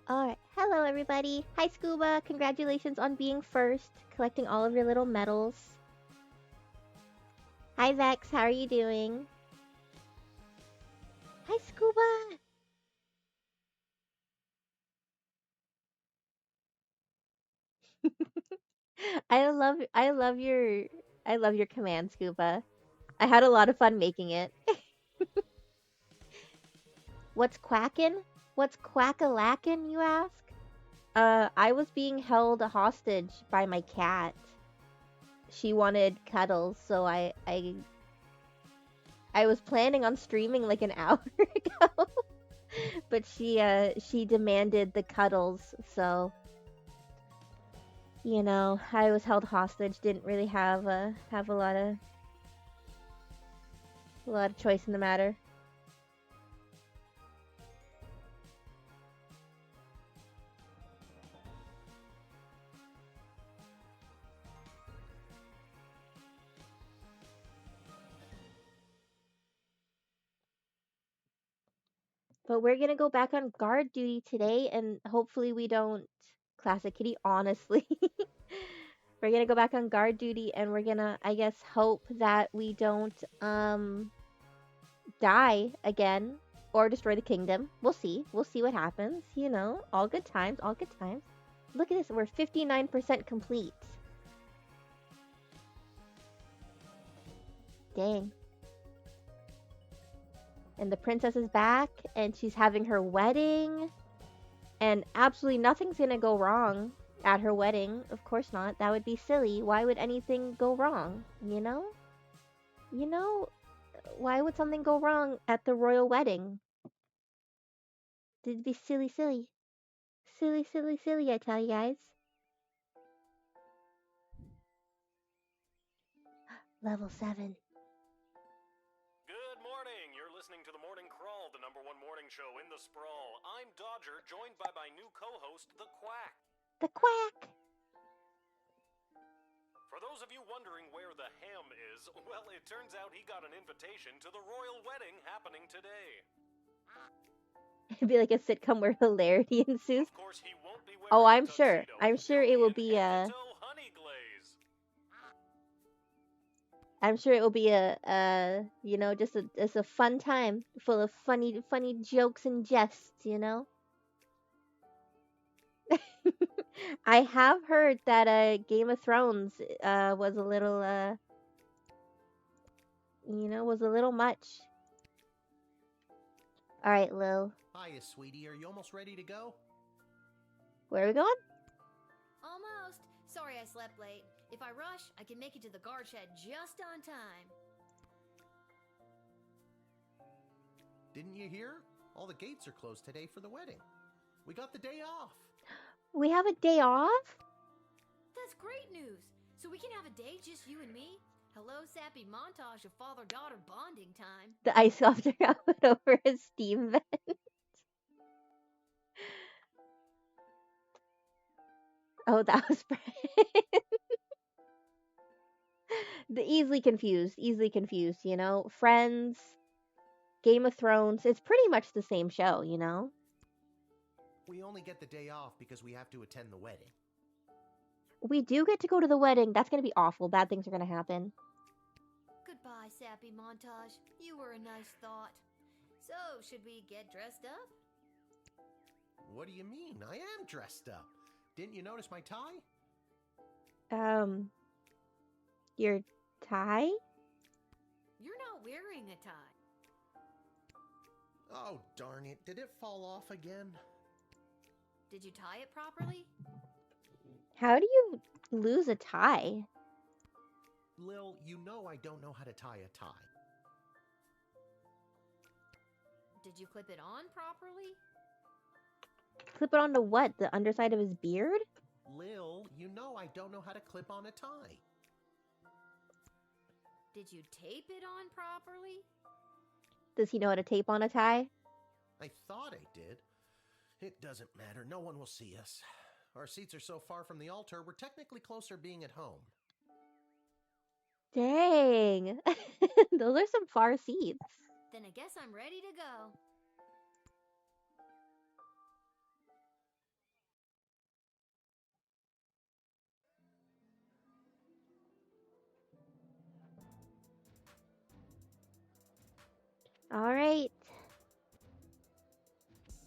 Alright, hello everybody. Hi Scuba, congratulations on being first, collecting all of your little medals. Hi Vex, how are you doing? Hi Scuba! I love your command, Scuba. I had a lot of fun making it. What's quackin'? What's quack-a-lackin', you ask? I was being held hostage by my cat. She wanted cuddles, so I was planning on streaming like an hour ago. But she demanded the cuddles, so I was held hostage, didn't really have a lot of choice in the matter. But we're gonna go back on guard duty today, and hopefully we don't. Classic Kitty, honestly. We're gonna go back on guard duty, and we're gonna, I guess, hope that we don't die again or destroy the kingdom. We'll see. We'll see what happens. All good times. All good times. Look at this. We're 59% complete. Dang. And the princess is back, and she's having her wedding, and absolutely nothing's gonna go wrong at her wedding. Of course not. That would be silly. Why would anything go wrong? You know, why would something go wrong at the royal wedding? It'd be silly, silly. Silly, silly, silly, I tell you guys. Level 7. Good morning. You're listening to the Morning Crawl, the #1 morning show in the sprawl. I'm Dodger, joined by my new co-host, The Quack. The quack! For those of you wondering where the ham is, well, it turns out he got an invitation to the royal wedding happening today. It'd be like a sitcom where hilarity ensues. Of course, he won't be wearing Oh, a I'm sure. tuxedo. I'm sure There'll it will an be head-to-toe honey glaze. I'm sure it will be just a fun time full of funny jokes and jests. I have heard that Game of Thrones was a little much. All right, Lil. Hiya, sweetie. Are you almost ready to go? Where are we going? Almost. Sorry I slept late. If I rush, I can make it to the guard shed just on time. Didn't you hear? All the gates are closed today for the wedding. We got the day off. We have a day off? That's great news. So we can have a day just you and me? Hello, sappy montage of father-daughter bonding time. The ice sculptor put over his steam vent. Oh, that was Brian. Easily confused, Friends, Game of Thrones, it's pretty much the same show, We only get the day off because we have to attend the wedding. We do get to go to the wedding. That's going to be awful. Bad things are going to happen. Goodbye, sappy montage. You were a nice thought. So, should we get dressed up? What do you mean? I am dressed up. Didn't you notice my tie? Your tie? You're not wearing a tie. Oh, darn it. Did it fall off again? Did you tie it properly? How do you lose a tie? Lil, you know I don't know how to tie a tie. Did you clip it on properly? Clip it onto what? The underside of his beard? Lil, you know I don't know how to clip on a tie. Did you tape it on properly? Does he know how to tape on a tie? I thought I did. It doesn't matter. No one will see us. Our seats are so far from the altar, we're technically closer being at home. Dang. Those are some far seats. Then I guess I'm ready to go. Alright.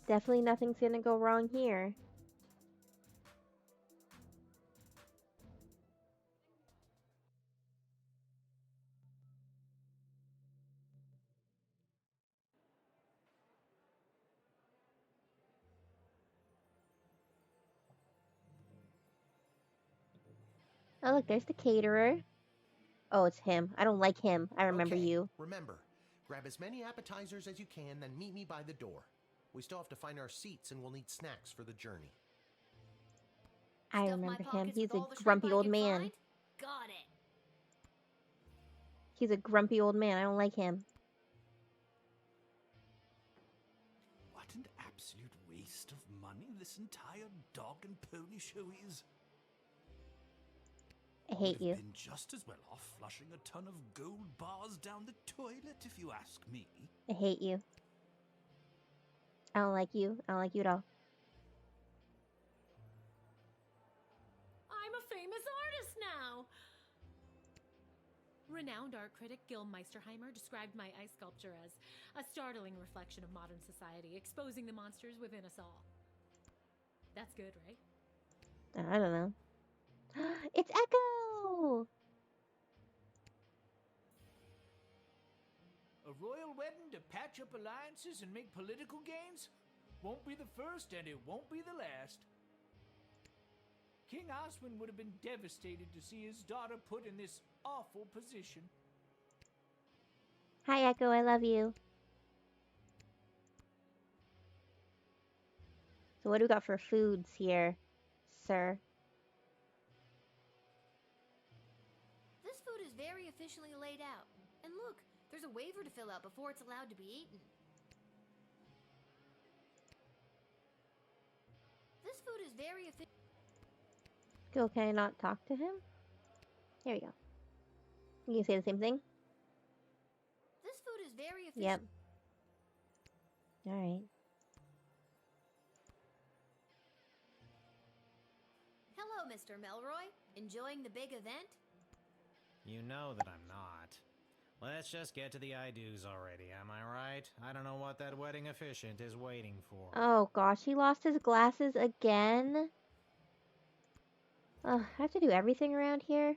Definitely nothing's gonna go wrong here. Oh, look, there's the caterer. Oh, it's him. I don't like him. I remember Okay, you. remember, grab as many appetizers as you can, then meet me by the door. We still have to find our seats, and we'll need snacks for the journey. I Stuff my remember him. pockets He's with a all the shrimp grumpy I old can man. find? Got it. He's a grumpy old man. I don't like him. What an absolute waste of money this entire dog and pony show is. I hate Would you. have been just as well off flushing a ton of gold bars down the toilet, if you ask me. I hate you. I don't like you. I don't like you at all. I'm a famous artist now! Renowned art critic Gil Meisterheimer described my ice sculpture as a startling reflection of modern society, exposing the monsters within us all. That's good, right? I don't know. It's Echo! A royal wedding to patch up alliances and make political gains? Won't be the first and it won't be the last. King Oswin would have been devastated to see his daughter put in this awful position. Hi, Echo. I love you. So what do we got for foods here, sir? This food is very efficiently laid out. And look, there's a waiver to fill out before it's allowed to be eaten. This food is very efficient. Go, can I not talk to him? There we go. You can say the same thing? This food is very efficient. Yep. Alright. Hello, Mr. Melroy. Enjoying the big event? You know that I'm not. Let's just get to the I-dos already, am I right? I don't know what that wedding officiant is waiting for. Oh gosh, he lost his glasses again? Ugh, I have to do everything around here?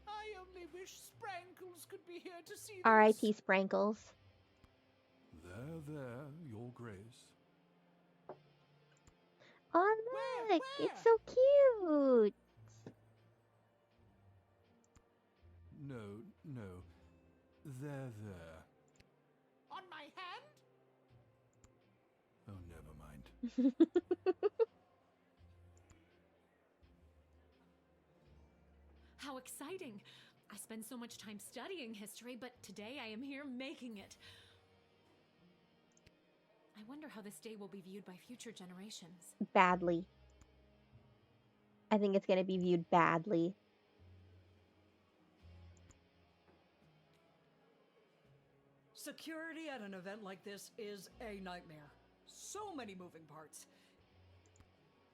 I only wish Sprankles could be here to see this. R.I.P. Sprankles. There, your grace. Oh Where? look, Where? it's so cute! No. There. On my hand? Oh, never mind. How exciting! I spend so much time studying history, but today I am here making it. I wonder how this day will be viewed by future generations. Badly. I think it's gonna be viewed badly. Security at an event like this is a nightmare. So many moving parts.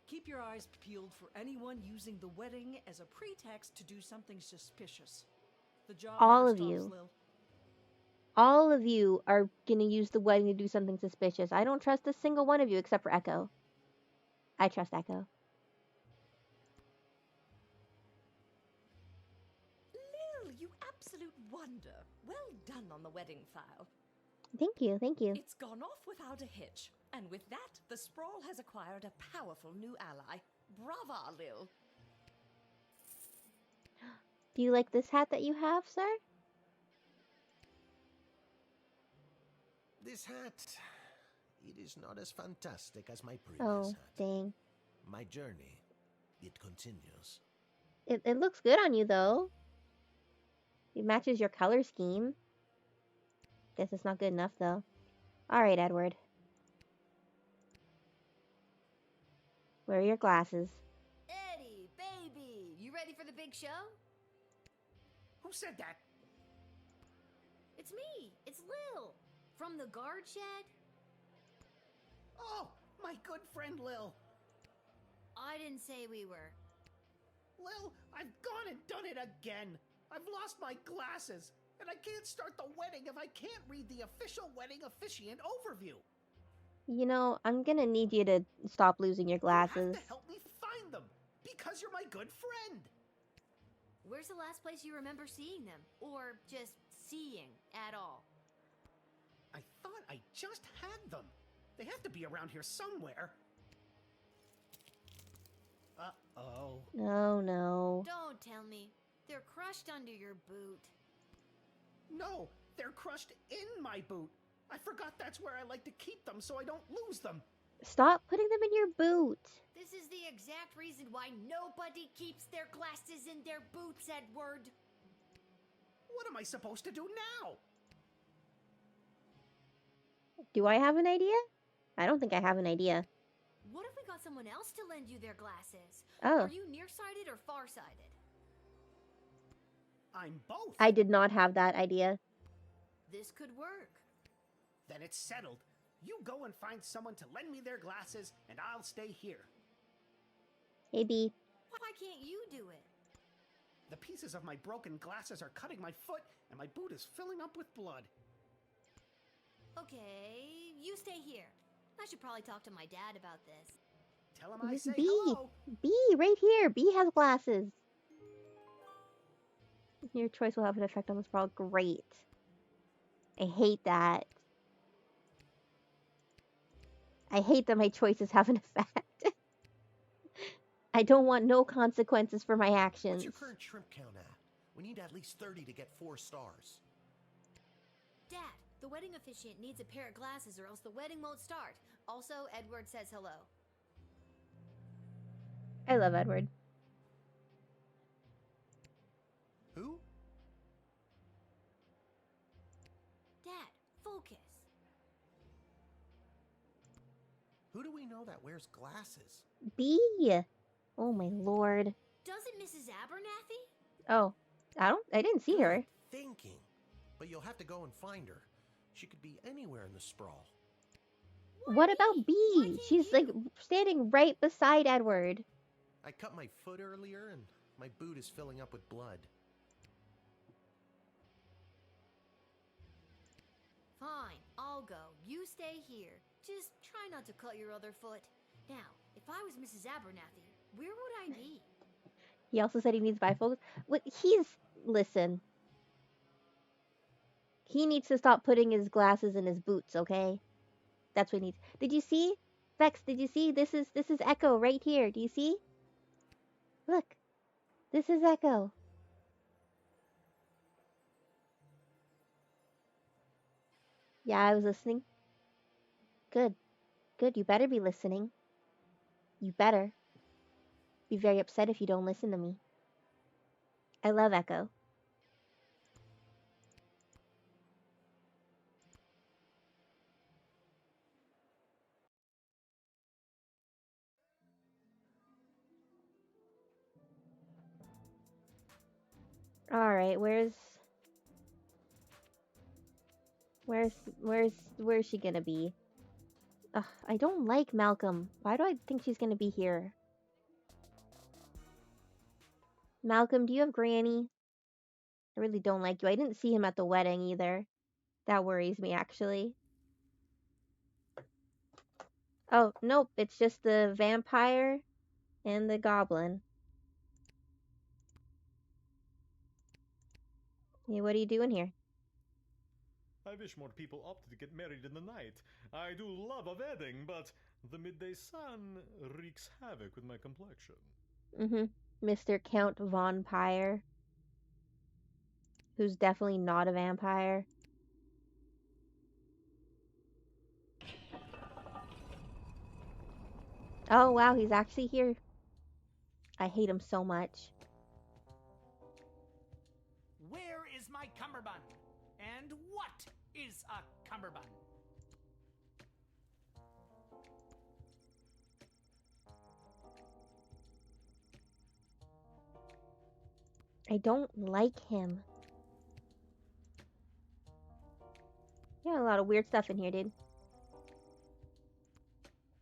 Keep your eyes peeled for anyone using the wedding as a pretext to do something suspicious. The job All never of stops, you. Lil. All of you are gonna use the wedding to do something suspicious. I don't trust a single one of you except for Echo. I trust Echo. Lil, you absolute wonder. Well done on the wedding file. Thank you, thank you. It's gone off without a hitch. And with that, the Sprawl has acquired a powerful new ally. Brava, Lil. Do you like this hat that you have, sir? This hat, it is not as fantastic as my previous Oh, hat. dang. My journey, it continues. It looks good on you, though. It matches your color scheme. Guess it's not good enough, though. Alright, Edward. Where are your glasses? Eddie, baby, you ready for the big show? Who said that? It's me. It's Lil. From the guard shed. Oh, my good friend Lil. I didn't say we were. Well, I've gone and done it again. I've lost my glasses, and I can't start the wedding if I can't read the official wedding officiant overview. You know, I'm gonna need you to stop losing your You glasses. have to help me find them, because you're my good friend. Where's the last place you remember seeing them? Or just seeing at all? I thought I just had them. They have to be around here somewhere. Uh-oh. No, no. Don't tell me. They're crushed under your boot. No, they're crushed in my boot. I forgot that's where I like to keep them so I don't lose them. Stop putting them in your boot. This is the exact reason why nobody keeps their glasses in their boots, Edward. What am I supposed to do now? Do I have an idea? I don't think I have an idea. What if we got someone else to lend you their glasses? Oh. Are you nearsighted or farsighted? I'm both. I did not have that idea. This could work. Then it's settled. You go and find someone to lend me their glasses, and I'll stay here. Hey, B. Why can't you do it? The pieces of my broken glasses are cutting my foot, and my boot is filling up with blood. Okay, you stay here. I should probably talk to my dad about this. Tell him I say B. hello. B, right here. B has glasses. Your choice will have an effect on the sprawl. Great. I hate that. I hate that my choices have an effect. I don't want no consequences for my actions. What's your current shrimp count at? We need at least 30 to get 4 stars. Dad, the wedding officiant needs a pair of glasses or else the wedding won't start. Also, Edward says hello. I love Edward. Who? Dad, focus. Who do we know that wears glasses? B. Oh my lord. Doesn't Mrs. Abernathy? Oh, I didn't see her. Thinking. But you'll have to go and find her. She could be anywhere in the sprawl. What about B? can't She's you? like standing right beside Edward. I cut my foot earlier and my boot is filling up with blood. Fine, I'll go. You stay here. Just try not to cut your other foot. Now, if I was Mrs. Abernathy, where would I be? He also said he needs bifocals. Listen. He needs to stop putting his glasses in his boots, okay? That's what he needs. Did you see? Vex, did you see? This is Echo right here. Do you see? Look. This is Echo. Yeah, I was listening. Good. Good, you better be listening. You better. Be very upset if you don't listen to me. I love Echo. Alright, where's she gonna be? Ugh, I don't like Malcolm. Why do I think she's gonna be here? Malcolm, do you have Granny? I really don't like you. I didn't see him at the wedding either. That worries me, actually. Oh, nope. It's just the vampire and the goblin. Hey, what are you doing here? I wish more people opted to get married in the night. I do love a wedding, but the midday sun wreaks havoc with my complexion. Mr. Count Von Pyre. Who's definitely not a vampire. Oh, wow, he's actually here. I hate him so much. Where is my cummerbund? And what is a cummerbund? I don't like him. Yeah, a lot of weird stuff in here, dude.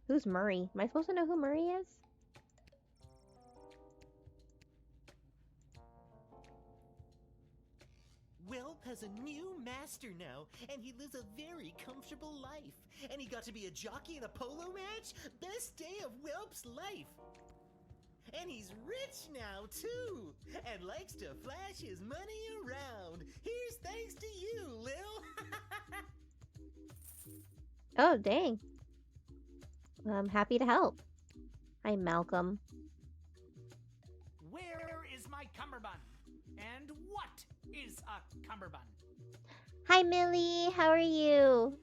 Who's Murray? Am I supposed to know who Murray is? has a new master now, and he lives a very comfortable life. And he got to be a jockey in a polo match? Best day of Whelp's life! And he's rich now, too! And likes to flash his money around! Here's thanks to you, Lil! Oh, dang. I'm happy to help. Hi, Malcolm. Where is my cummerbund? And what is a cummerbund? Hi, Millie. How are you?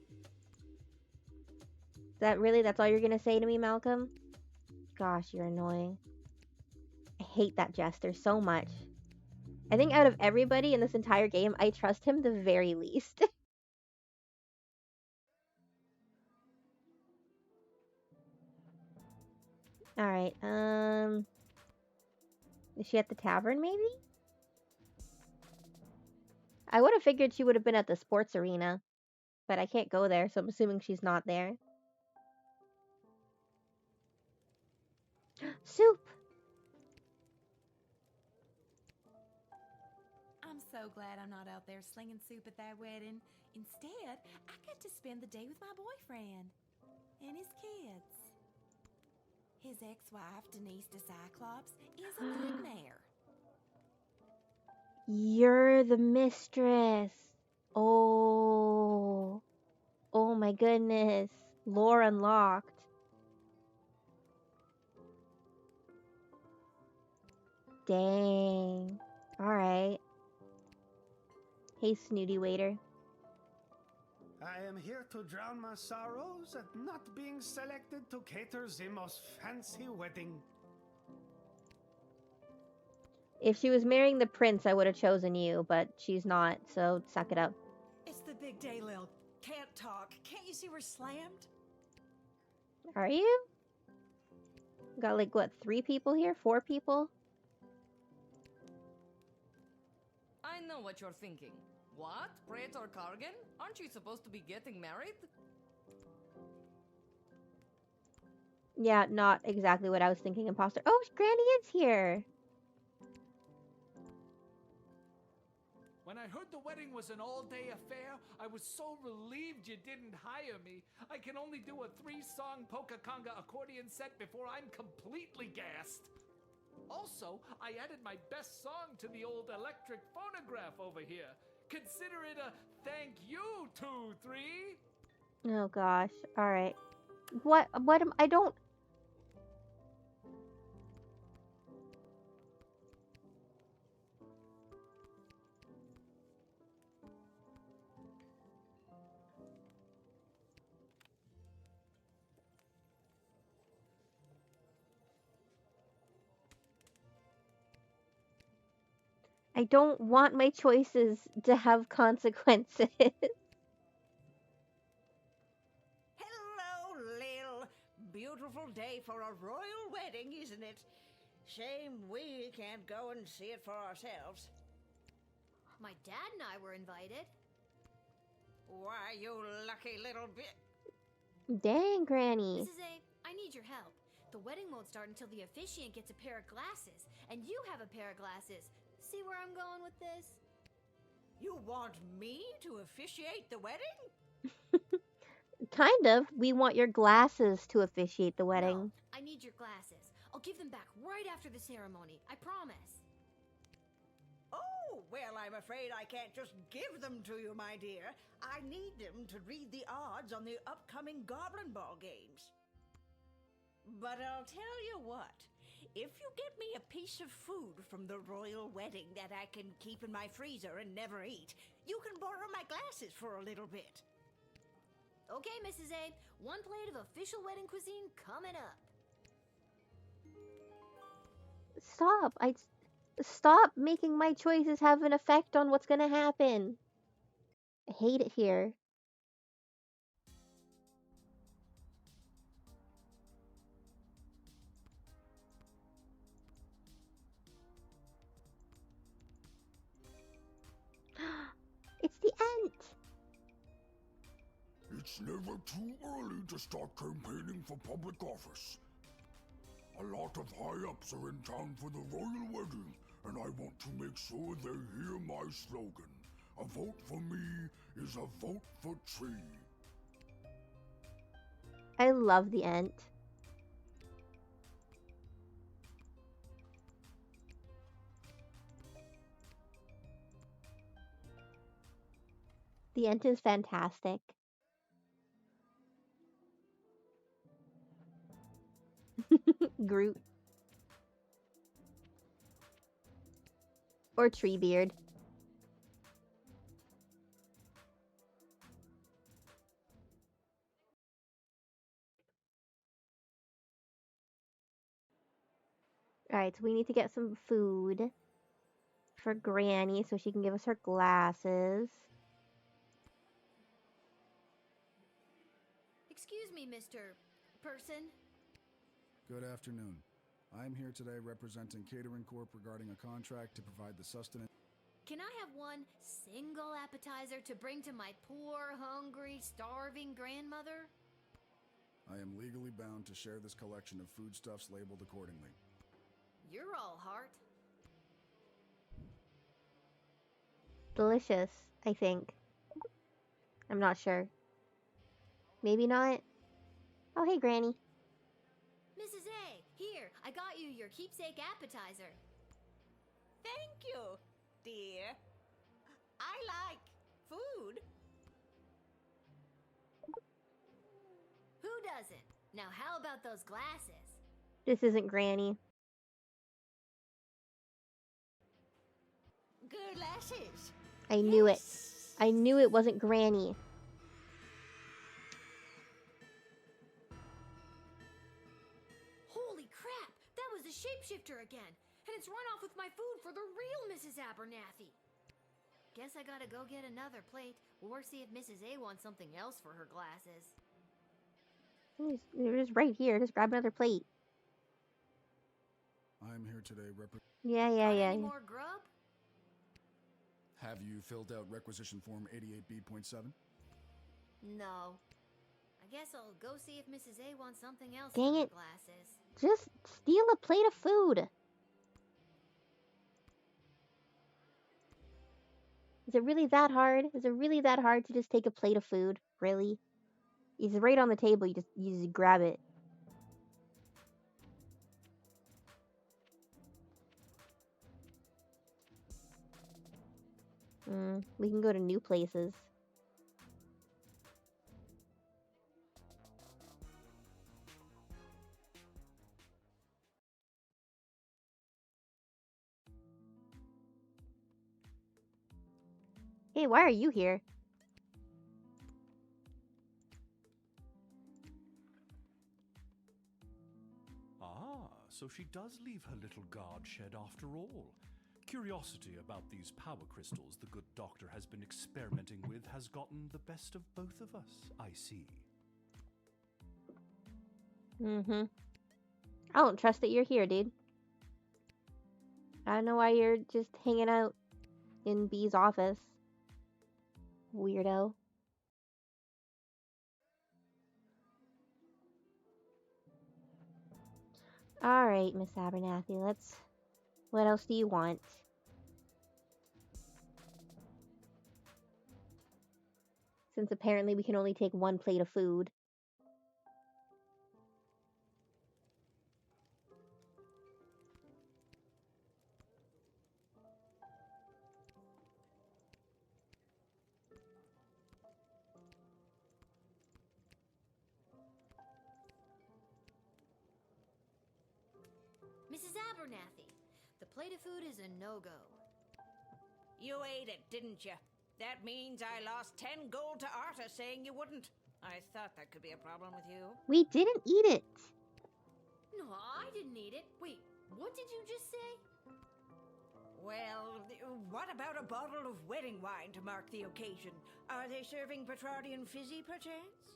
That's all you're gonna say to me, Malcolm? Gosh, you're annoying. I hate that jester so much. I think out of everybody in this entire game, I trust him the very least. Alright, is she at the tavern, maybe? I would have figured she would have been at the sports arena, but I can't go there, so I'm assuming she's not there. Soup! I'm so glad I'm not out there slinging soup at that wedding. Instead, I get to spend the day with my boyfriend and his kids. His ex-wife, Denise the Cyclops, is a nightmare. You're the mistress. Oh. Oh my goodness. Lore unlocked. Dang. Alright. Hey, snooty waiter. I am here to drown my sorrows at not being selected to cater the most fancy wedding. If she was marrying the prince, I would have chosen you, but she's not, so suck it up. It's the big day, Lil. Can't talk. Can't you see we're slammed? Are you? Got like, what, 3 people here? 4 people? I know what you're thinking. What? Praetor Kargan? Aren't you supposed to be getting married? Yeah, not exactly what I was thinking, imposter. Oh, Granny is here! When I heard the wedding was an all-day affair, I was so relieved you didn't hire me. I can only do a 3-song polka conga accordion set before I'm completely gassed. Also, I added my best song to the old electric phonograph over here. Consider it a thank you, 2-3. Oh gosh. Alright. What am I don't... I don't want my choices to have consequences. Hello, Lil. Beautiful day for a royal wedding, isn't it? Shame we can't go and see it for ourselves. My dad and I were invited. Why, you lucky little bit. Dang, Granny. Mrs. A, I need your help. The wedding won't start until the officiant gets a pair of glasses, and you have a pair of glasses. See where I'm going with this? You want me to officiate the wedding? Kind of. We want your glasses to officiate the wedding. No, I need your glasses. I'll give them back right after the ceremony. I promise. Oh, well, I'm afraid I can't just give them to you, my dear. I need them to read the odds on the upcoming Goblin Ball games. But I'll tell you what. If you get me a piece of food from the royal wedding that I can keep in my freezer and never eat, you can borrow my glasses for a little bit. Okay, Mrs. A, 1 plate of official wedding cuisine coming up. Stop making my choices have an effect on what's gonna happen. I hate it here. It's the ant! It's never too early to start campaigning for public office. A lot of high-ups are in town for the royal wedding, and I want to make sure they hear my slogan. A vote for me is a vote for Tree. I love the Ent. The Ent is fantastic. Groot. Or Treebeard. Alright, so we need to get some food for Granny so she can give us her glasses. Excuse me, Mr. Person. Good afternoon. I'm here today representing Catering Corp regarding a contract to provide the sustenance. Can I have one single appetizer to bring to my poor, hungry, starving grandmother? I am legally bound to share this collection of foodstuffs labeled accordingly. You're all heart. Delicious, I think. I'm not sure. Maybe not. Oh, hey, Granny. Mrs. A, here, I got you your keepsake appetizer. Thank you, dear. I like food. Who doesn't? Now, how about those glasses? This isn't Granny. Glasses. I knew it. I knew it wasn't Granny. Holy crap! That was the shapeshifter again! And it's run off with my food for the real Mrs. Abernathy! Guess I gotta go get another plate, or see if Mrs. A wants something else for her glasses. They're just right here. Just grab another plate. I'm here today Yeah. Any more grub? Have you filled out requisition form 88B.7? No. I guess I'll go see if Mrs. A wants something else Dang for her it. glasses. Just steal a plate of food. Is it really that hard? Is it really that hard to just take a plate of food? Really? It's right on the table. You just grab it. We can go to new places. Hey, why are you here? Ah, so she does leave her little guard shed after all. Curiosity about these power crystals the good doctor has been experimenting with has gotten the best of both of us, I see. I don't trust that you're here, dude. I don't know why you're just hanging out in B's office. Weirdo. Alright, Miss Abernathy, let's... What else do you want? Since apparently we can only take one plate of food. Mrs. Abernathy, the plate of food is a no-go. You ate it, didn't you? That means I lost 10 gold to Arta saying you wouldn't. I thought that could be a problem with you. We didn't eat it. No, I didn't eat it. Wait, what did you just say? Well, what about a bottle of wedding wine to mark the occasion? Are they serving Petrardian fizzy, perchance?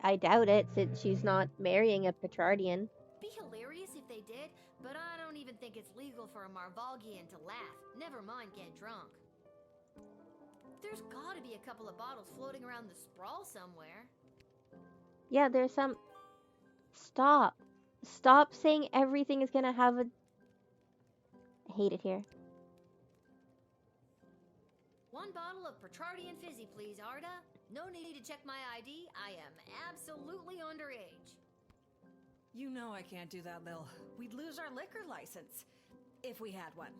I doubt it, since she's not marrying a Petrardian. Be hilarious if they did, but I don't even think it's legal for a Marvalgian to laugh, never mind get drunk. There's gotta be a couple of bottles floating around the sprawl somewhere. Yeah, there's some... Stop. Stop saying everything is gonna have a... I hate it here. 1 bottle of Petrardian Fizzy, please, Arda. No need to check my ID. I am absolutely underage. You know I can't do that, Lil. We'd lose our liquor license. If we had one.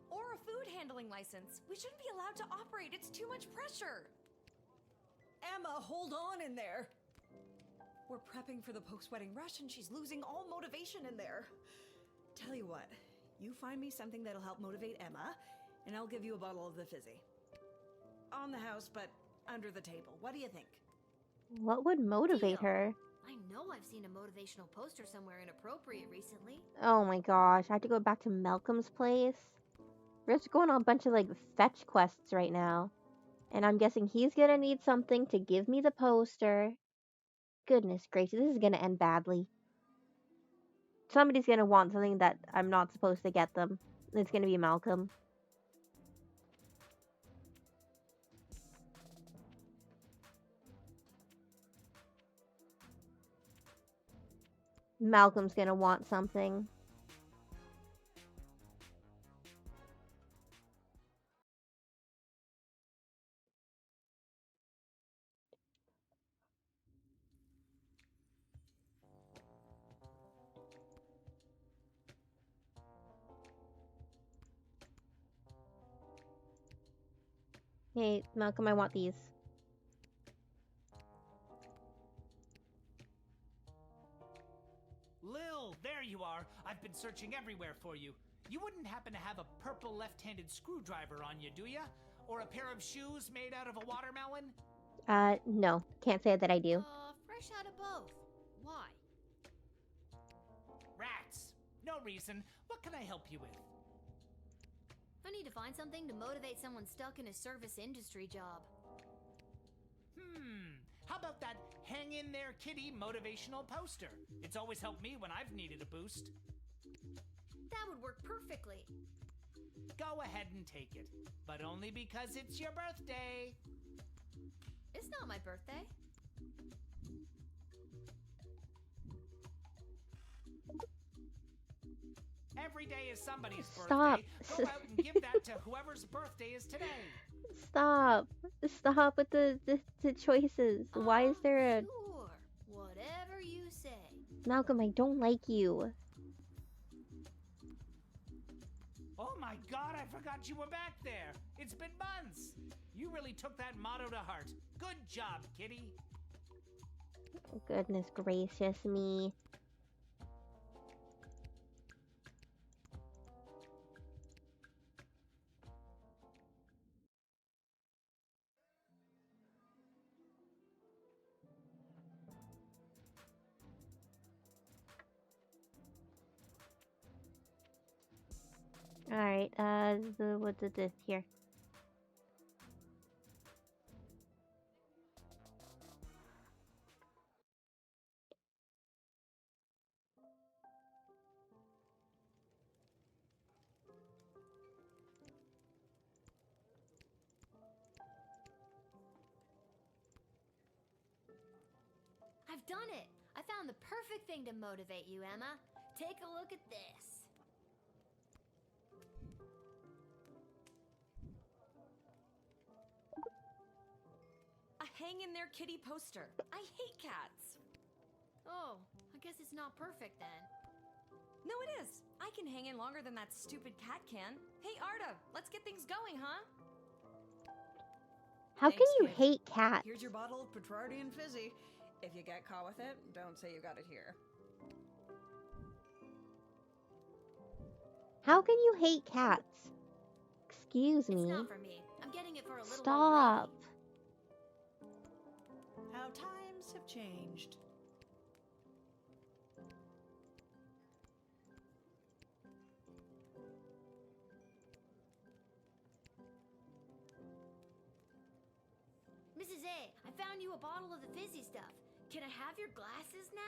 Or a food handling license. We shouldn't be allowed to operate. It's too much pressure. Emma, hold on in there. We're prepping for the post-wedding rush and she's losing all motivation in there. Tell you what, you find me something that'll help motivate Emma, and I'll give you a bottle of the Fizzy. On the house, but under the table. What do you think? What would motivate her? I know I've seen a motivational poster somewhere inappropriate recently. Oh my gosh, I have to go back to Malcolm's place. We're just going on a bunch of like fetch quests right now. And I'm guessing he's gonna need something to give me the poster. Goodness gracious, this is gonna end badly. Somebody's gonna want something that I'm not supposed to get them. It's gonna be Malcolm. Malcolm's gonna want something. Hey, Malcolm, I want these. Lil, there you are. I've been searching everywhere for you. You wouldn't happen to have a purple left-handed screwdriver on you, do ya? Or a pair of shoes made out of a watermelon? No. Can't say that I do. Fresh out of both. Why? Rats. No reason. What can I help you with? I need to find something to motivate someone stuck in a service industry job. How about that Hang in There Kitty motivational poster? It's always helped me when I've needed a boost. That would work perfectly. Go ahead and take it, but only because it's your birthday. It's not my birthday. Every day is somebody's Stop. birthday. Go out and give that to whoever's birthday is today. Stop. Stop with the choices. Why is there a... Sure. Whatever you say. Malcolm, I don't like you. Oh my god, I forgot you were back there. It's been months. You really took that motto to heart. Good job, kitty. Goodness gracious me. Alright, what did this here? I've done it. I found the perfect thing to motivate you, Emma. Take a look at this. A Hang in There Kitty poster. I hate cats. Oh, I guess it's not perfect then. No, it is. I can hang in longer than that stupid cat can. Hey, Arda, let's get things going, huh? How Thanks, can you kid. hate cats? Here's your bottle of Petrardian Fizzy. If you get caught with it, don't say you got it here. How can you hate cats? Excuse me. It's not for me. I'm getting it for a little old Stop. How times have changed. Mrs. A, I found you a bottle of the fizzy stuff. Can I have your glasses now?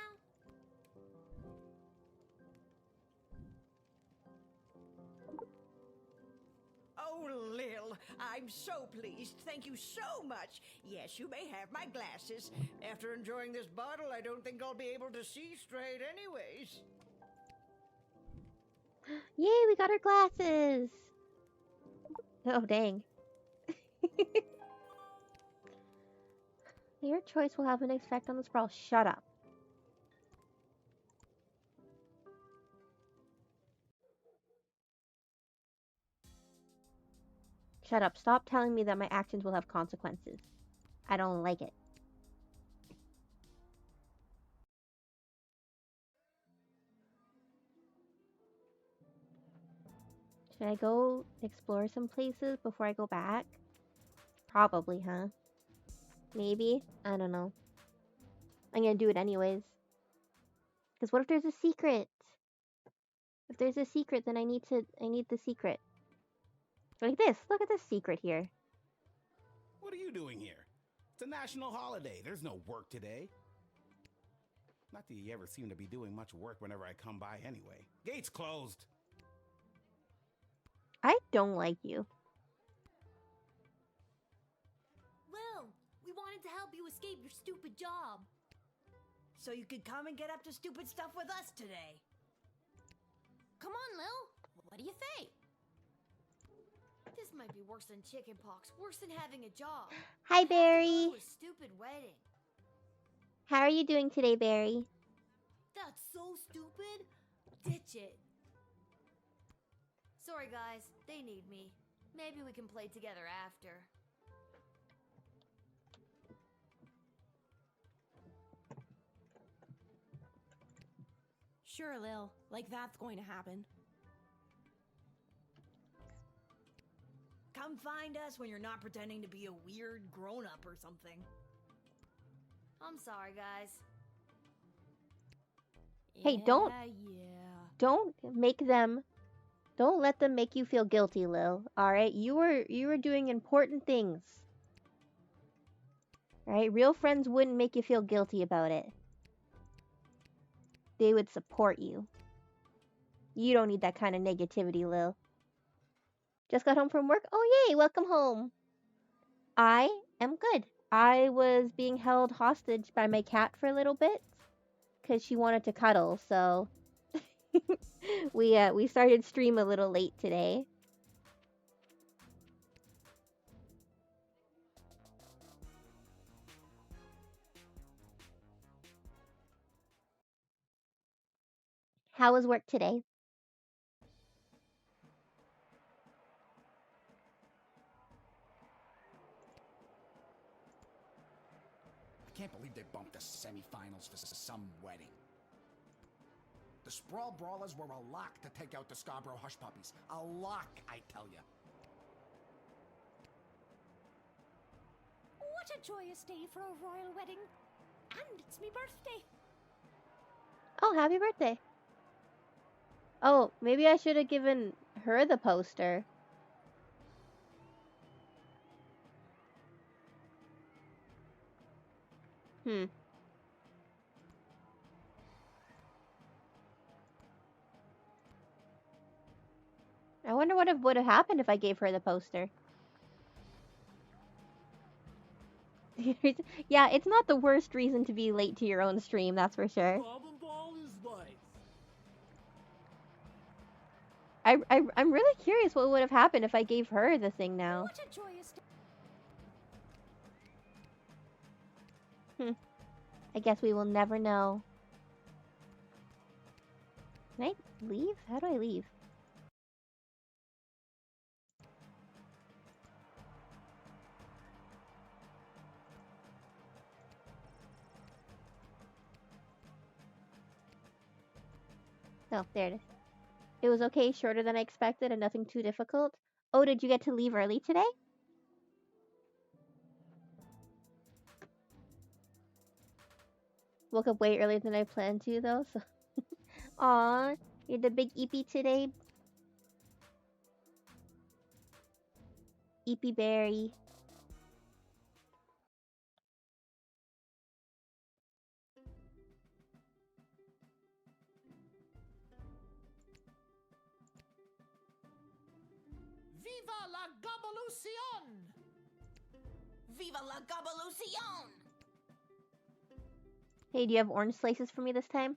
Oh, Lil, I'm so pleased. Thank you so much. Yes, you may have my glasses. After enjoying this bottle, I don't think I'll be able to see straight anyways. Yay, we got our glasses. Oh, dang. Your choice will have an effect on the sprawl. Shut up. Shut up. Stop telling me that my actions will have consequences. I don't like it. Should I go explore some places before I go back? Probably, huh? Maybe? I don't know. I'm gonna do it anyways. Because what if there's a secret? If there's a secret, then I need the secret. Like this. Look at this secret here. What are you doing here? It's a national holiday. There's no work today. Not that you ever seem to be doing much work whenever I come by anyway. Gate's closed. I don't like you. Lil, we wanted to help you escape your stupid job. So you could come and get up to stupid stuff with us today. Come on, Lil. What do you think? This might be worse than chickenpox, worse than having a job. Hi, Barry. Go to a stupid wedding. How are you doing today, Barry? That's so stupid. Ditch it. Sorry, guys. They need me. Maybe we can play together after. Sure, Lil. Like that's going to happen. Come find us when you're not pretending to be a weird grown-up or something. I'm sorry, guys. Hey, don't let them make you feel guilty, Lil. All right, you were doing important things. All right, real friends wouldn't make you feel guilty about it. They would support you. You don't need that kind of negativity, Lil. Just got home from work? Oh, yay, welcome home. I am good. I was being held hostage by my cat for a little bit because she wanted to cuddle, so we started stream a little late today. How was work today? I can't believe they bumped the semifinals for some wedding. The Sprawl Brawlers were a lock to take out the Scarborough Hush Puppies. A lock, I tell you. What a joyous day for a royal wedding. And it's me birthday. Oh, happy birthday. Oh, maybe I should have given her the poster. I wonder what would have happened if I gave her the poster. Yeah, it's not the worst reason to be late to your own stream, that's for sure. Bob and Ball is life. I'm really curious what would have happened if I gave her the thing now. What a joyous day. I guess we will never know. Can I leave? How do I leave? Oh, there it is. It was okay, shorter than I expected and nothing too difficult. Oh, did you get to leave early today? Woke up way earlier than I planned to, though, so... Aw, you're the big Eepy today? Eepy Berry. Viva la Gobolucion! Viva la Gobolucion! Hey, do you have orange slices for me this time?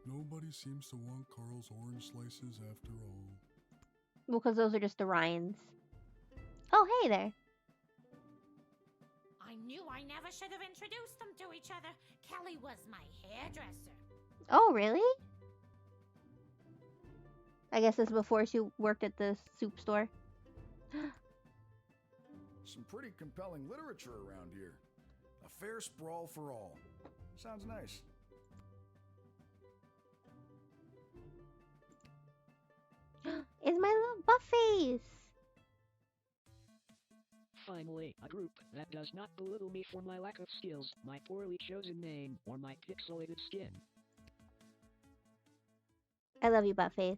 Nobody seems to want Carl's orange slices after all. Well, because those are just the Ryans. Oh, hey there. I knew I never should have introduced them to each other. Kelly was my hairdresser. Oh, really? I guess this is before she worked at the soup store. Some pretty compelling literature around here. A fair sprawl for all. Sounds nice. Is my little buff face. Finally, a group that does not belittle me for my lack of skills, my poorly chosen name, or my pixelated skin. I love you, butt face.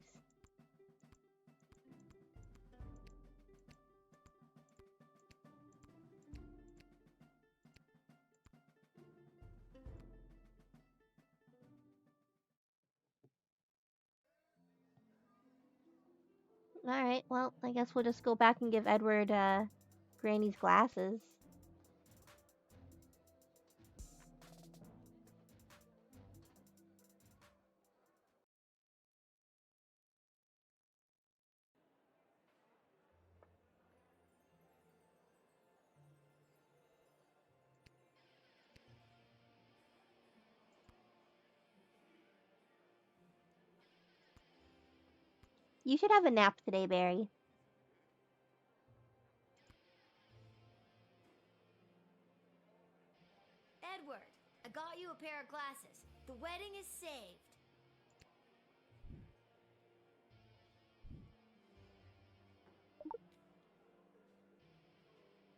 Alright, well, I guess we'll just go back and give Edward, Granny's glasses. You should have a nap today, Barry. Edward, I got you a pair of glasses. The wedding is saved.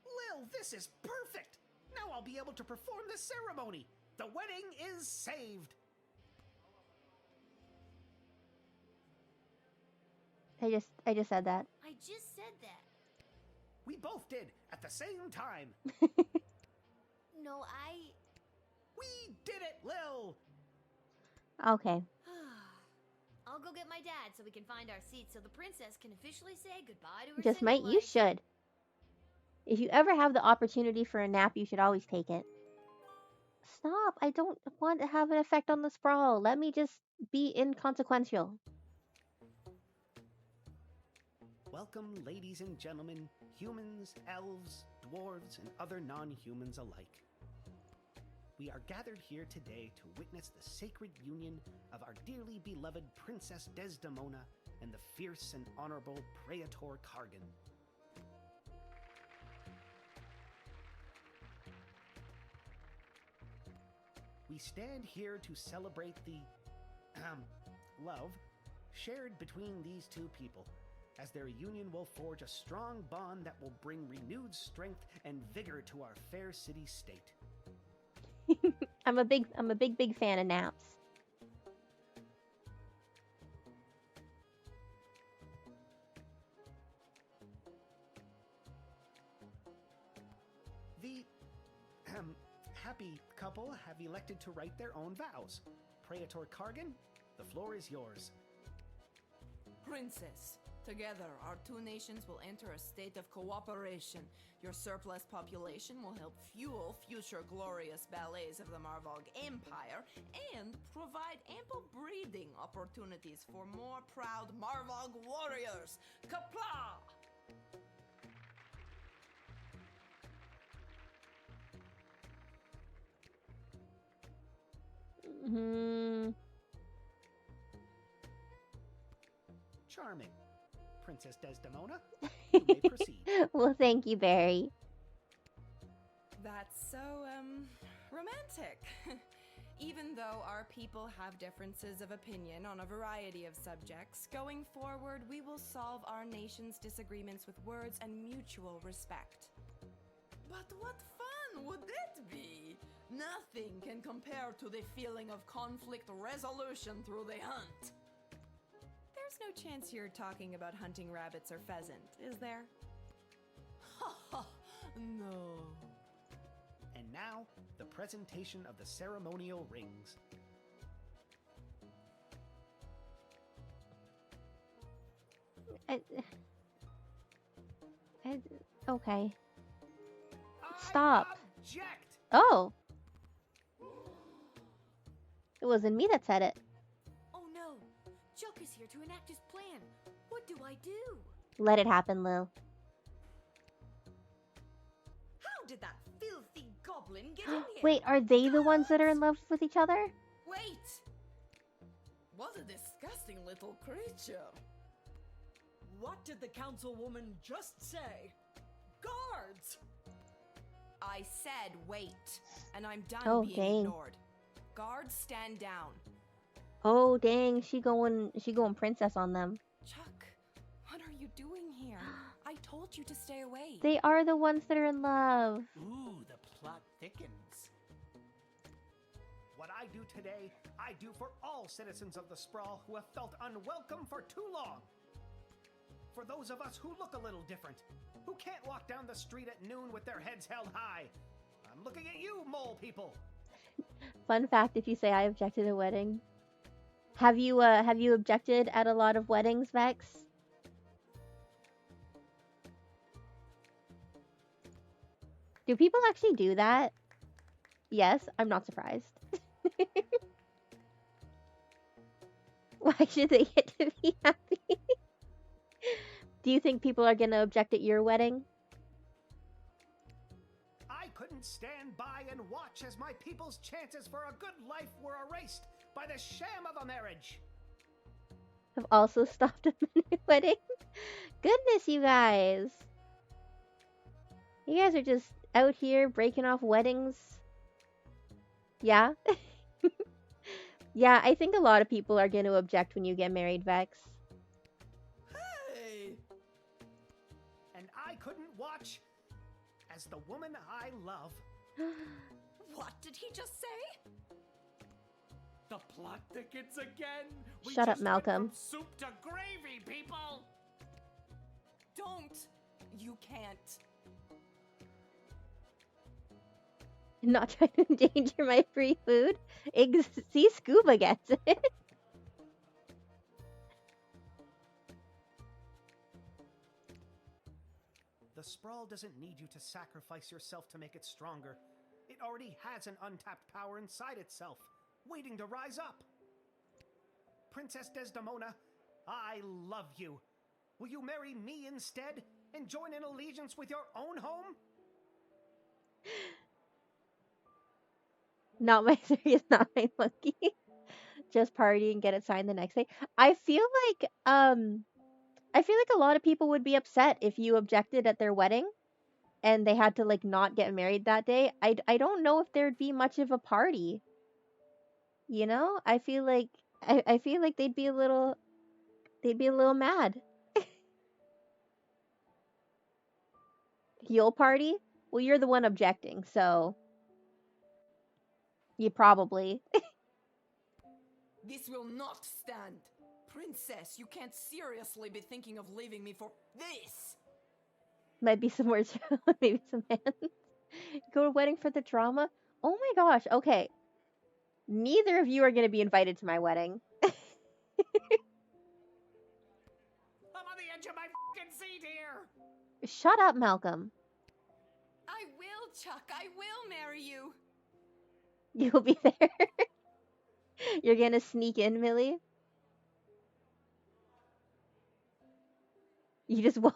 Lil, this is perfect! Now I'll be able to perform the ceremony. The wedding is saved. I just said that. I just said that. We both did at the same time. No, We did it, Lil! Okay. I'll go get my dad so we can find our seats so the princess can officially say goodbye to her Just single might, you life. should. If you ever have the opportunity for a nap, you should always take it. Stop! I don't want to have an effect on the sprawl. Let me just be inconsequential. Welcome, ladies and gentlemen, humans, elves, dwarves, and other non-humans alike. We are gathered here today to witness the sacred union of our dearly beloved Princess Desdemona and the fierce and honorable Praetor Kargan. We stand here to celebrate the love shared between these two people, as their union will forge a strong bond that will bring renewed strength and vigor to our fair city-state. I'm a big fan of naps. The happy couple have elected to write their own vows. Praetor Kargan, the floor is yours. Princess, together our two nations will enter a state of cooperation. Your surplus population will help fuel future glorious ballets of the Marvolg Empire and provide ample breeding opportunities for more proud Marvolg warriors. Kapla! Charming. Princess Desdemona, you may proceed. Well, thank you, Barry. That's so, romantic. Even though our people have differences of opinion on a variety of subjects, going forward, we will solve our nation's disagreements with words and mutual respect. But what fun would that be? Nothing can compare to the feeling of conflict resolution through the hunt. There's no chance you're talking about hunting rabbits or pheasant, is there? Ha ha, no. And now, the presentation of the ceremonial rings. Okay. Stop. Object! Oh. It wasn't me that said it. Oh no! Chuck is here to enact his plan. What do I do? Let it happen, Lil. did that filthy goblin get in here? Wait, are they the ones that are in love with each other? Wait! What a disgusting little creature. What did the councilwoman just say? Guards! I said wait, and I'm done Oh, being dang. ignored. Guards, stand down. Oh dang, she going princess on them. Chuck, what are you doing here? I told you to stay away. They are the ones that are in love. Ooh, the plot thickens. What I do today, I do for all citizens of the Sprawl who have felt unwelcome for too long. For those of us who look a little different, who can't walk down the street at noon with their heads held high. I'm looking at you, mole people. Fun fact: if you say I objected at a wedding, have you objected at a lot of weddings, Vex? Do people actually do that? Yes, I'm not surprised. Why should they get to be happy? Do you think people are gonna object at your wedding? I couldn't stand by and watch as my people's chances for a good life were erased by the sham of a marriage. Have also stopped a mini wedding. Goodness, you guys. You guys are just out here breaking off weddings. Yeah? Yeah, I think a lot of people are going to object when you get married, Vex. Hey! And I couldn't watch as the woman I love. What did he just say? The plot thickens again. We Shut up, just went Malcolm. from soup to gravy, people. Don't. You can't. Not trying to endanger my free food. See, Scuba gets it. The Sprawl doesn't need you to sacrifice yourself to make it stronger. It already has an untapped power inside itself, waiting to rise up. Princess Desdemona, I love you. Will you marry me instead and join in allegiance with your own home? Not my serious, not my monkey. Just party and get it signed the next day. I feel like a lot of people would be upset if you objected at their wedding and they had to like not get married that day. I don't know if there'd be much of a party. You know? I feel like they'd be a little mad. You'll party? Well, you're the one objecting, so you probably. This will not stand. Princess, you can't seriously be thinking of leaving me for this. Might be some words, maybe some hands. Go to wedding for the drama? Oh my gosh, okay. Neither of you are going to be invited to my wedding. I'm on the edge of my fucking seat here. Shut up, Malcolm. I will, Chuck. I will marry you. You'll be there. You're going to sneak in, Millie? You just won't.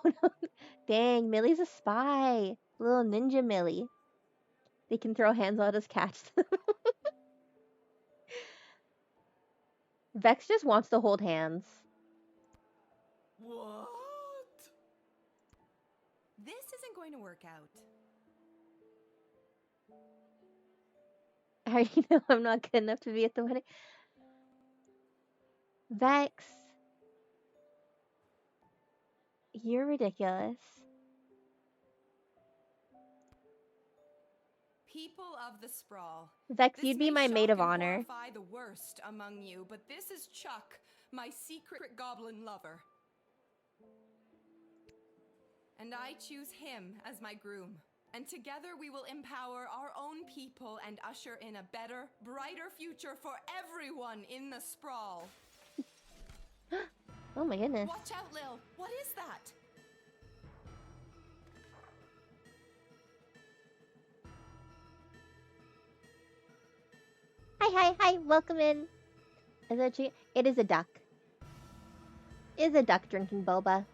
Dang, Millie's a spy. Little ninja Millie. They can throw hands, I'll just catch them. Vex just wants to hold hands. What? This isn't going to work out. I already know I'm not good enough to be at the wedding. Vex. You're ridiculous. People of the Sprawl. Vex, This you'd be may my maid shock of and honor. horrify the worst among you, but this is Chuck, my secret goblin lover. And I choose him as my groom. And together we will empower our own people and usher in a better, brighter future for everyone in the Sprawl. Oh my goodness. Watch out, Lil. What is that? Hi, welcome in. Is that you? It is a duck. It is a duck drinking boba.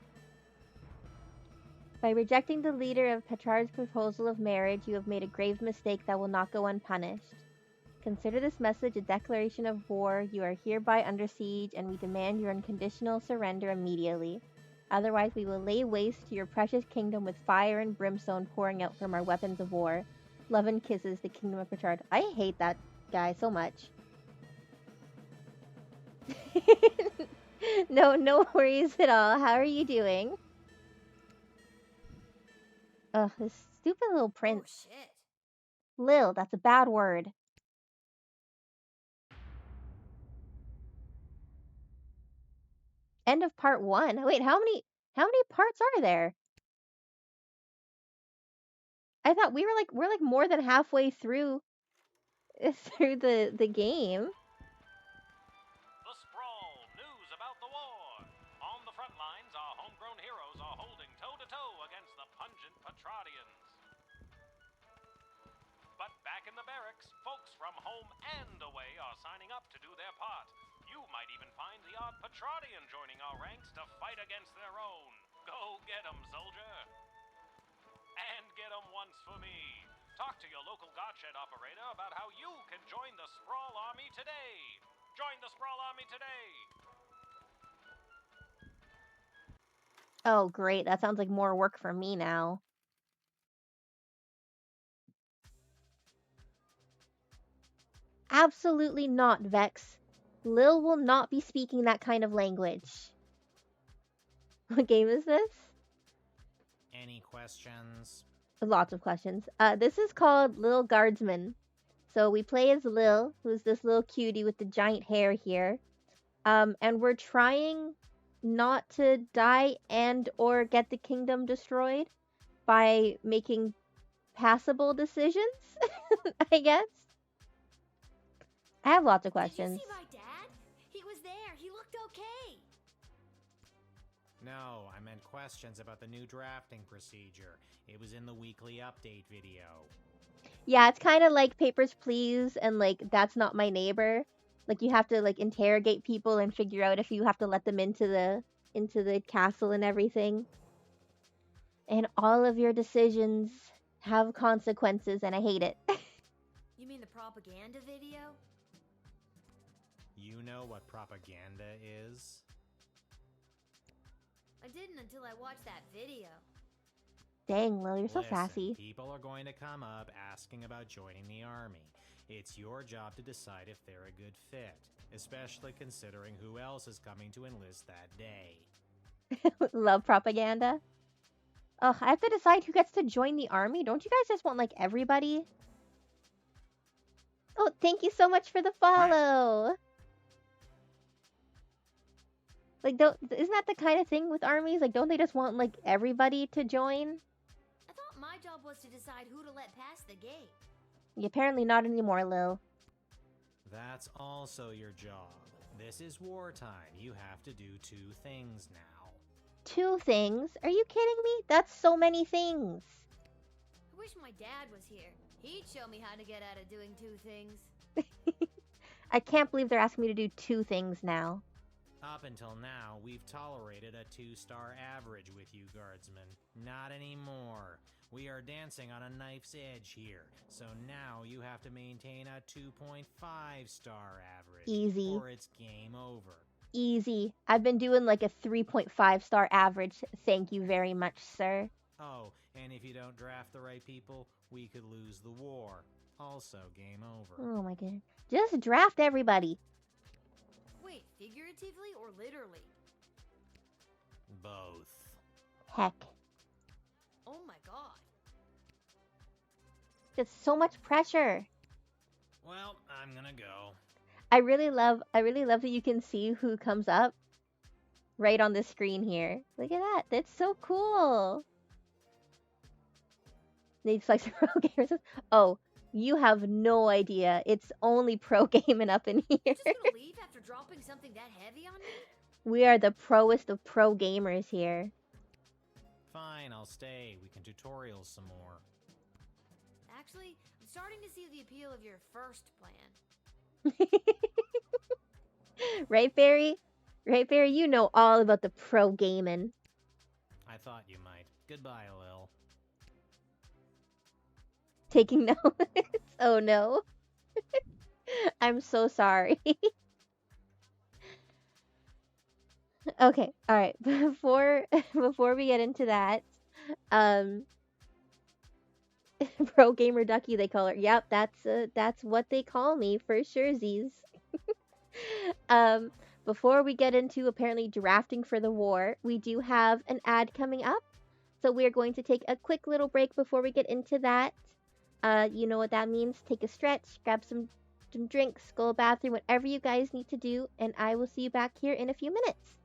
By rejecting the leader of Petrarch's proposal of marriage, you have made a grave mistake that will not go unpunished. Consider this message a declaration of war. You are hereby under siege, and we demand your unconditional surrender immediately. Otherwise, we will lay waste to your precious kingdom with fire and brimstone pouring out from our weapons of war. Love and kisses, the kingdom of Petrarch. I hate that guy so much. No worries at all. How are you doing? Ugh, this stupid little prince. Oh, shit. Lil, that's a bad word. End of part 1. Wait, how many parts are there? I thought we're like more than halfway through the game. The Sprawl, news about the war. On the front lines, our homegrown heroes are holding toe-to-toe against the pungent Petradians. But back in the barracks, folks from home and away are signing up to do their part. You might even find the odd Petradian joining our ranks to fight against their own. Go get 'em, soldier. And get 'em once for me. Talk to your local Godshed operator about how you can join the Sprawl Army today. Join the Sprawl Army today. Oh, great. That sounds like more work for me now. Absolutely not, Vex. Lil will not be speaking that kind of language. What game is this? Any questions? Lots of questions. This is called Lil Guardsman. So we play as Lil, who's this little cutie with the giant hair here. And we're trying not to die and or get the kingdom destroyed by making passable decisions, I guess. I have lots of questions. Did you see my dad? He was there. He looked okay. No, I meant questions about the new drafting procedure. It was in the weekly update video. Yeah, it's kind of like Papers, Please and like That's Not My Neighbor. Like you have to like interrogate people and figure out if you have to let them into the castle and everything. And all of your decisions have consequences and I hate it. You mean the propaganda video? You know what propaganda is? I didn't until I watched that video. Dang, Lil, you're so Listen, sassy. People are going to come up asking about joining the army. It's your job to decide if they're a good fit, especially considering who else is coming to enlist that day. Love propaganda. Ugh, I have to decide who gets to join the army. Don't you guys just want like everybody? Oh, thank you so much for the follow. Like, isn't that the kind of thing with armies? Like, don't they just want like everybody to join? I thought my job was to decide who to let pass the gate. Apparently not anymore, Lil. That's also your job. This is wartime. You have to do 2 things now. 2 things? Are you kidding me? That's so many things. I wish my dad was here. He'd show me how to get out of doing 2 things. I can't believe they're asking me to do 2 things now. Up until now, we've tolerated a 2-star average with you, Guardsmen. Not anymore. We are dancing on a knife's edge here, so now you have to maintain a 2.5-star average. Easy. Or it's game over. Easy. I've been doing like a 3.5-star average. Thank you very much, sir. Oh, and if you don't draft the right people, we could lose the war. Also, game over. Oh my god. Just draft everybody. Wait, figuratively or literally? Both. Heck. Oh my god. There's so much pressure. Well, I'm gonna go. I really love that you can see who comes up right on the screen here. Look at that. That's so cool. Need flex pro gamers. Oh, you have no idea. It's only pro gaming up in here. Just gonna leave after dropping something that heavy on me? We are the proest of pro gamers here. Fine, I'll stay. We can tutorial some more. Actually, I'm starting to see the appeal of your first plan. Right, Barry? Right, Barry? You know all about the pro gaming. I thought you might. Goodbye, Lil. Taking notes. Oh no. I'm so sorry. Okay, all right. Before we get into that, um, Pro Gamer Ducky they call her. Yep, that's what they call me for surezies. um, before we get into apparently drafting for the war, we do have an ad coming up, so we are going to take a quick little break before we get into that. You know what that means. Take a stretch, grab some drinks, go to the bathroom, whatever you guys need to do, and I will see you back here in a few minutes.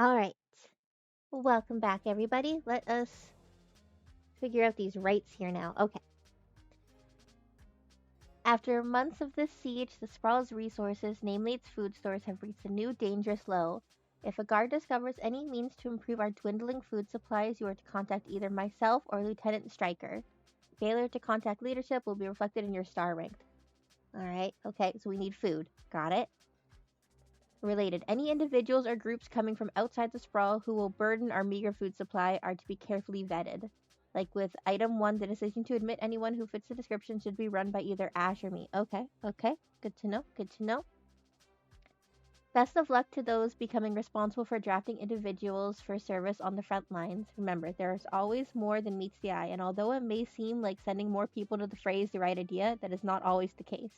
All right. Welcome back, everybody. Let us figure out these rights here now. Okay. After months of this siege, the Sprawl's resources, namely its food stores, have reached a new dangerous low. If a guard discovers any means to improve our dwindling food supplies, you are to contact either myself or Lieutenant Stryker. Failure to contact leadership will be reflected in your star rank. Alright, okay, so we need food. Got it. Related, any individuals or groups coming from outside the Sprawl who will burden our meager food supply are to be carefully vetted. Like with item 1, the decision to admit anyone who fits the description should be run by either Ash or me. Okay, okay, good to know, good to know. Best of luck to those becoming responsible for drafting individuals for service on the front lines. Remember, there is always more than meets the eye, and although it may seem like sending more people to the fray is the right idea, that is not always the case.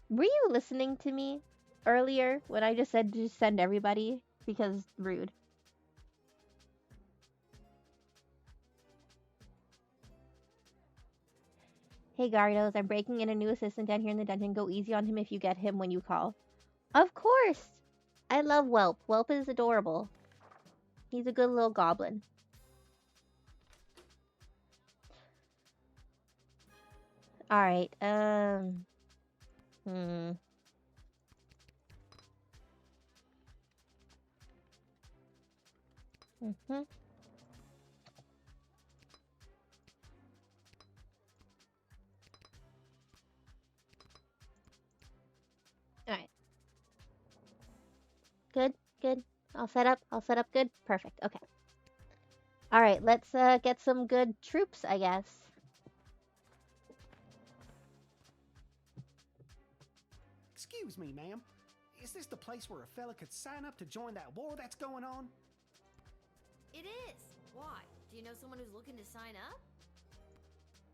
Were you listening to me earlier when I just said to just send everybody? Because rude. Hey Gardos, I'm breaking in a new assistant down here in the dungeon. Go easy on him if you get him when you call. Of course! I love Whelp. Whelp is adorable. He's a good little goblin. Alright, Alright. Good, good. All set up good? Perfect, okay. Alright, let's get some good troops, I guess. Excuse me, ma'am. Is this the place where a fella could sign up to join that war that's going on? It is. Why? Do you know someone who's looking to sign up?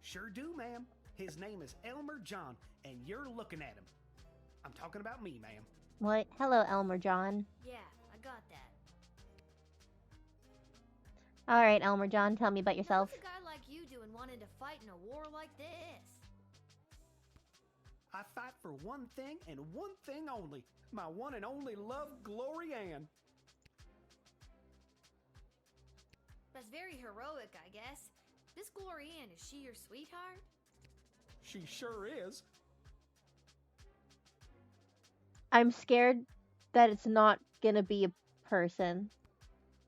Sure do, ma'am. His name is Elmer John, and you're looking at him. I'm talking about me, ma'am. What? Hello, Elmer John. Yeah, I got that. Alright, Elmer John, tell me about yourself. What's a guy like you doing wanting to fight in a war like this? I fight for one thing and one thing only. My one and only love, Glory Ann. That's very heroic, I guess. This Glory Ann, is she your sweetheart? She sure is. I'm scared that it's not gonna be a person.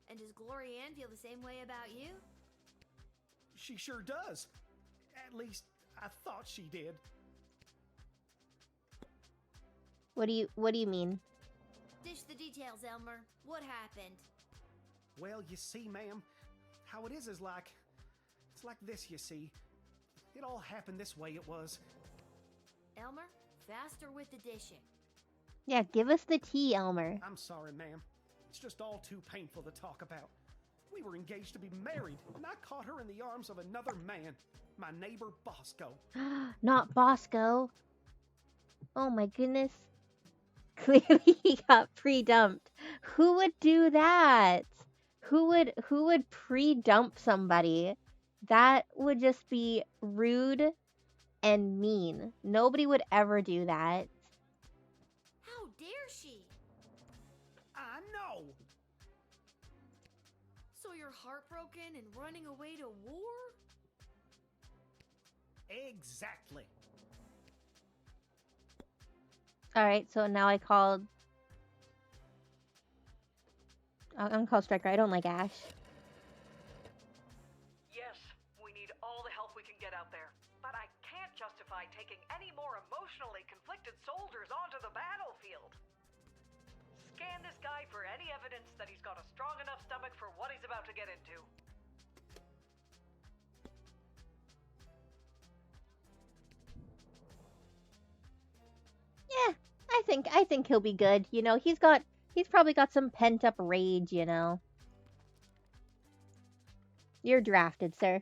And does Glory Ann feel the same way about you? She sure does. At least, I thought she did. What do you mean? Dish the details, Elmer. What happened? Well, you see, ma'am, how it is like... It's like this, you see. It all happened this way, it was. Elmer, faster with the dishing. Yeah, give us the tea, Elmer. I'm sorry, ma'am. It's just all too painful to talk about. We were engaged to be married, and I caught her in the arms of another man. My neighbor, Bosco. Not Bosco. Oh my goodness. Clearly he got pre-dumped. Who would do that? Who would pre-dump somebody? That would just be rude and mean. Nobody would ever do that. How dare she? I know. So you're heartbroken and running away to war? Exactly. Alright, so now I'm gonna call Striker. I don't like Ash. Yes, we need all the help we can get out there. But I can't justify taking any more emotionally conflicted soldiers onto the battlefield. Scan this guy for any evidence that he's got a strong enough stomach for what he's about to get into. Yeah, I think he'll be good. You know, he's probably got some pent up rage, you know. You're drafted, sir.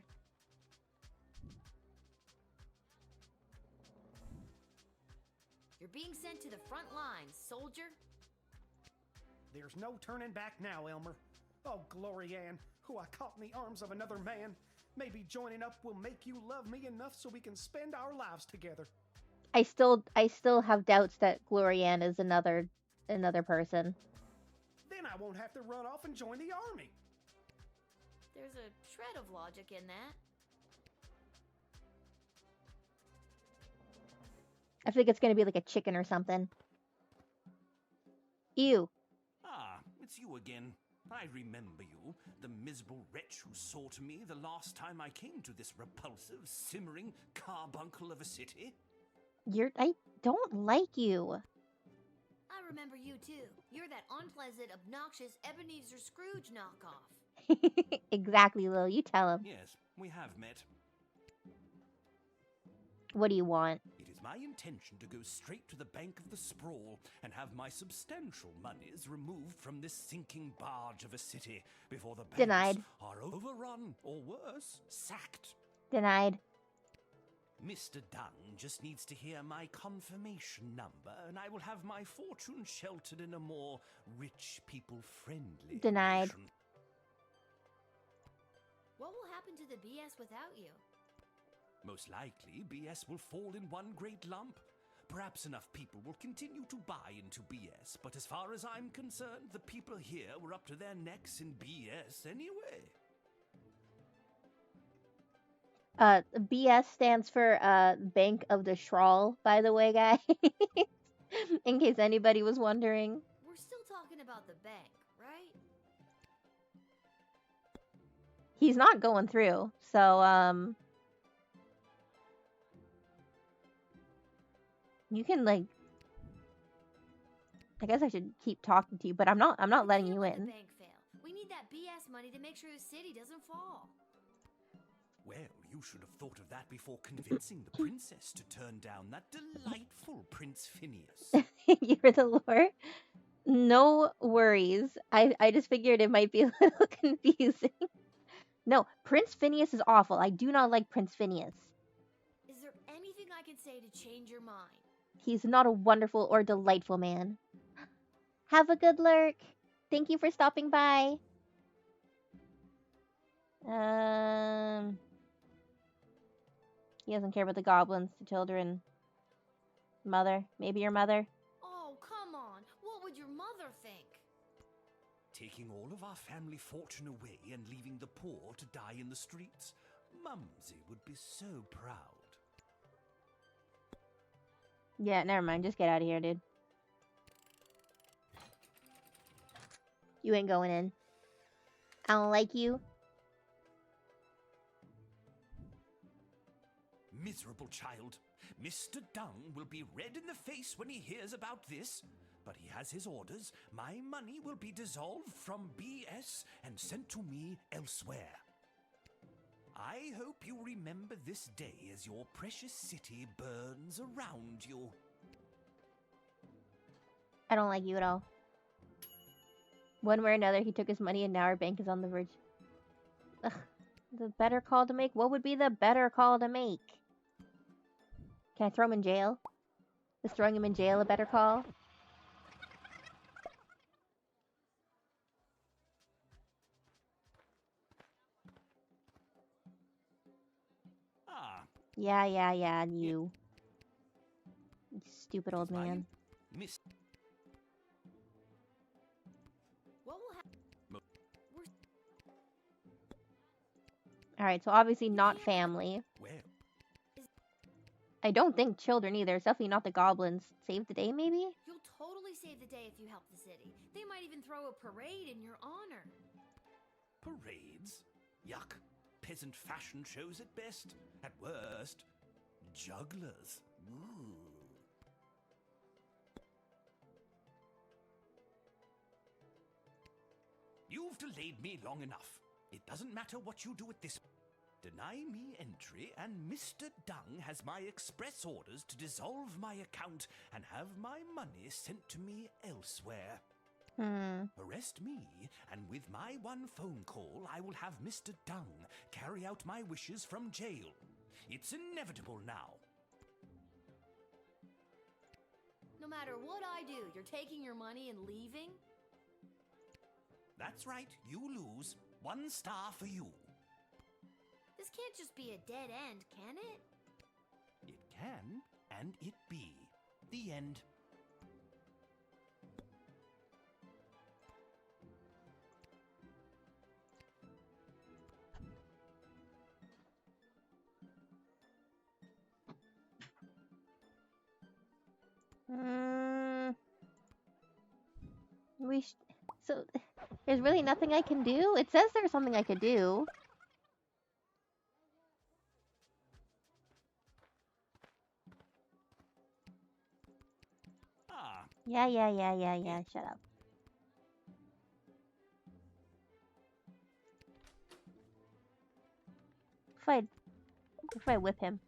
You're being sent to the front lines, soldier. There's no turning back now, Elmer. Oh, Glory Ann, who I caught in the arms of another man. Maybe joining up will make you love me enough so we can spend our lives together. I still have doubts that Glorianne is another person. Then I won't have to run off and join the army. There's a shred of logic in that. I think it's gonna be like a chicken or something. Ew. Ah, it's you again. I remember you, the miserable wretch who saw to me the last time I came to this repulsive, simmering carbuncle of a city. I don't like you. I remember you too. You're that unpleasant, obnoxious Ebenezer Scrooge knockoff. Exactly, Lil. You tell him. Yes, we have met. What do you want? It is my intention to go straight to the bank of the Sprawl and have my substantial monies removed from this sinking barge of a city before the banks Denied. are overrun, or worse, sacked. Denied. Mr. Dunn just needs to hear my confirmation number, and I will have my fortune sheltered in a more rich people-friendly Denied. nation. What will happen to the BS without you? Most likely, BS will fall in one great lump. Perhaps enough people will continue to buy into BS, but as far as I'm concerned, the people here were up to their necks in BS anyway. BS stands for Bank of the Shral, by the way, guys. In case anybody was wondering. We're still talking about the bank, right? He's not going through, so you can like I guess I should keep talking to you, but I'm not letting you Let the in. bank fail. We need that BS money to make sure the city doesn't fall. Well, you should have thought of that before convincing the princess to turn down that delightful Prince Phineas. You're the lore. No worries. I just figured it might be a little confusing. No, Prince Phineas is awful. I do not like Prince Phineas. Is there anything I can say to change your mind? He's not a wonderful or delightful man. Have a good lurk. Thank you for stopping by. He doesn't care about the goblins, the children. Mother. Maybe your mother. Oh, come on. What would your mother think? Taking all of our family fortune away and leaving the poor to die in the streets? Mumsy would be so proud. Yeah, never mind. Just get out of here, dude. You ain't going in. I don't like you. Miserable child. Mr. Dung will be red in the face when he hears about this. But he has his orders. My money will be dissolved from BS and sent to me elsewhere. I hope you remember this day as your precious city burns around you. I don't like you at all. One way or another, he took his money and now our bank is on the verge. Ugh, the better call to make? What would be the better call to make? Can I throw him in jail? Is throwing him in jail a better call? Yeah, you. You stupid old man. Miss. What will happen? Alright, so obviously not family. Well. I don't think children either. It's definitely not the goblins. Save the day, maybe? You'll totally save the day if you help the city. They might even throw a parade in your honor. Parades? Yuck. Peasant fashion shows at best. At worst, jugglers. Ooh. You've delayed me long enough. It doesn't matter what you do at this. Deny me entry, and Mr. Dung has my express orders to dissolve my account and have my money sent to me elsewhere. Arrest me, and with my one phone call, I will have Mr. Dung carry out my wishes from jail. It's inevitable now. No matter what I do, you're taking your money and leaving? That's right, you lose. 1 star for you. This can't just be a dead end, can it? It can, and it be. The end. So, there's really nothing I can do? It says there's something I could do. Yeah, shut up. If I whip him.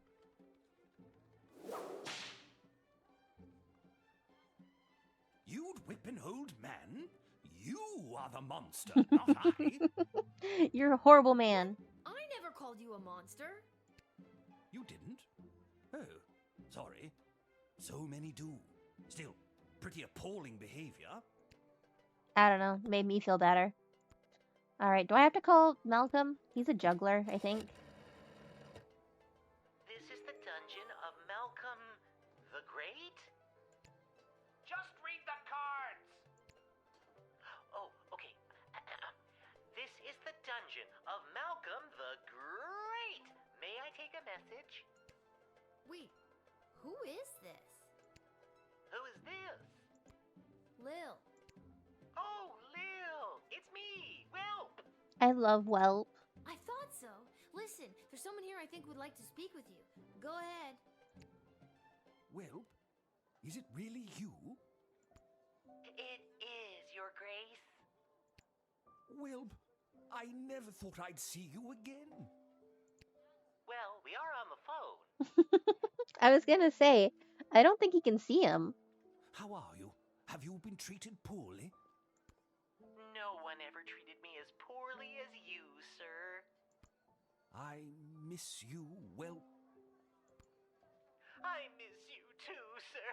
You'd whip an old man? You are the monster, not I. You're a horrible man. I never called you a monster. You didn't? Oh, sorry. So many do. Still, pretty appalling behavior. I don't know. Made me feel better. Alright, do I have to call Malcolm? He's a juggler, I think. version of Malcolm the Great. May I take a message? Wait, who is this? Who is this? Lil. Oh, Lil! It's me, Welp! I love Welp. I thought so. Listen, there's someone here I think would like to speak with you. Go ahead. Welp, is it really you? It is, Your Grace. Welp, I never thought I'd see you again. Well, we are on the phone. I was gonna say, I don't think he can see him. How are you? Have you been treated poorly? No one ever treated me as poorly as you, sir. I miss you, Welp. I miss you too, sir.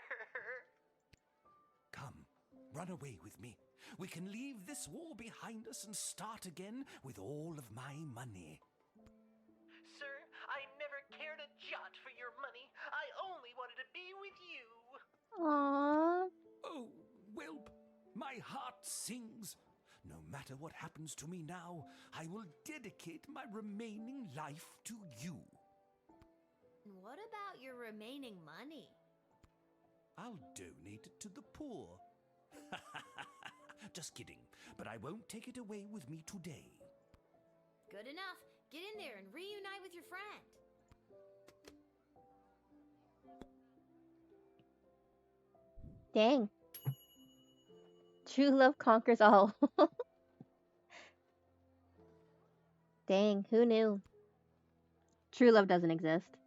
Come, run away with me. We can leave this war behind us and start again with all of my money. Sir, I never cared a jot for your money. I only wanted to be with you. Aww. Oh, Welp, my heart sings. No matter what happens to me now, I will dedicate my remaining life to you. What about your remaining money? I'll donate it to the poor. Just kidding, but I won't take it away with me today. Good enough. Get in there and reunite with your friend. Dang. True love conquers all. Dang, who knew? True love doesn't exist.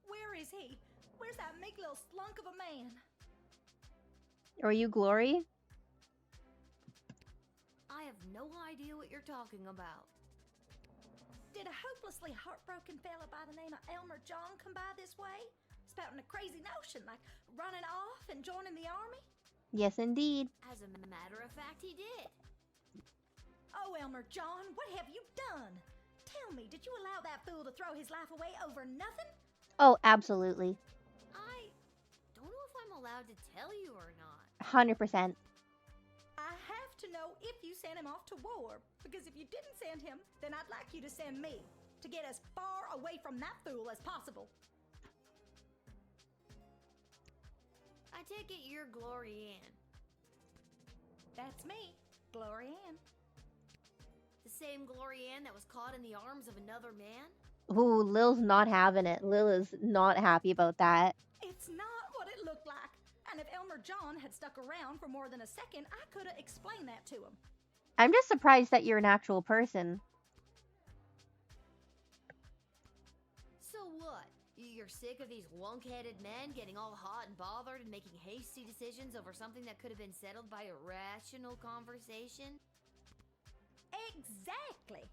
Where is he? Where's that meek little slunk of a man? Are you Glory? I have no idea what you're talking about. Did a hopelessly heartbroken fella by the name of Elmer John come by this way? Spouting a crazy notion, like running off and joining the army? Yes, indeed. As a matter of fact, he did. Oh, Elmer John, what have you done? Tell me, did you allow that fool to throw his life away over nothing? Oh, absolutely. I don't know if I'm allowed to tell you or not. 100%. I have to know if you sent him off to war, because if you didn't send him, then I'd like you to send me, to get as far away from that fool as possible. I take it you're Glory Ann. That's me, Glory Ann. The same Glory Ann that was caught in the arms of another man? Ooh, Lil's not having it. Lil is not happy about that. It's not what it looked like. And if Elmer John had stuck around for more than a second, I could have explained that to him. I'm just surprised that you're an actual person. So what? You're sick of these wunk-headed men getting all hot and bothered and making hasty decisions over something that could have been settled by a rational conversation? Exactly.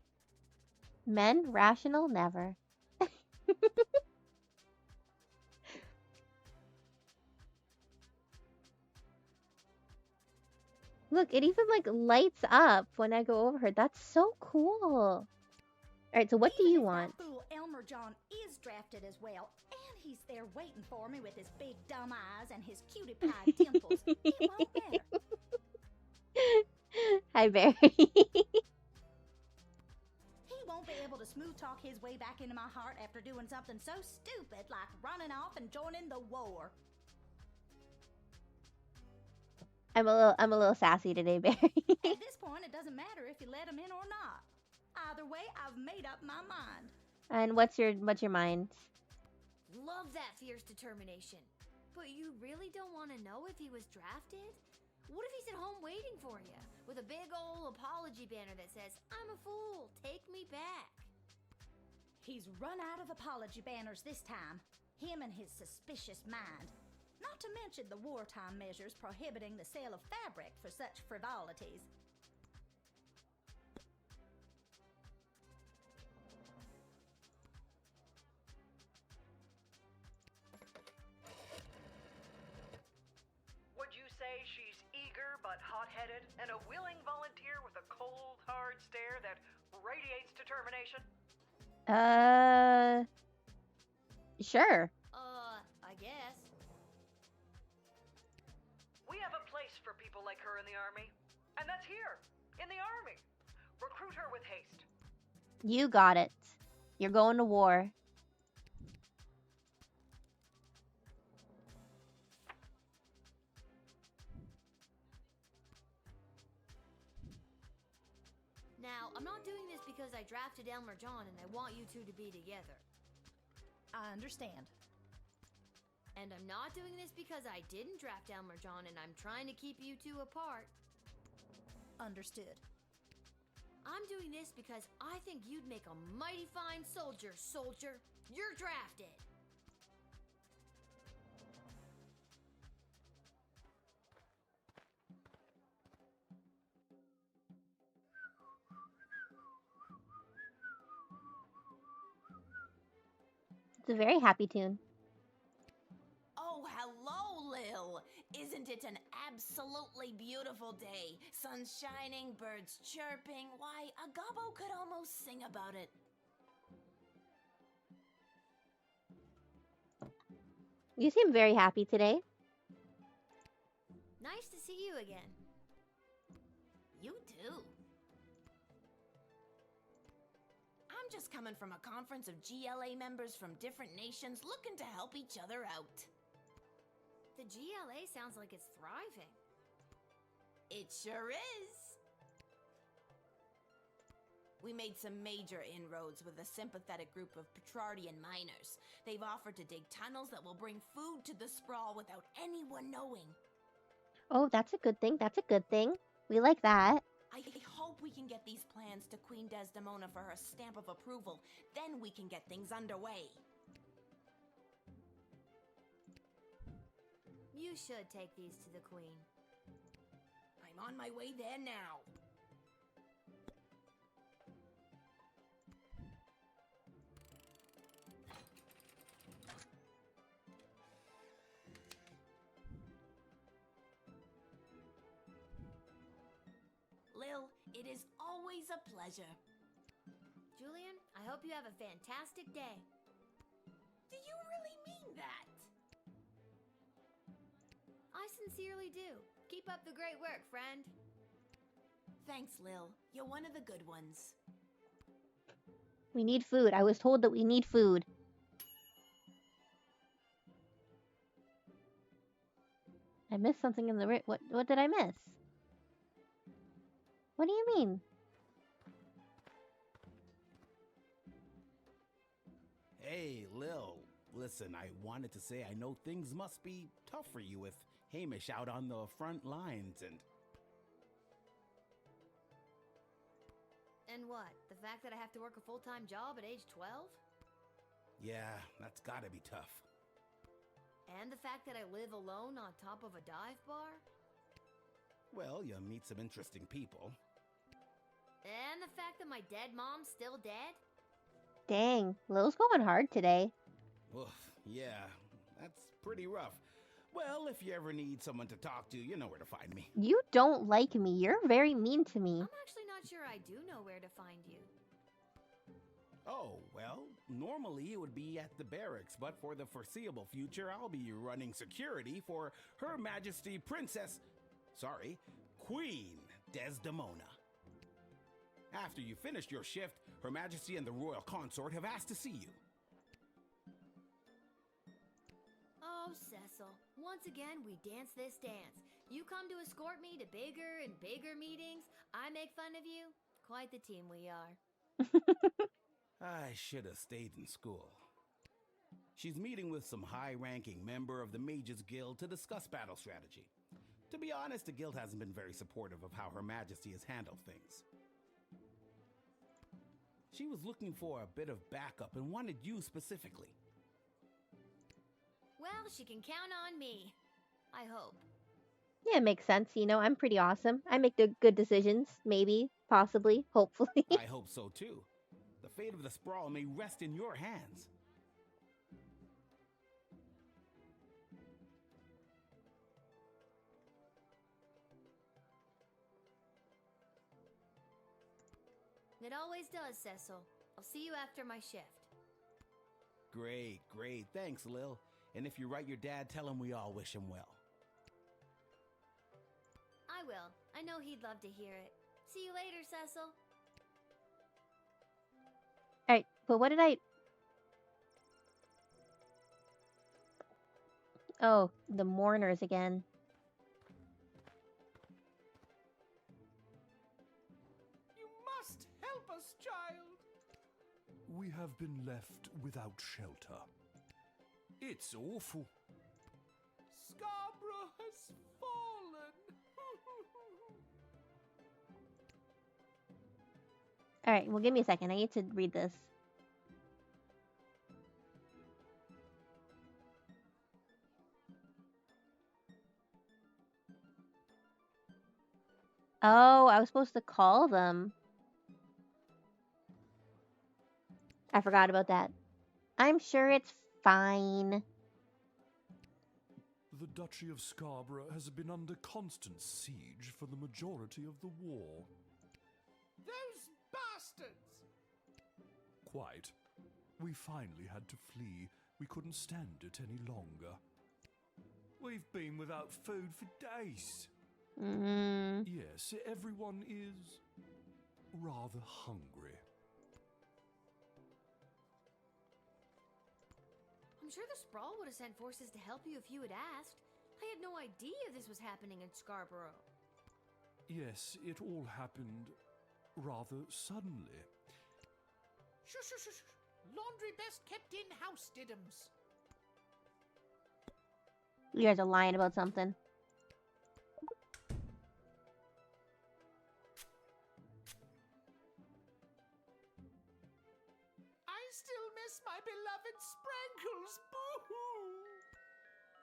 Men, rational, never. Look, it even like lights up when I go over her. That's so cool. Alright, so what do you want? That fool Elmer John is drafted as well, and he's there waiting for me with his big dumb eyes and his cutie pie dimples. It won't matter. Hi, Barry. He won't be able to smooth talk his way back into my heart after doing something so stupid like running off and joining the war. I'm a little sassy today, Barry. At this point, it doesn't matter if you let him in or not. Either way, I've made up my mind. And what's your mind? Love that fierce determination. But you really don't want to know if he was drafted? What if he's at home waiting for you with a big old apology banner that says, "I'm a fool, take me back"? He's run out of apology banners this time. Him and his suspicious mind. Not to mention the wartime measures prohibiting the sale of fabric for such frivolities. Would you say she's eager but hot-headed and a willing volunteer with a cold, hard stare that radiates determination? Sure. I guess. We have a place for people like her in the army. And that's here, in the army. Recruit her with haste. You got it. You're going to war. Now, I'm not doing this because I drafted Elmer John and I want you two to be together. I understand. And I'm not doing this because I didn't draft Elmer John and I'm trying to keep you two apart. Understood. I'm doing this because I think you'd make a mighty fine soldier, soldier. You're drafted. It's a very happy tune. Oh, hello, Lil. Isn't it an absolutely beautiful day? Sun shining, birds chirping. Why, a gobbo could almost sing about it. You seem very happy today. Nice to see you again. You too. I'm just coming from a conference of GLA members from different nations looking to help each other out. The GLA sounds like it's thriving. It sure is. We made some major inroads with a sympathetic group of Petrardian miners. They've offered to dig tunnels that will bring food to the sprawl without anyone knowing. Oh, that's a good thing. That's a good thing. We like that. I hope we can get these plans to Queen Desdemona for her stamp of approval. Then we can get things underway. You should take these to the Queen. I'm on my way there now. Lil, it is always a pleasure. Julian, I hope you have a fantastic day. Do you really mean that? I sincerely do. Keep up the great work, friend. Thanks, Lil. You're one of the good ones. We need food. I was told that we need food. I missed something in the what did I miss? What do you mean? Hey, Lil. Listen, I wanted to say I know things must be tough for you with Hamish out on the front lines and... And what? The fact that I have to work a full-time job at age 12? Yeah, that's gotta be tough. And the fact that I live alone on top of a dive bar? Well, you meet some interesting people. And the fact that my dead mom's still dead? Dang, Lil's going hard today. Oof, yeah, that's pretty rough. Well, if you ever need someone to talk to, you know where to find me. You don't like me. You're very mean to me. I'm actually not sure I do know where to find you. Oh, well, normally it would be at the barracks, but for the foreseeable future, I'll be running security for Her Majesty Queen Desdemona. After you finished your shift, Her Majesty and the Royal Consort have asked to see you. Oh, Cecil. Once again, we dance this dance. You come to escort me to bigger and bigger meetings. I make fun of you. Quite the team we are. I should have stayed in school. She's meeting with some high-ranking member of the Mages Guild to discuss battle strategy. To be honest, the guild hasn't been very supportive of how Her Majesty has handled things. She was looking for a bit of backup and wanted you specifically. Well, she can count on me. I hope. Yeah, it makes sense. You know, I'm pretty awesome. I make the good decisions. Maybe, possibly, hopefully. I hope so too. The fate of the Sprawl may rest in your hands. It always does, Cecil. I'll see you after my shift. Great, great. Thanks, Lil. And if you write your dad, tell him we all wish him well. I will. I know he'd love to hear it. See you later, Cecil. Alright, but what did I... Oh, the mourners again. You must help us, child. We have been left without shelter. It's awful. Scarborough has fallen. Alright, well, give me a second. I need to read this. Oh, I was supposed to call them. I forgot about that. I'm sure it's fine. The Duchy of Scarborough has been under constant siege for the majority of the war. Those bastards! Quite. We finally had to flee. We couldn't stand it any longer. We've been without food for days. Yes, everyone is rather hungry. I'm sure the Sprawl would have sent forces to help you if you had asked. I had no idea this was happening in Scarborough. Yes, it all happened rather suddenly. Shush, shush, shush. Laundry best kept in-house, Diddums. You guys are lying about something. I still miss my beloved Sprankles. Boo-hoo!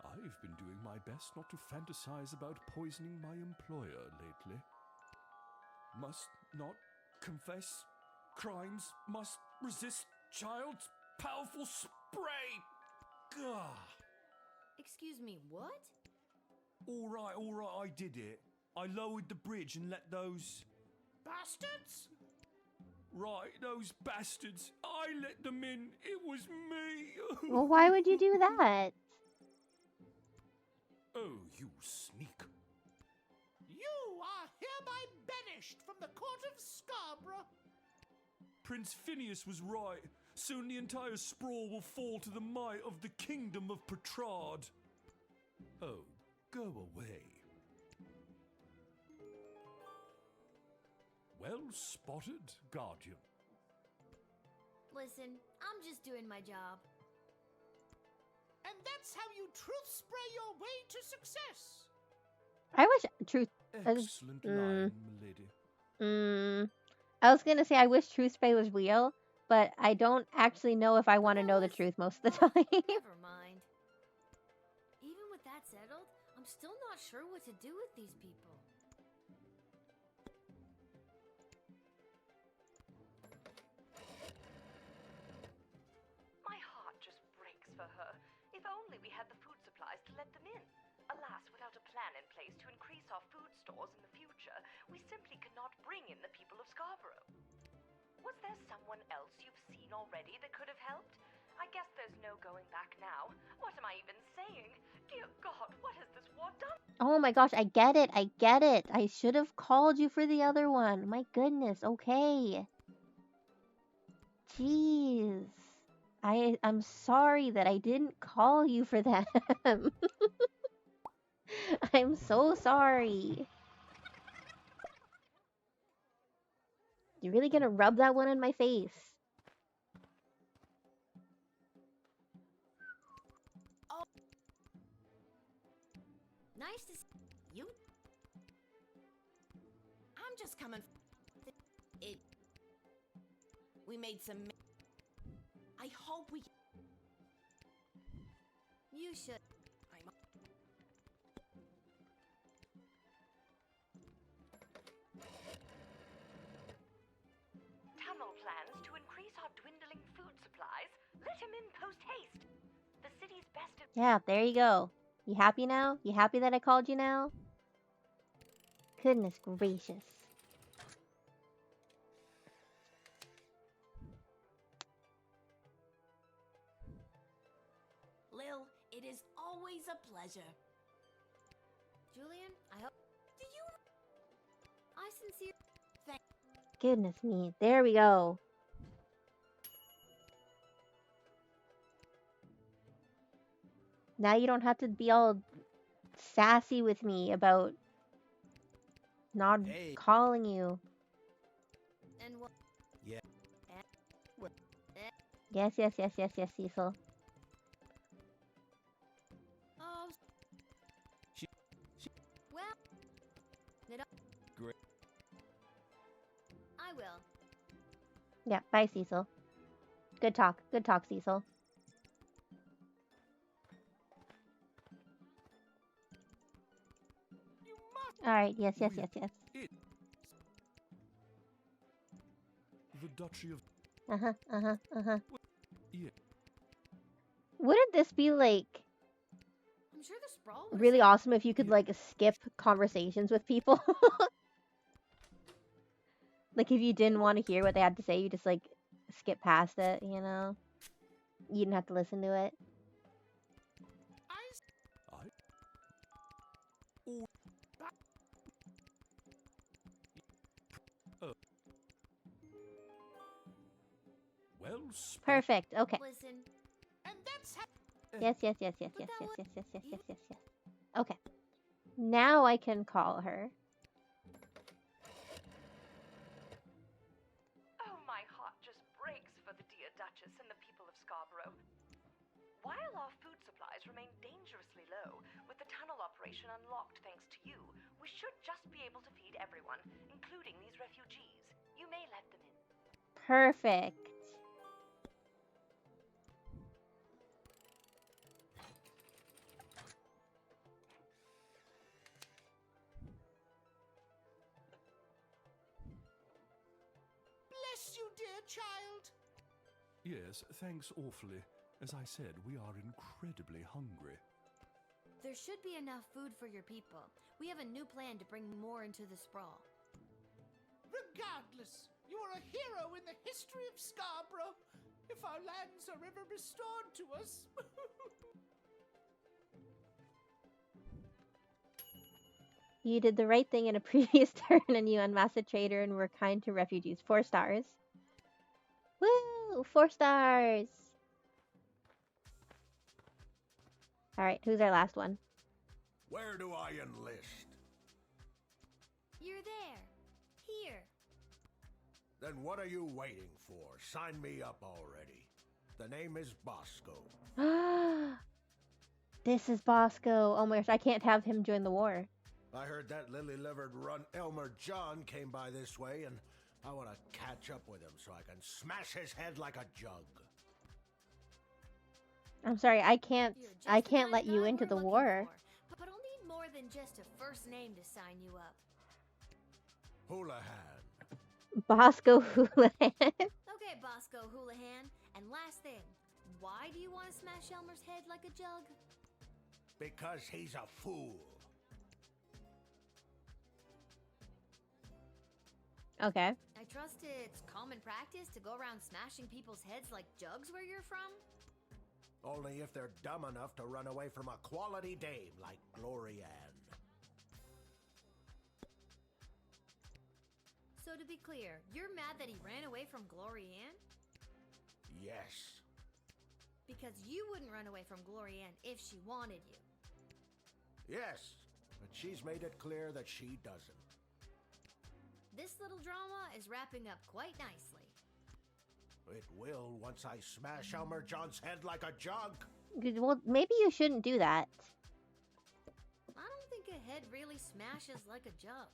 I've been doing my best not to fantasize about poisoning my employer lately. Must not confess crimes, must resist child's powerful spray. Gah. Excuse me, what? All right, I did it. I lowered the bridge and let those... Bastards? Right, those bastards. I let them in. It was me. Well, why would you do that? Oh, you sneak. You are hereby banished from the court of Scarborough. Prince Phineas was right. Soon the entire sprawl will fall to the might of the kingdom of Petrard. Oh, go away. Well spotted, Guardian. Listen, I'm just doing my job. And that's how you truth spray your way to success. I wish truth... Excellent line, milady. I was gonna say I wish Truth Spray was real, but I don't actually know if I want to know the truth most of the time. Never mind. Even with that settled, I'm still not sure what to do with these people. My heart just breaks for her. If only we had the food supplies to let them in. Alas, without a plan in place to increase our food stores in the future, we simply cannot bring in the people of Scarborough. Was there someone else you've seen already that could have helped? I guess there's no going back now. What am I even saying? Dear God, what has this war done? Oh my gosh, I get it. I get it. I should have called you for the other one. My goodness. Okay. Jeez. I'm sorry that I didn't call you for them. I'm so sorry. You're really gonna rub that one in my face? Oh. Nice to see you. I'm just coming. We made some. I hope we. You should. Tunnel plans to increase our dwindling food supplies. Let him in post haste. The city's best. Yeah, there you go. You happy now? You happy that I called you now? Goodness gracious. Lil, it is always a pleasure. Julian, I hope. Do you? I sincerely thank. Goodness me. There we go. Now you don't have to be all sassy with me about not calling you. And what? Yeah. Yes, Cecil. Oh. Well. Great. I will. Yeah, bye, Cecil. Good talk, Cecil. Alright, yes. The Duchy of... Yeah. Wouldn't this be, like, I'm sure the sprawl was really awesome if you could, like, skip conversations with people? Like, if you didn't want to hear what they had to say, you just, like, skip past it, you know? You didn't have to listen to it. Well, Perfect, okay. Listen. And that's how... Yes. Okay. Now I can call her. Oh, my heart just breaks for the dear Duchess and the people of Scarborough. While our food supplies remain dangerously low, with the tunnel operation unlocked thanks to you, we should just be able to feed everyone, including these refugees. You may let them in. Perfect. Bless you, dear child. Yes, thanks awfully. As I said, we are incredibly hungry. There should be enough food for your people. We have a new plan to bring more into the sprawl. Regardless, you are a hero in the history of Scarborough. If our lands are ever restored to us. You did the right thing in a previous turn and you unmasked a traitor and were kind to refugees. 4 stars. Woo! 4 stars! Alright, who's our last one? Where do I enlist? You're there. Here. Then what are you waiting for? Sign me up already. The name is Bosco. This is Bosco. Oh my gosh, I can't have him join the war. I heard that lily-livered runt Elmer John came by this way, and I want to catch up with him so I can smash his head like a jug. I'm sorry, I can't let you into the war. But I'll need more than just a first name to sign you up. Houlihan. Bosco Houlihan. Okay, Bosco Houlihan. And last thing, why do you want to smash Elmer's head like a jug? Because he's a fool. Okay. I trust it's common practice to go around smashing people's heads like jugs where you're from? Only if they're dumb enough to run away from a quality dame like Glorianne. So to be clear, you're mad that he ran away from Glorianne? Yes. Because you wouldn't run away from Glorianne if she wanted you. Yes, but she's made it clear that she doesn't. This little drama is wrapping up quite nicely. It will once I smash Elmer John's head like a jug. Well, maybe you shouldn't do that. I don't think a head really smashes like a jug.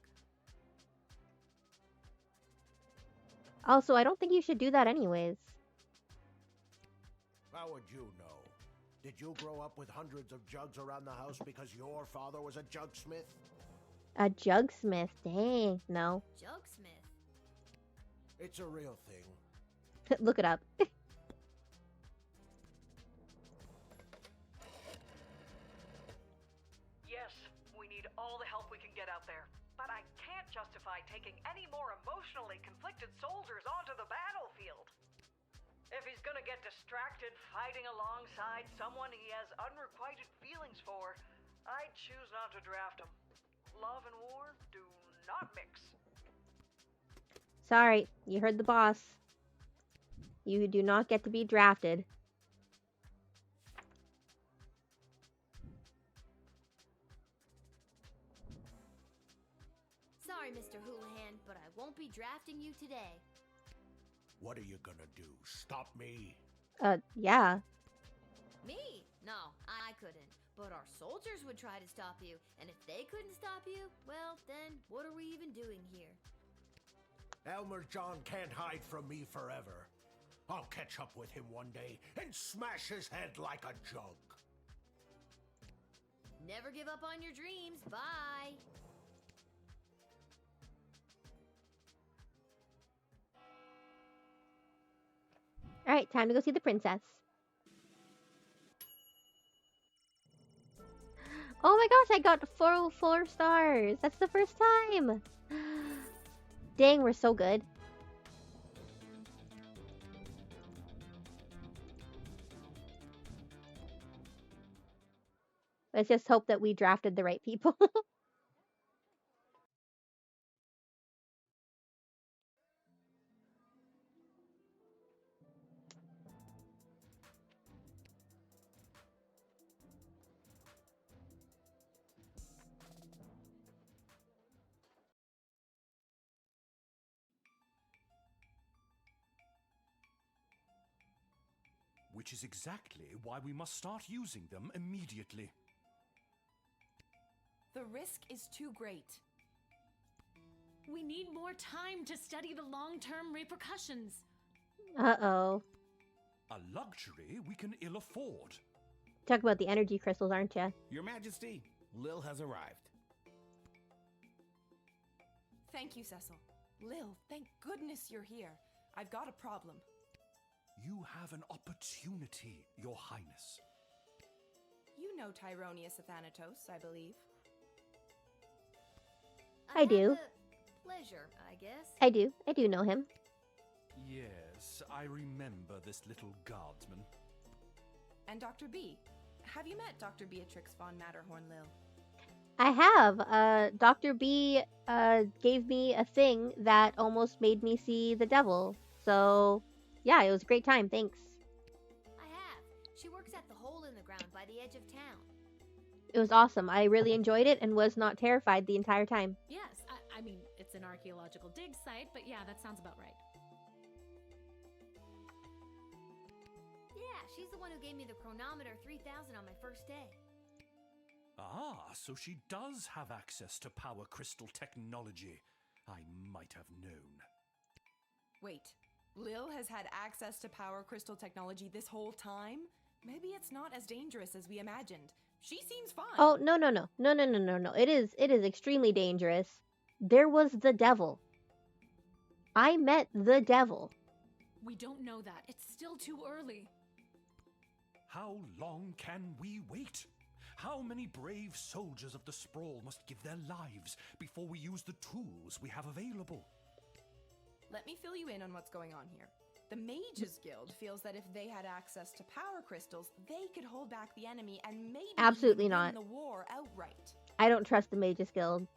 Also, I don't think you should do that anyways. How would you know? Did you grow up with hundreds of jugs around the house because your father was a jugsmith? A jugsmith? Dang, no. Jugsmith? It's a real thing. Look it up. Yes, we need all the help we can get out there. But I can't justify taking any more emotionally conflicted soldiers onto the battlefield. If he's gonna get distracted fighting alongside someone he has unrequited feelings for, I'd choose not to draft him. Love and war do not mix. Sorry, you heard the boss. You do not get to be drafted. Sorry, Mr. Houlihan, but I won't be drafting you today. What are you gonna do? Stop me? Yeah. Me? No, I couldn't. But our soldiers would try to stop you, and if they couldn't stop you, well, then what are we even doing here? Elmer John can't hide from me forever. I'll catch up with him one day and smash his head like a jug. Never give up on your dreams. Bye. Alright, time to go see the princess. Oh my gosh, I got 4 stars. That's the first time. Dang, we're so good. Let's just hope that we drafted the right people. Which is exactly why we must start using them immediately. The risk is too great. We need more time to study the long-term repercussions. Uh-oh. A luxury we can ill afford. Talk about the energy crystals, aren't ya? Your Majesty, Lil has arrived. Thank you, Cecil. Lil, thank goodness you're here. I've got a problem. You have an opportunity, Your Highness. You know Tyronius Athanatos, I believe. I do. Pleasure, I guess. I do know him. Yes, I remember this little guardsman. And Dr. B. Have you met Dr. Beatrix von Matterhorn, Lil? I have. Dr. B gave me a thing that almost made me see the devil. So, yeah, it was a great time. Thanks. I have. She works at the hole in the ground by the edge of town. It was awesome. I really enjoyed it and was not terrified the entire time. Yes, I mean, it's an archaeological dig site, but yeah, that sounds about right. Yeah, she's the one who gave me the chronometer 3000 on my first day. Ah, so she does have access to power crystal technology. I might have known. Wait, Lil has had access to power crystal technology this whole time? Maybe it's not as dangerous as we imagined. She seems fine. Oh, no. It is extremely dangerous. There was the devil. I met the devil. We don't know that. It's still too early. How long can we wait? How many brave soldiers of the Sprawl must give their lives before we use the tools we have available? Let me fill you in on what's going on here. The Mages Guild feels that if they had access to power crystals, they could hold back the enemy and maybe Absolutely even not. win the war outright. I don't trust the Mages Guild.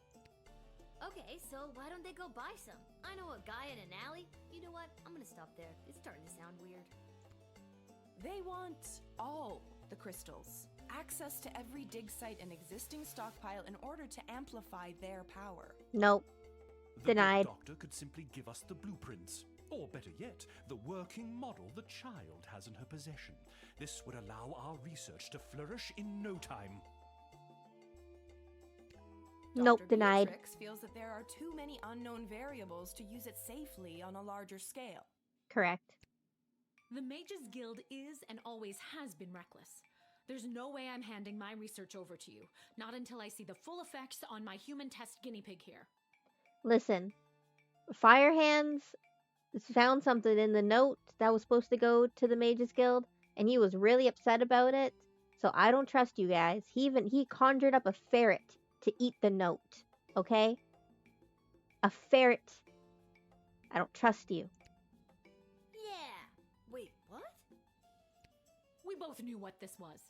Okay, so why don't they go buy some? I know a guy in an alley. You know what? I'm gonna stop there. It's starting to sound weird. They want all the crystals. Access to every dig site and existing stockpile in order to amplify their power. Nope. The Denied. good doctor could simply give us the blueprints. Or better yet, the working model the child has in her possession. This would allow our research to flourish in no time. Nope, Dr. denied. Beatrix feels that there are too many unknown variables to use it safely on a larger scale. Correct. The Mages Guild is and always has been reckless. There's no way I'm handing my research over to you. Not until I see the full effects on my human test guinea pig here. Listen, Firehands found something in the note that was supposed to go to the Mages Guild, and he was really upset about it. So I don't trust you guys. He conjured up a ferret to eat the note. Okay? A ferret. I don't trust you. Yeah. Wait, what? We both knew what this was.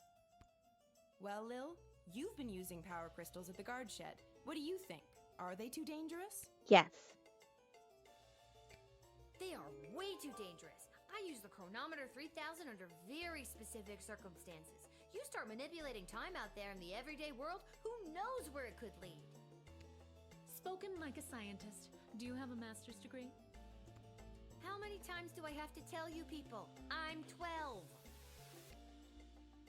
Well, Lil, you've been using power crystals at the guard shed. What do you think? Are they too dangerous? Yes. They are way too dangerous. I use the chronometer 3000 under very specific circumstances. You start manipulating time out there in the everyday world, who knows where it could lead? Spoken like a scientist. Do you have a master's degree? How many times do I have to tell you people? I'm 12.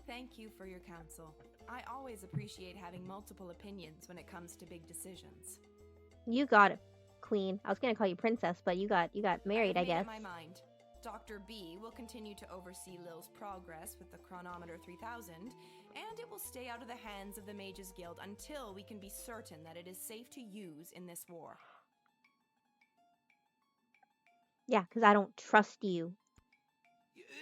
Thank you for your counsel. I always appreciate having multiple opinions when it comes to big decisions. You got it, Queen. I was gonna call you Princess, but you got married, I I've made guess. up my mind. Dr. B will continue to oversee Lil's progress with the chronometer 3000, and it will stay out of the hands of the Mages Guild until we can be certain that it is safe to use in this war. Yeah, because I don't trust you.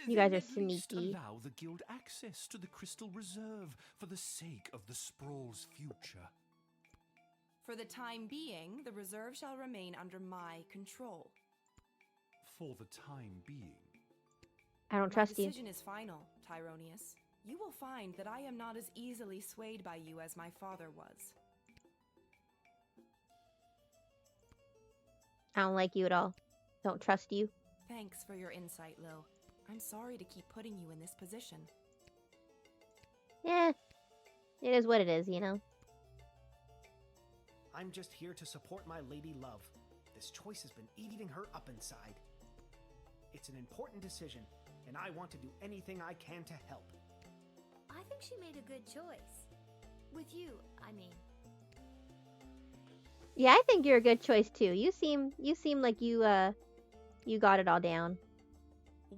You guys are Then at least sneaky. allow the guild access to the Crystal Reserve for the sake of the Sprawl's future. For the time being, the reserve shall remain under my control. For the time being. I don't trust you. My decision is final, Tyronius. You will find that I am not as easily swayed by you as my father was. I don't like you at all. Don't trust you. Thanks for your insight, Lil. I'm sorry to keep putting you in this position. Yeah, it is what it is, you know? I'm just here to support my lady love. This choice has been eating her up inside. It's an important decision, and I want to do anything I can to help. I think she made a good choice. With you, I mean. Yeah, I think you're a good choice too. You seem like you got it all down.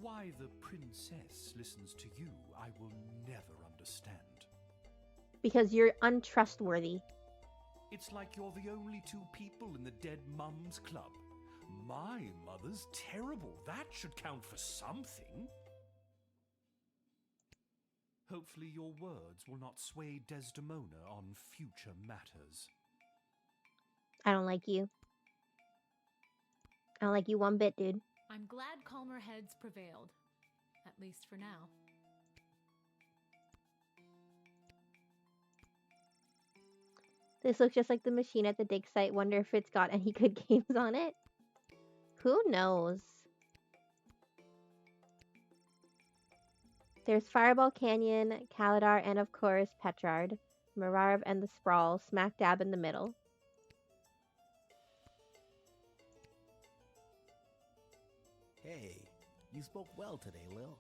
Why the princess listens to you, I will never understand. Because you're untrustworthy. It's like you're the only two people in the Dead Mums Club. My mother's terrible. That should count for something. Hopefully your words will not sway Desdemona on future matters. I don't like you. I don't like you one bit, dude. I'm glad calmer heads prevailed. At least for now. This looks just like the machine at the dig site. Wonder if it's got any good games on it. Who knows? There's Fireball Canyon, Kaladar, and of course Petrard, Mirarv, and the Sprawl, smack dab in the middle. Hey, you spoke well today, Lil.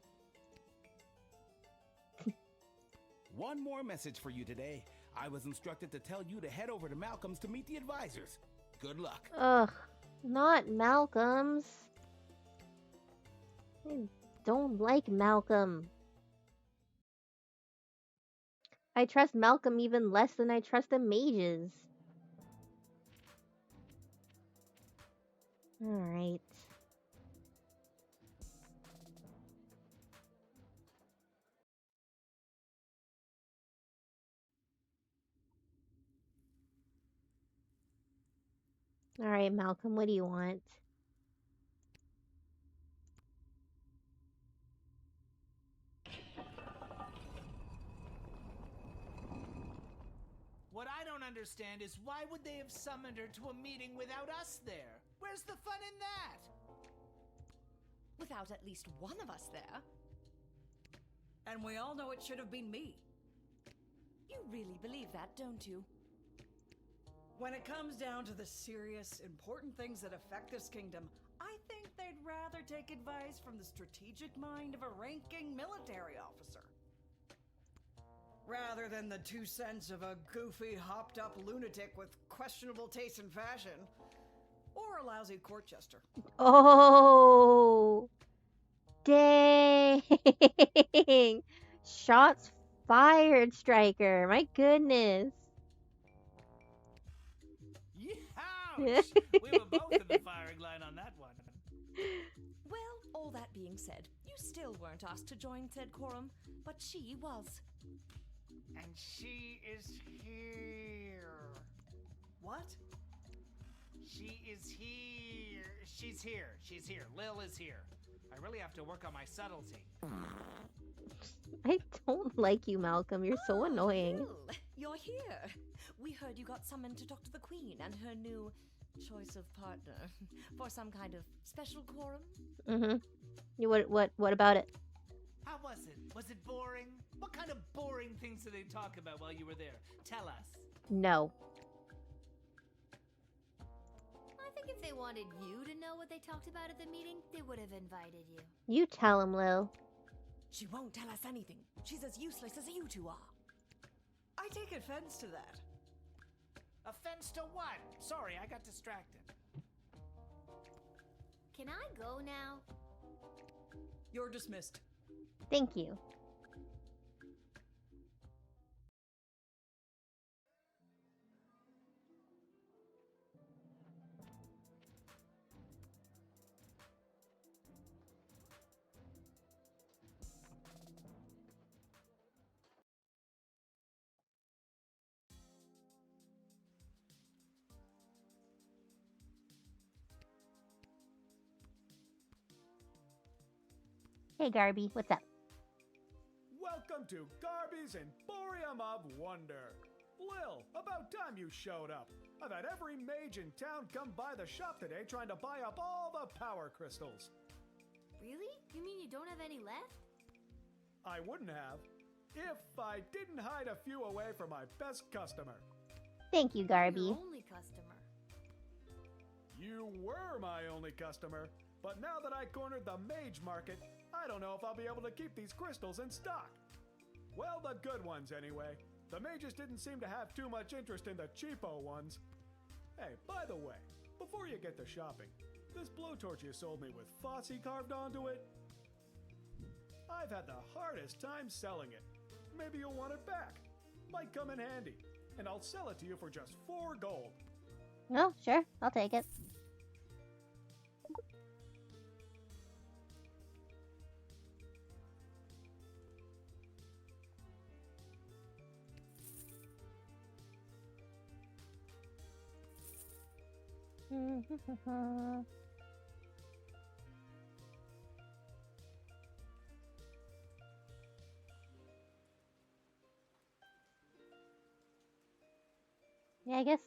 One more message for you today. I was instructed to tell you to head over to Malcolm's to meet the advisors. Good luck. Ugh, not Malcolm's. I don't like Malcolm. I trust Malcolm even less than I trust the mages. Alright. Alright, Malcolm, what do you want? What I don't understand is why would they have summoned her to a meeting without us there? Where's the fun in that? Without at least one of us there. And we all know it should have been me. You really believe that, don't you? When it comes down to the serious, important things that affect this kingdom, I think they'd rather take advice from the strategic mind of a ranking military officer. Rather than the 2 cents of a goofy, hopped-up lunatic with questionable taste in fashion. Or a lousy court jester. Oh! Dang! Shots fired, Striker. My goodness. Ouch! We were both in the firing line on that one. Well, all that being said, you still weren't asked to join said quorum, but she was. And she is here. What? She is here. She's here. She's here. Lil is here. I really have to work on my subtlety. I don't like you, Malcolm. You're so annoying. Lil, you're here. We heard you got summoned to talk to the Queen and her new choice of partner for some kind of special quorum? What about it? How was it? Was it boring? What kind of boring things did they talk about while you were there? Tell us. No. I think if they wanted you to know what they talked about at the meeting, they would have invited you. You tell him, Lil. She won't tell us anything. She's as useless as you two are. I take offense to that. Offense to what? Sorry, I got distracted. Can I go now? You're dismissed. Thank you. Hey, Garby, what's up? Welcome to Garby's Emporium of Wonder. Lil, about time you showed up. I've had every mage in town come by the shop today trying to buy up all the power crystals. Really? You mean you don't have any left? I wouldn't have if I didn't hide a few away for my best customer. Thank you, Garby. Your only customer. You were my only customer, but now that I cornered the mage market, I don't know if I'll be able to keep these crystals in stock. Well, the good ones anyway. The mages didn't seem to have too much interest in the cheapo ones. Hey, by the way, before you get to shopping, this blowtorch you sold me with Fossey carved onto it? I've had the hardest time selling it. Maybe you'll want it back. Might come in handy, and I'll sell it to you for just 4 gold. Oh, sure, I'll take it. Yeah, I guess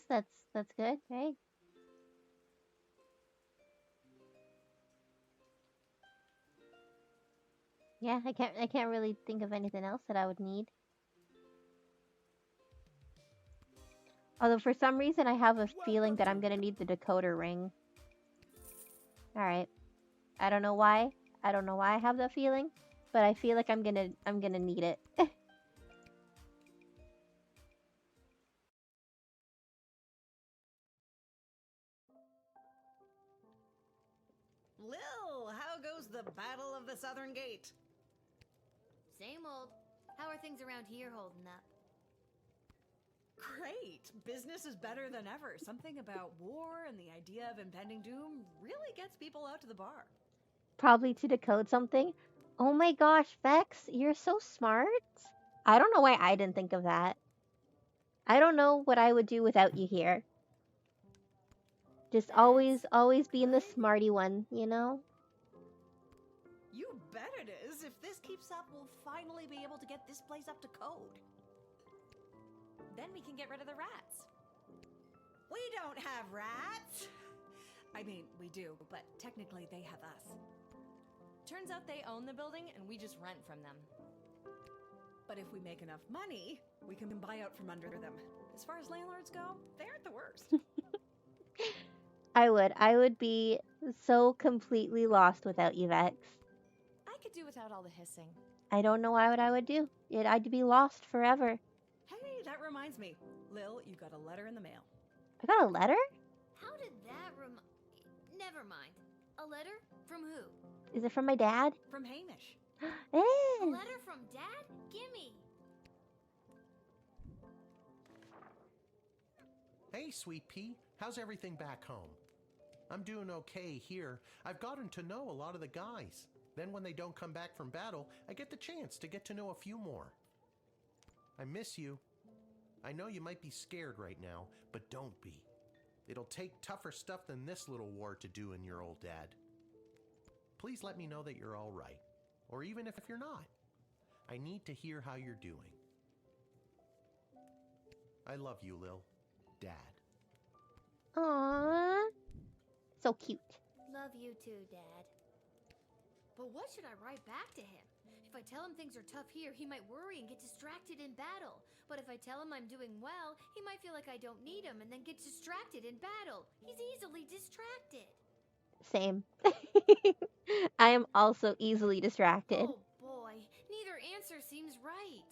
that's good, right? Yeah, I can't really think of anything else that I would need. Although for some reason I have a feeling that I'm gonna need the decoder ring. Alright. I don't know why. I don't know why I have that feeling, but I feel like I'm gonna need it. Lil, how goes the Battle of the Southern Gate? Same old. How are things around here holding up? Great! Business is better than ever. Something about war and the idea of impending doom really gets people out to the bar. Probably to decode something. Oh my gosh, Vex, you're so smart. I don't know why I didn't think of that. I don't know what I would do without you here. Just always being the smarty one, you know? You bet it is. If this keeps up, we'll finally be able to get this place up to code. Then we can get rid of the rats. We don't have rats! I mean, we do, but technically they have us. Turns out they own the building and we just rent from them. But if we make enough money, we can buy out from under them. As far as landlords go, they aren't the worst. I would be so completely lost without you, Vex. I could do without all the hissing. I don't know what I would do. I'd be lost forever. Hey, that reminds me. Lil, you got a letter in the mail. I got a letter? How did that Never mind. A letter? From who? Is it from my dad? From Hamish. A letter from Dad? Gimme! Hey, Sweet Pea. How's everything back home? I'm doing okay here. I've gotten to know a lot of the guys. Then when they don't come back from battle, I get the chance to get to know a few more. I miss you. I know you might be scared right now, but don't be. It'll take tougher stuff than this little war to do in your old dad. Please let me know that you're all right, or even if you're not. I need to hear how you're doing. I love you, Lil. Dad. Aww. So cute. Love you too, Dad. But what should I write back to him? If I tell him things are tough here, he might worry and get distracted in battle. But if I tell him I'm doing well, he might feel like I don't need him and then get distracted in battle. He's easily distracted. Same. I am also easily distracted. Oh boy, neither answer seems right.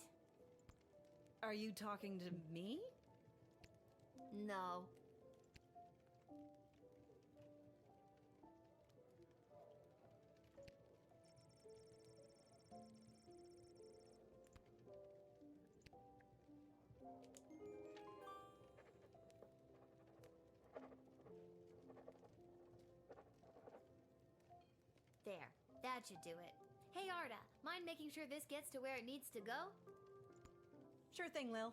Are you talking to me? No. There, that should do it. Hey Arda, mind making sure this gets to where it needs to go? Sure thing, Lil.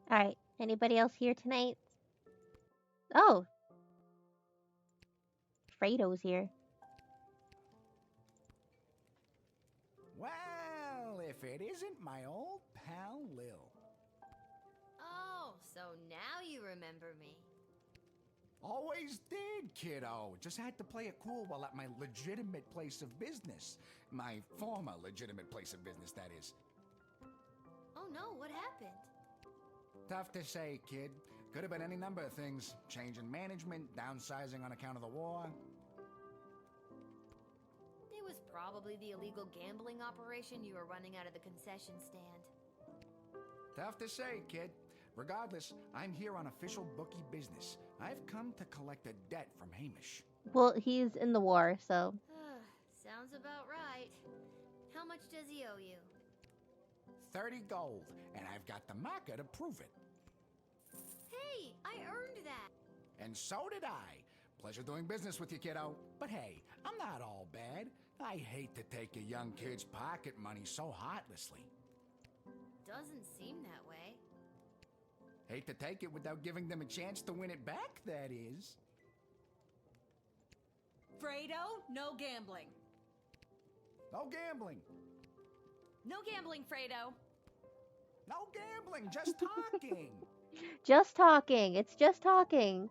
Alright, anybody else here tonight? Oh. Fredo's here. Well, if it isn't my old pal Lil. Oh, so now you remember me. Always did, kiddo. Just had to play it cool while at my legitimate place of business. My former legitimate place of business, that is. Oh no, what happened? Tough to say, kid. Could have been any number of things. Change in management, downsizing on account of the war. It was probably the illegal gambling operation you were running out of the concession stand. Tough to say, kid. Regardless, I'm here on official bookie business. I've come to collect a debt from Hamish. Well, he's in the war, so. Sounds about right. How much does he owe you? 30 gold, and I've got the marker to prove it. Hey, I earned that. And so did I. Pleasure doing business with you, kiddo. But hey, I'm not all bad. I hate to take a young kid's pocket money so heartlessly. Doesn't seem that way. Hate to take it without giving them a chance to win it back, that is. Fredo, no gambling. No gambling. No gambling, Fredo. No gambling, just talking. Just talking. It's just talking.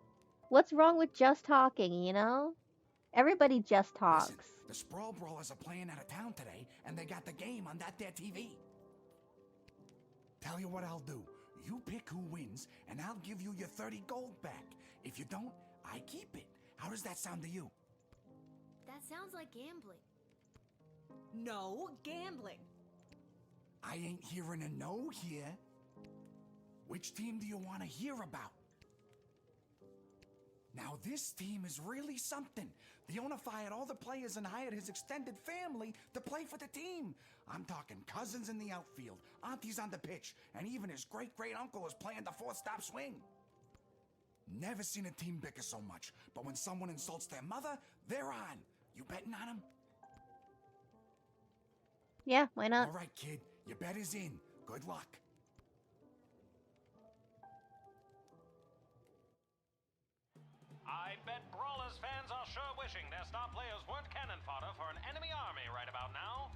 What's wrong with just talking, you know? Everybody just talks. Listen, the Sprawl Brawlers are playing out of town today, and they got the game on that there TV. Tell you what I'll do. You pick who wins, and I'll give you your 30 gold back. If you don't, I keep it. How does that sound to you? That sounds like gambling. No gambling. I ain't hearing a no here. Which team do you want to hear about? Now this team is really something. The owner fired all the players and hired his extended family to play for the team. I'm talking cousins in the outfield, aunties on the pitch, and even his great-great-uncle is playing the fourth stop swing. Never seen a team bicker so much, but when someone insults their mother, they're on. You betting on them? Yeah, why not? All right, kid, your bet is in. Good luck. I bet Brawlers fans are sure wishing their star players weren't cannon fodder for an enemy army right about now.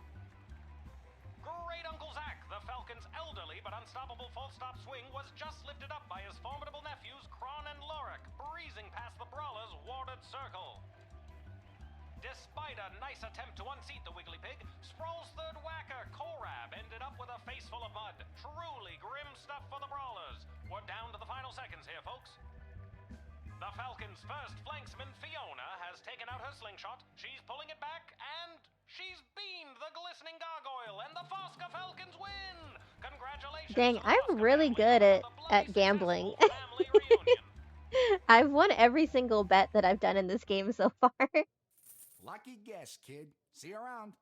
Great Uncle Zack, the Falcon's elderly but unstoppable full-stop swing, was just lifted up by his formidable nephews Kron and Lorik, breezing past the Brawlers' warded circle. Despite a nice attempt to unseat the Wiggly Pig, Sprawl's third whacker, Korab, ended up with a face full of mud. Truly grim stuff for the Brawlers. We're down to the final seconds here, folks. The Falcon's first flanksman, Fiona, has taken out her slingshot. She's pulling it back, and she's beamed the glistening gargoyle, and the Fosca Falcons win! Congratulations! Dang, I'm really good at gambling. I've won every single bet that I've done in this game so far. Lucky guess, kid. See you around.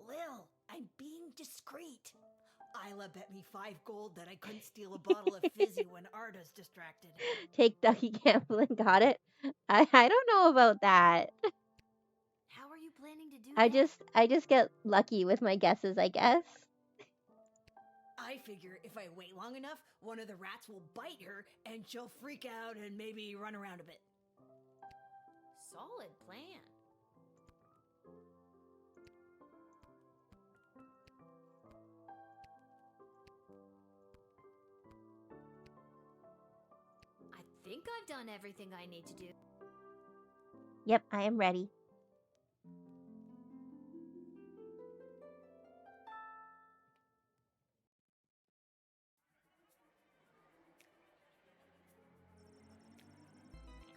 Lil, I'm being discreet. Isla bet me 5 gold that I couldn't steal a bottle of fizzy when Arda's distracted. Take Ducky gambling, got it? I don't know about that. How are you planning to do I that? just get lucky with my guesses, I guess. I figure if I wait long enough, one of the rats will bite her and she'll freak out and maybe run around a bit. Solid plan. think I've done everything I need to do. Yep, I am ready.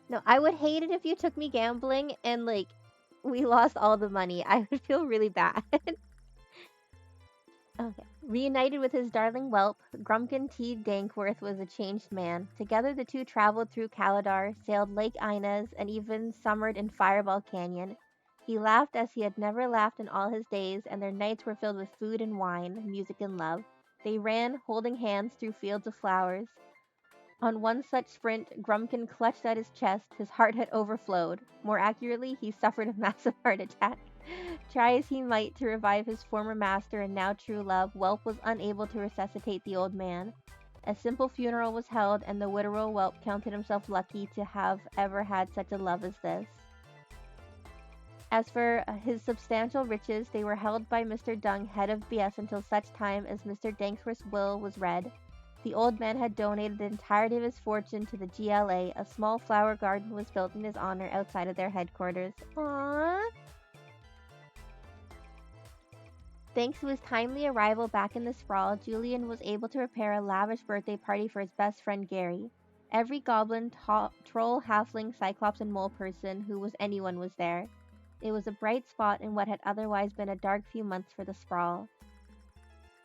No, I would hate it if you took me gambling and, like, we lost all the money. I would feel really bad. Okay. Reunited with his darling whelp, Grumpkin T. Dankworth was a changed man. Together the two traveled through Kaladar, sailed Lake Inez, and even summered in Fireball Canyon. He laughed as he had never laughed in all his days, and their nights were filled with food and wine, music and love. They ran, holding hands, through fields of flowers. On one such sprint, Grumpkin clutched at his chest. His heart had overflowed. More accurately, he suffered a massive heart attack. Try as he might to revive his former master and now true love, Whelp was unable to resuscitate the old man. A simple funeral was held, and the widower Whelp counted himself lucky to have ever had such a love as this. As for his substantial riches, they were held by Mr. Dung, head of BS, until such time as Mr. Dankworth's will was read. The old man had donated the entirety of his fortune to the GLA. A small flower garden was built in his honor outside of their headquarters. Aww. Thanks to his timely arrival back in the sprawl, Julian was able to prepare a lavish birthday party for his best friend Gary. Every goblin, troll, halfling, cyclops, and mole person who was anyone was there. It was a bright spot in what had otherwise been a dark few months for the sprawl.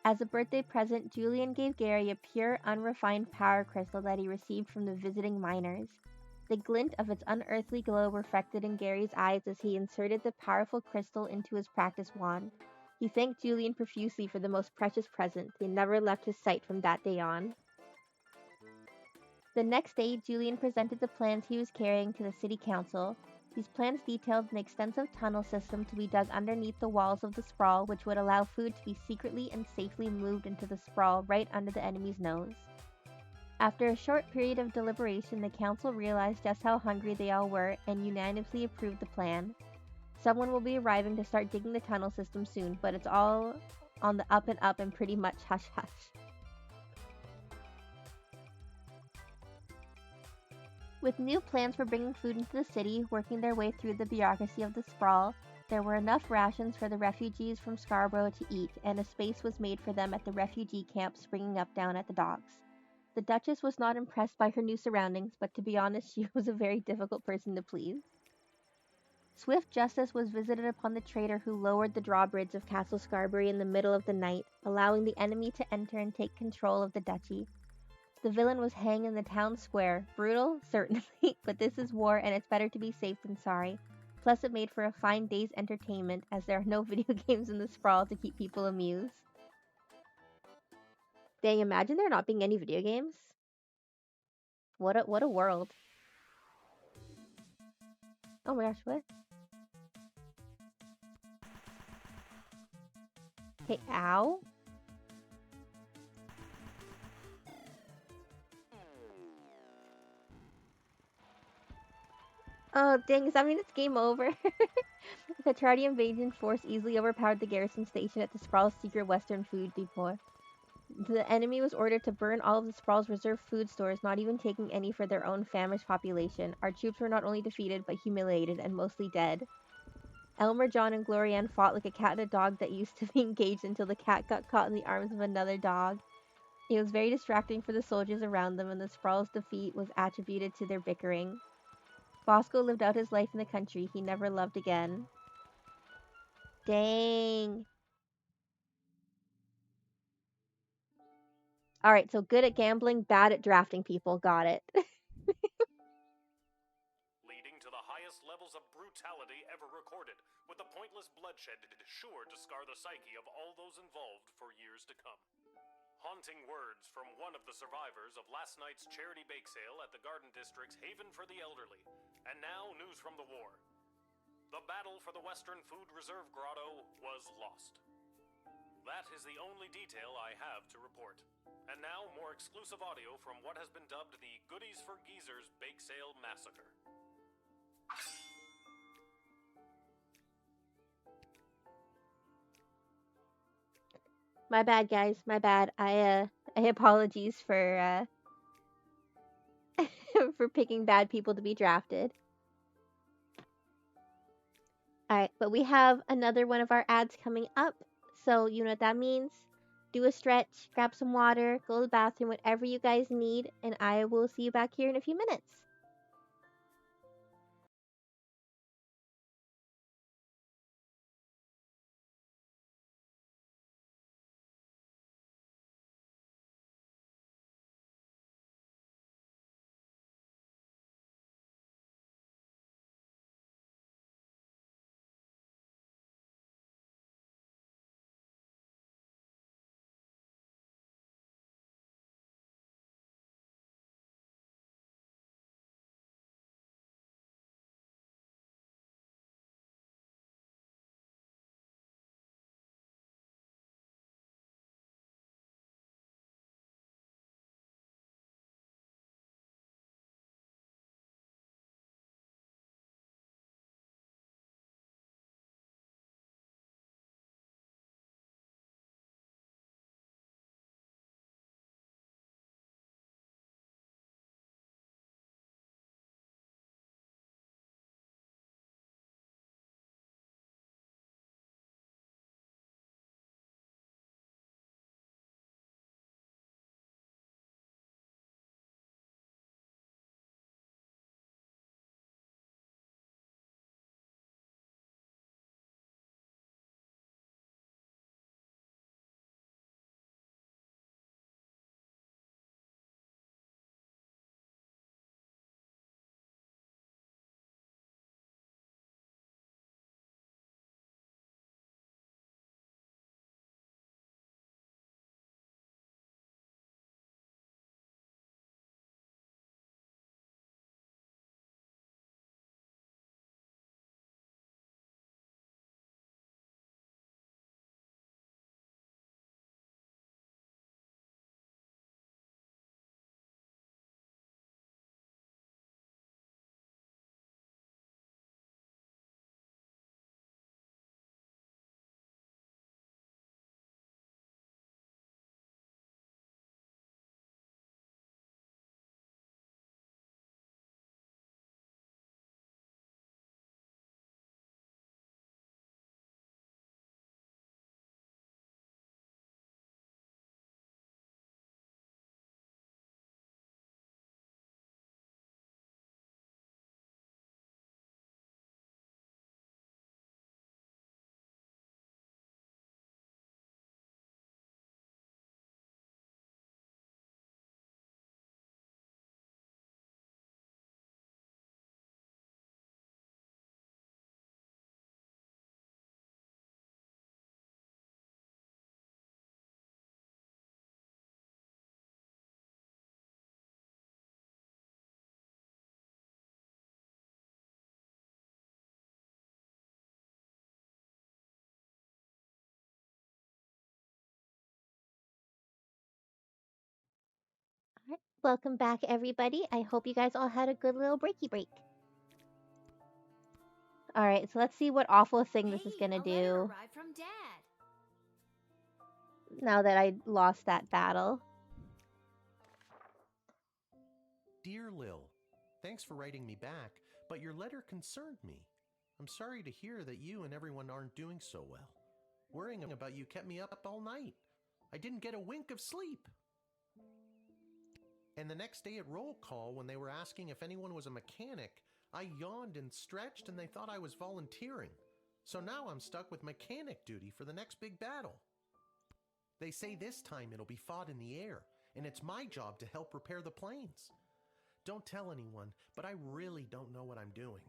As a birthday present, Julian gave Gary a pure, unrefined power crystal that he received from the visiting miners. The glint of its unearthly glow reflected in Gary's eyes as he inserted the powerful crystal into his practice wand. He thanked Julian profusely for the most precious present. They never left his sight from that day on. The next day, Julian presented the plans he was carrying to the city council. These plans detailed an extensive tunnel system to be dug underneath the walls of the sprawl, which would allow food to be secretly and safely moved into the sprawl right under the enemy's nose. After a short period of deliberation, the council realized just how hungry they all were and unanimously approved the plan. Someone will be arriving to start digging the tunnel system soon, but it's all on the up and up and pretty much hush-hush. With new plans for bringing food into the city, working their way through the bureaucracy of the sprawl, there were enough rations for the refugees from Scarborough to eat, and a space was made for them at the refugee camp springing up down at the docks. The Duchess was not impressed by her new surroundings, but to be honest, she was a very difficult person to please. Swift justice was visited upon the traitor who lowered the drawbridge of Castle Scarberry in the middle of the night, allowing the enemy to enter and take control of the duchy. The villain was hanged in the town square. Brutal? Certainly, but this is war and it's better to be safe than sorry. Plus it made for a fine day's entertainment, as there are no video games in the sprawl to keep people amused. Dang, imagine there not being any video games. What a world. Oh my gosh, what? Hey, ow? Oh, dang, does that mean it's game over? The Tardy invasion force easily overpowered the garrison station at the Sprawl's secret western food depot. The enemy was ordered to burn all of the Sprawl's reserve food stores, not even taking any for their own famished population. Our troops were not only defeated, but humiliated and mostly dead. Elmer, John, and Glorianne fought like a cat and a dog that used to be engaged until the cat got caught in the arms of another dog. It was very distracting for the soldiers around them, and the Sprawl's defeat was attributed to their bickering. Bosco lived out his life in the country. He never loved again. Dang. Alright, so good at gambling, bad at drafting people. Got it. Leading to the highest levels of brutality ever recorded, with the pointless bloodshed sure to scar the psyche of all those involved for years to come. Haunting words from one of the survivors of last night's charity bake sale at the Garden District's Haven for the Elderly. And now, news from the war. The battle for the Western Food Reserve Grotto was lost. That is the only detail I have to report. And now, more exclusive audio from what has been dubbed the Goodies for Geezers Bake Sale Massacre. My bad, guys. My bad. I apologies for for picking bad people to be drafted. Alright, but we have another one of our ads coming up. So, you know what that means. Do a stretch, grab some water, go to the bathroom, whatever you guys need, and I will see you back here in a few minutes. Alright, welcome back, everybody. I hope you guys all had a good little breaky break. Alright, so let's see what awful thing this is gonna do Arrived from Dad. now that I lost that battle. Dear Lil, thanks for writing me back, but your letter concerned me. I'm sorry to hear that you and everyone aren't doing so well. Worrying about you kept me up all night. I didn't get a wink of sleep. And the next day at roll call, when they were asking if anyone was a mechanic, I yawned and stretched and they thought I was volunteering. So now I'm stuck with mechanic duty for the next big battle. They say this time it'll be fought in the air, and it's my job to help repair the planes. Don't tell anyone, but I really don't know what I'm doing.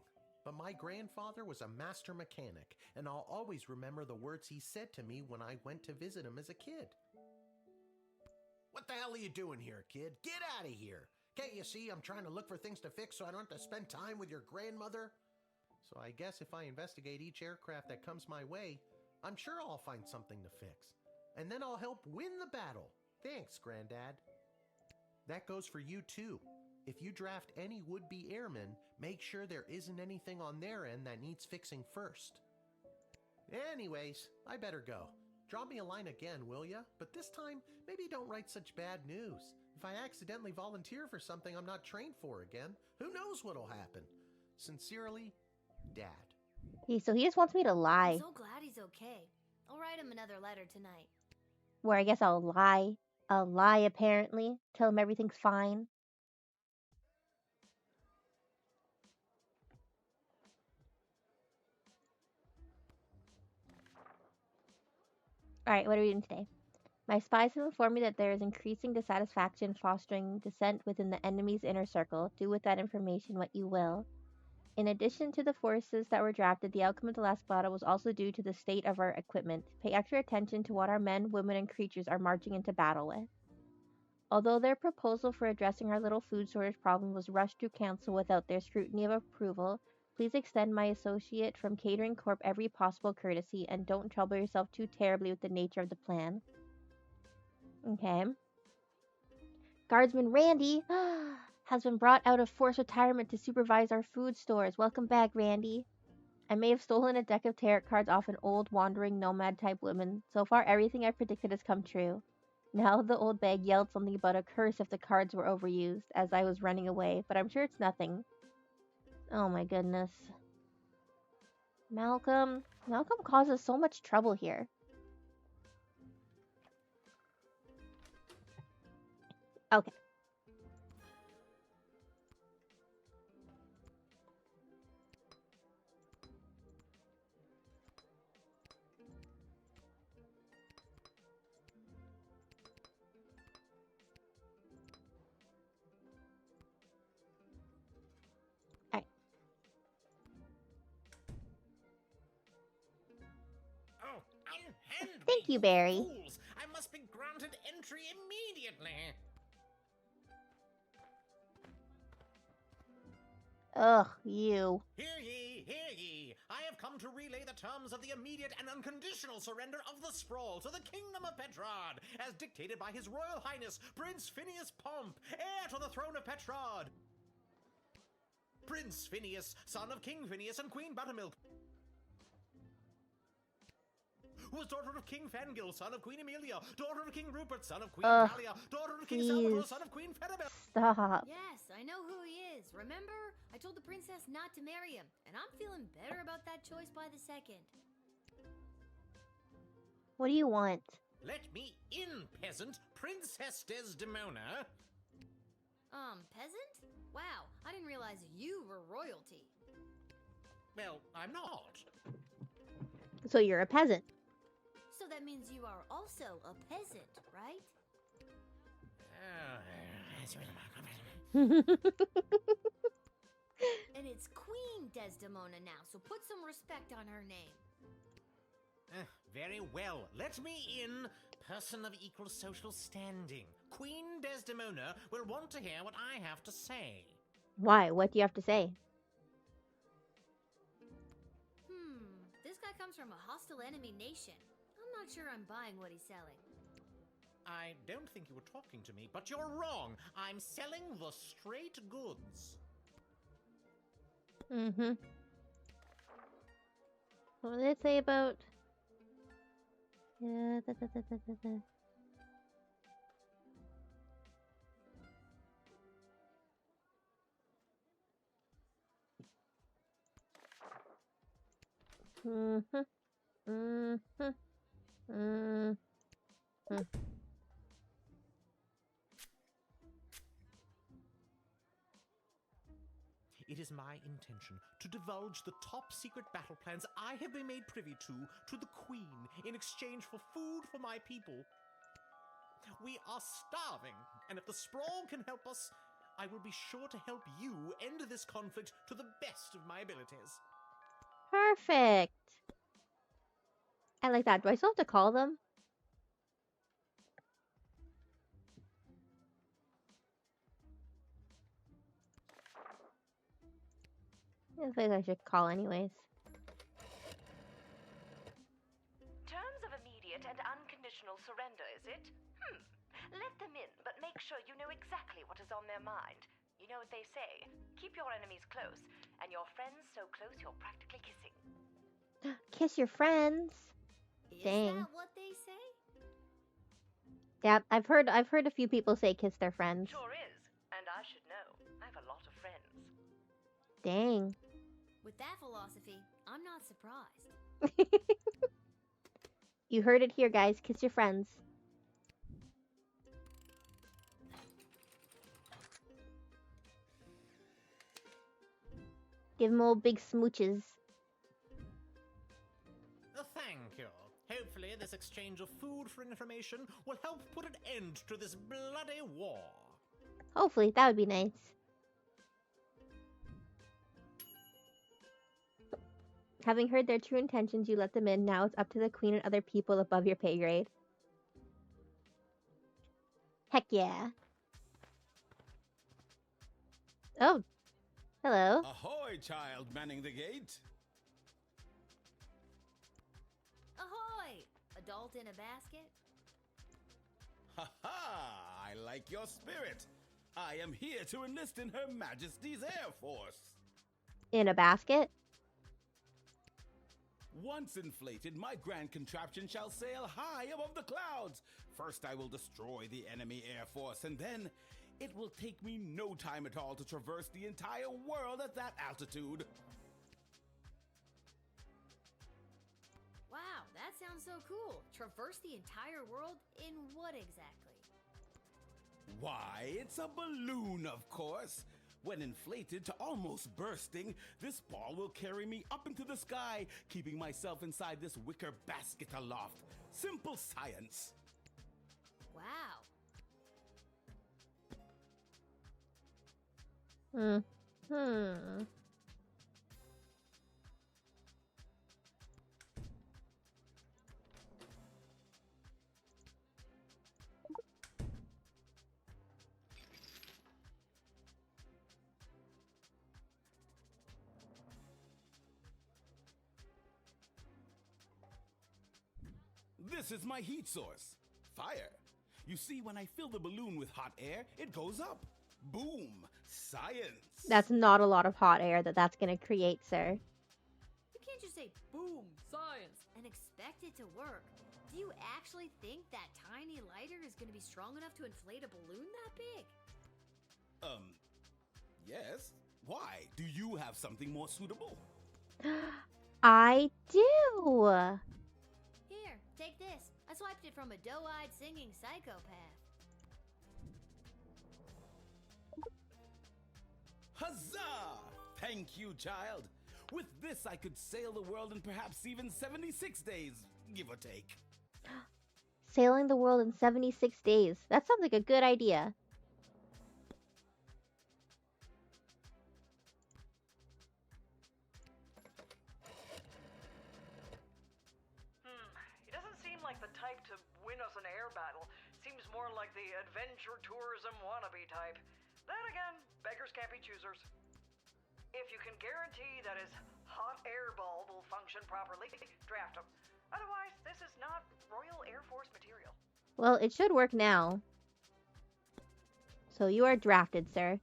But my grandfather was a master mechanic, and I'll always remember the words he said to me when I went to visit him as a kid. What the hell are you doing here, kid? Get out of here! Can't you see I'm trying to look for things to fix so I don't have to spend time with your grandmother? So I guess if I investigate each aircraft that comes my way, I'm sure I'll find something to fix. And then I'll help win the battle. Thanks, Granddad. That goes for you too. If you draft any would-be airmen, make sure there isn't anything on their end that needs fixing first. Anyways, I better go. Drop me a line again, will ya? But this time, maybe don't write such bad news. If I accidentally volunteer for something I'm not trained for again, who knows what'll happen? Sincerely, Dad. So he just wants me to lie. I'm so glad he's okay. I'll write him another letter tonight. Where I guess I'll lie. I'll lie, apparently. Tell him everything's fine. Alright, what are we doing today? My spies have informed me that there is increasing dissatisfaction fostering dissent within the enemy's inner circle. Do with that information what you will. In addition to the forces that were drafted, the outcome of the last battle was also due to the state of our equipment. Pay extra attention to what our men, women, and creatures are marching into battle with. Although their proposal for addressing our little food shortage problem was rushed through council without their scrutiny of approval, please extend my associate from Catering Corp every possible courtesy and don't trouble yourself too terribly with the nature of the plan. Okay. Guardsman Randy has been brought out of forced retirement to supervise our food stores. Welcome back, Randy. I may have stolen a deck of tarot cards off an old wandering nomad type woman. So far, everything I predicted has come true. Now the old bag yelled something about a curse if the cards were overused as I was running away, but I'm sure it's nothing. Oh my goodness. Malcolm causes so much trouble here. Okay. Oh, unhand Thank me, you, Barry. fools! I must be granted entry immediately. Ugh, you. Hear ye, hear ye! I have come to relay the terms of the immediate and unconditional surrender of the Sprawl to the Kingdom of Petrod, as dictated by His Royal Highness Prince Phineas Pomp, heir to the throne of Petrod. Prince Phineas, son of King Phineas and Queen Buttermilk, who was daughter of King Fangil, son of Queen Amelia, daughter of King Rupert, son of Queen Talia, daughter of King Salvador, son of Queen Fedabel. Stop. Yes, I know who he is. Remember? I told the princess not to marry him, and I'm feeling better about that choice by the second. What do you want? Let me in, peasant, Princess Desdemona. Peasant? Wow, I didn't realize you were royalty. Well, I'm not. So you're a peasant. So that means you are also a peasant, right? And it's Queen Desdemona now, so put some respect on her name. Very well. Let me in, person of equal social standing. Queen Desdemona will want to hear what I have to say. Why? What do you have to say? This guy comes from a hostile enemy nation. I'm not sure I'm buying what he's selling. I don't think you were talking to me, but you're wrong. I'm selling the straight goods. Mm-hmm. What did it say about... Yeah, Mm-hmm. Mm-hmm. Mm-hmm. It is my intention to divulge the top secret battle plans I have been made privy to the Queen in exchange for food for my people. We are starving, and if the Sprawl can help us, I will be sure to help you end this conflict to the best of my abilities. Perfect. I like that. Do I still have to call them? I think I should call anyways. Terms of immediate and unconditional surrender, is it? Let them in, but make sure you know exactly what is on their mind. You know what they say, keep your enemies close, and your friends so close you're practically kissing. Kiss your friends. Is Dang. that what they say? Yeah, I've heard a few people say kiss their friends. Sure is, and I should know. I have a lot of friends. Dang. With that philosophy, I'm not surprised. You heard it here, guys. Kiss your friends. Give them all big smooches. Thank you. Hopefully, this exchange of food for information will help put an end to this bloody war. Hopefully, that would be nice. Having heard their true intentions, you let them in. Now it's up to the queen and other people above your pay grade. Heck yeah. Oh. Hello. Ahoy, child manning the gate. Ahoy! Adult in a basket? Ha ha! I like your spirit. I am here to enlist in Her Majesty's Air Force. In a basket? Once inflated, my grand contraption shall sail high above the clouds. First, I will destroy the enemy air force, and then it will take me no time at all to traverse the entire world at that altitude. Wow, that sounds so cool. Traverse the entire world? In what exactly? Why, it's a balloon, of course. When inflated to almost bursting, this ball will carry me up into the sky, keeping myself inside this wicker basket aloft. Simple science. Wow. Hmm. This is my heat source. Fire. You see, when I fill the balloon with hot air, it goes up. Boom. Science. That's not a lot of hot air that's going to create, sir. You can't just say, boom, science, and expect it to work. Do you actually think that tiny lighter is going to be strong enough to inflate a balloon that big? Yes. Why? Do you have something more suitable? I do. Here, take this. I swiped it from a doe-eyed singing psychopath. Huzzah! Thank you, child. With this, I could sail the world in perhaps even 76 days, give or take. Sailing the world in 76 days. That sounds like a good idea. He doesn't seem like the type to win us an air battle. Seems more like the adventure tourism wannabe type. Then again, beggars can't be choosers. If you can guarantee that his hot air ball will function properly, draft him. Otherwise, this is not Royal Air Force material. Well, it should work now. So you are drafted, sir.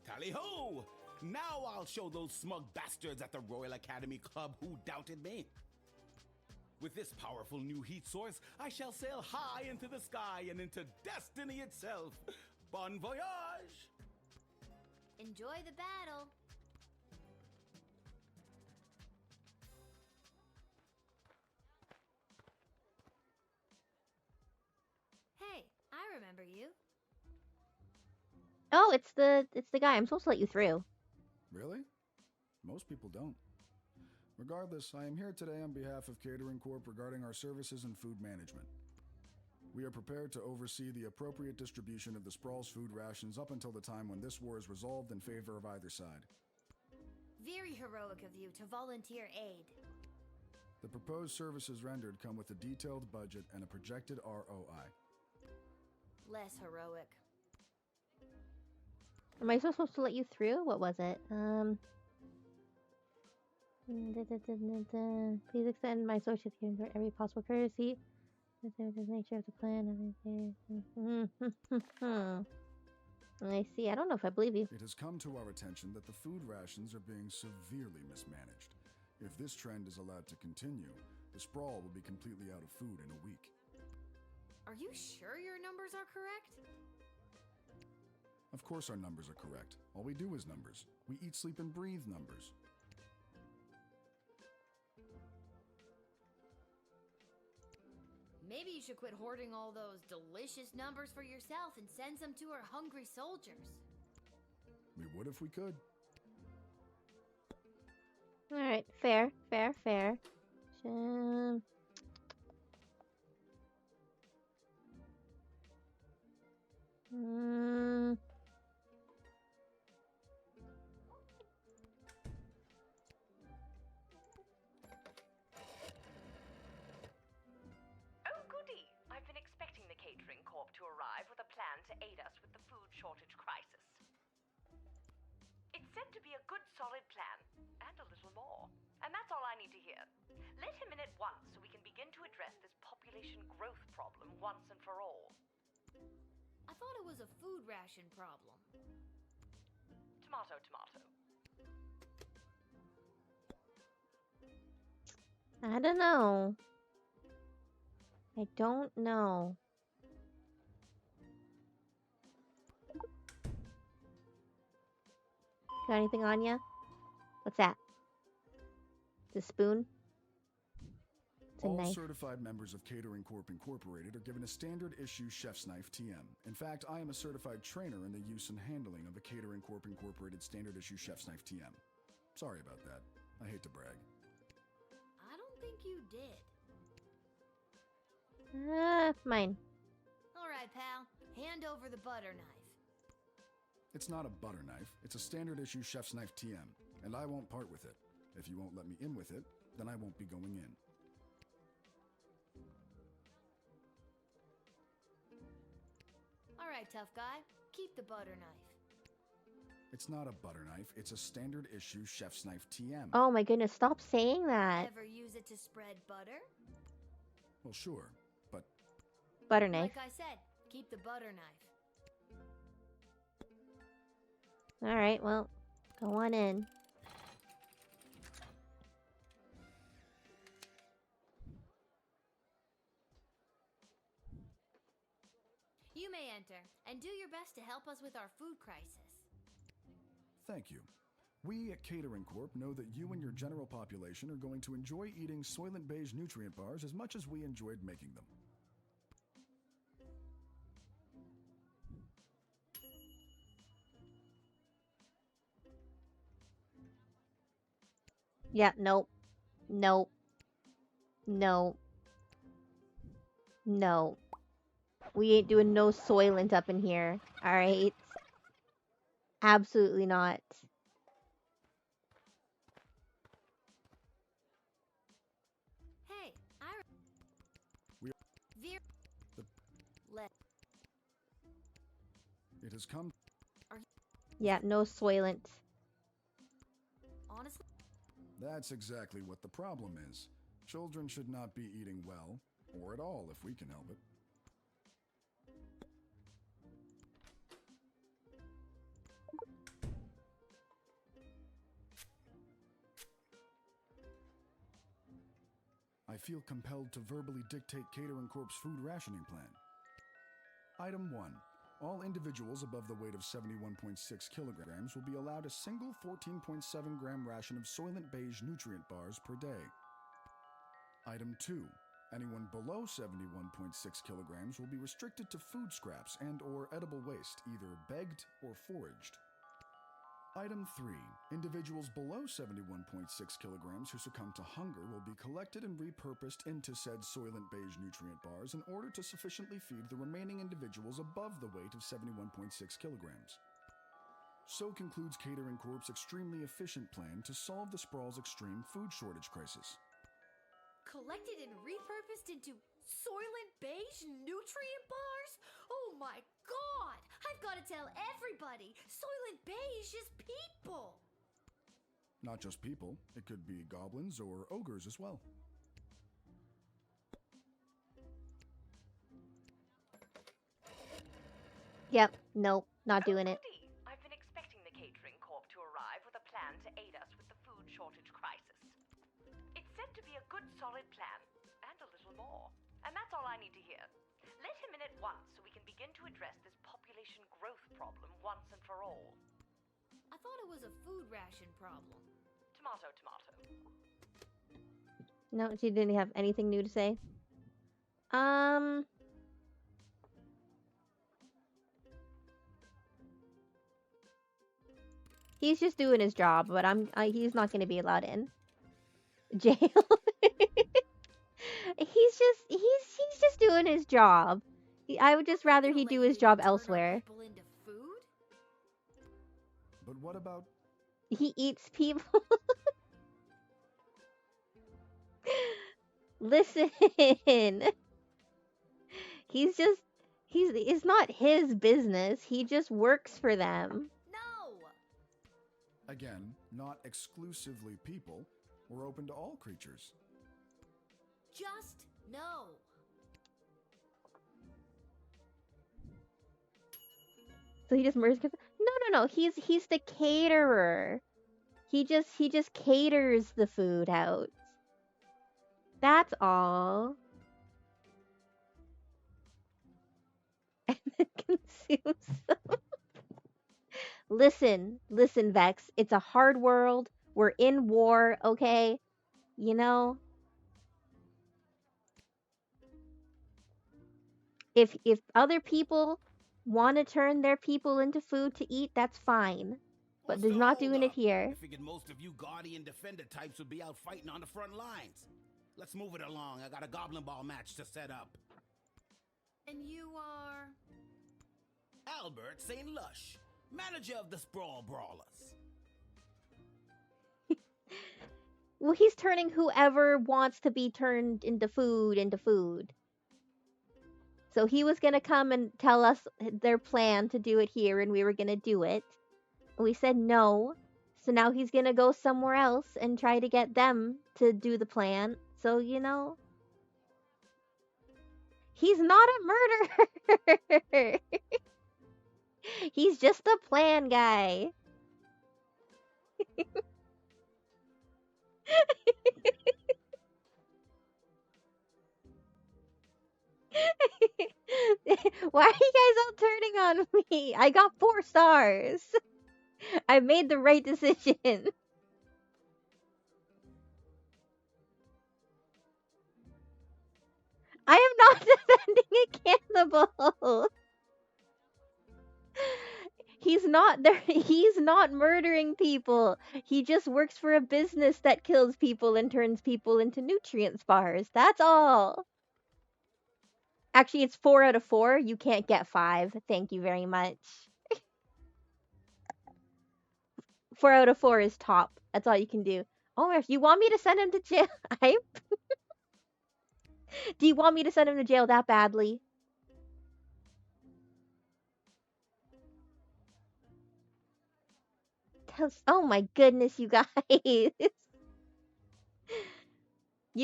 Tally-ho! Now I'll show those smug bastards at the Royal Academy Club who doubted me. With this powerful new heat source, I shall sail high into the sky and into destiny itself. Bon voyage! Enjoy the battle. Hey, I remember you. Oh, it's the guy. I'm supposed to let you through. Really? Most people don't. Regardless, I am here today on behalf of Catering Corp regarding our services and food management. We are prepared to oversee the appropriate distribution of the Sprawls food rations up until the time when this war is resolved in favor of either side. Very heroic of you to volunteer aid. The proposed services rendered come with a detailed budget and a projected ROI. Less heroic. Am I supposed to let you through? What was it? Please extend my associates here every possible courtesy. The nature of the plan. I see. I don't know if I believe you. It has come to our attention that the food rations are being severely mismanaged. If this trend is allowed to continue, the sprawl will be completely out of food in a week. Are you sure your numbers are correct? Of course our numbers are correct. All we do is numbers. We eat, sleep, and breathe numbers. Maybe you should quit hoarding all those delicious numbers for yourself and send some to our hungry soldiers. We would if we could. Alright, fair, fair, fair. Um, mm, Oh, goody! I've been expecting the Catering Corp to arrive with a plan to aid us with the food shortage crisis. It's said to be a good, solid plan, and a little more. And that's all I need to hear. Let him in at once so we can begin to address this population growth problem once and for all. I thought it was a food ration problem. Tomato, tomato. I don't know. I don't know. Got anything on ya? What's that? The spoon? It's a All knife. certified members of Catering Corp Incorporated are given a standard issue chef's knife TM. In fact, I am a certified trainer in the use and handling of a Catering Corp Incorporated standard issue chef's knife TM. Sorry about that. I hate to brag. I don't think you did. Mine. Alright, pal. Hand over the butter knife. It's not a butter knife, it's a standard issue chef's knife TM, and I won't part with it. If you won't let me in with it, then I won't be going in. Alright, tough guy. Keep the butter knife. It's not a butter knife, it's a standard issue chef's knife TM. Oh my goodness, stop saying that. Ever use it to spread butter? Well, sure, but Butter knife. Like I said, keep the butter knife. Alright, well, go on in. You may enter, and do your best to help us with our food crisis. thank you. We at Catering Corp know that you and your general population are going to enjoy eating Soylent Beige nutrient bars as much as we enjoyed making them. Yeah, nope. Nope. No. No. We ain't doing no Soylent up in here. Alright? Absolutely not. Hey, I... We Veer... The- Let... It has come. Yeah, no Soylent. Honestly... That's exactly what the problem is. Children should not be eating well, or at all if we can help it. I feel compelled to verbally dictate Catering Corp's food rationing plan. Item 1. All individuals above the weight of 71.6 kilograms will be allowed a single 14.7 gram ration of Soylent Beige nutrient bars per day. Item 2. Anyone below 71.6 kilograms will be restricted to food scraps and/or edible waste, either begged or foraged. Item 3. Individuals below 71.6 kilograms who succumb to hunger will be collected and repurposed into said Soylent Beige nutrient bars in order to sufficiently feed the remaining individuals above the weight of 71.6 kilograms. So concludes Catering Corp's extremely efficient plan to solve the sprawl's extreme food shortage crisis. Collected and repurposed into Soylent Beige nutrient bars? Oh my god! I've got to tell everybody! Soylent Beige is people! Not just people, it could be goblins or ogres as well. Yep, nope. Not doing it. Goody. I've been expecting the catering corp to arrive with a plan to aid us with the food shortage crisis. It's said to be a good solid plan, and a little more. And that's all I need to hear. Let him in at once so we can begin to address this population growth problem once and for all. I thought it was a food ration problem. Tomato, tomato. No, she didn't have anything new to say. He's just doing his job, but he's not going to be allowed in jail. he's just doing his job. I would just rather he do his job elsewhere. But what about... He eats people. Listen. It's not his business. He just works for them. Again, not exclusively people. We're open to all creatures. Just no. So he just murders because no. He's the caterer. He just caters the food out. That's all. And then consumes them. Listen, Vex. It's a hard world. We're in war, okay? You know? If other people want to turn their people into food to eat, that's fine. But they're not doing it here. I figured most of you Guardian Defender types would be out fighting on the front lines. Let's move it along. I got a Goblin Ball match to set up. And you are? Albert St. Lush, manager of the Sprawl Brawlers. Well, he's turning whoever wants to be turned into food. So he was going to come and tell us their plan to do it here, and we were going to do it. We said no. So now he's going to go somewhere else and try to get them to do the plan. So, you know, he's not a murderer. He's just a plan guy. Why are you guys all turning on me? I got 4 stars. I made the right decision. I am not defending a cannibal. He's not murdering people. He just works for a business that kills people and turns people into nutrient bars. That's all. Actually, it's 4 out of 4. You can't get 5. Thank you very much. 4 out of 4 is top. That's all you can do. Oh, if you want me to send him to jail, do you want me to send him to jail that badly? Oh my goodness, you guys. You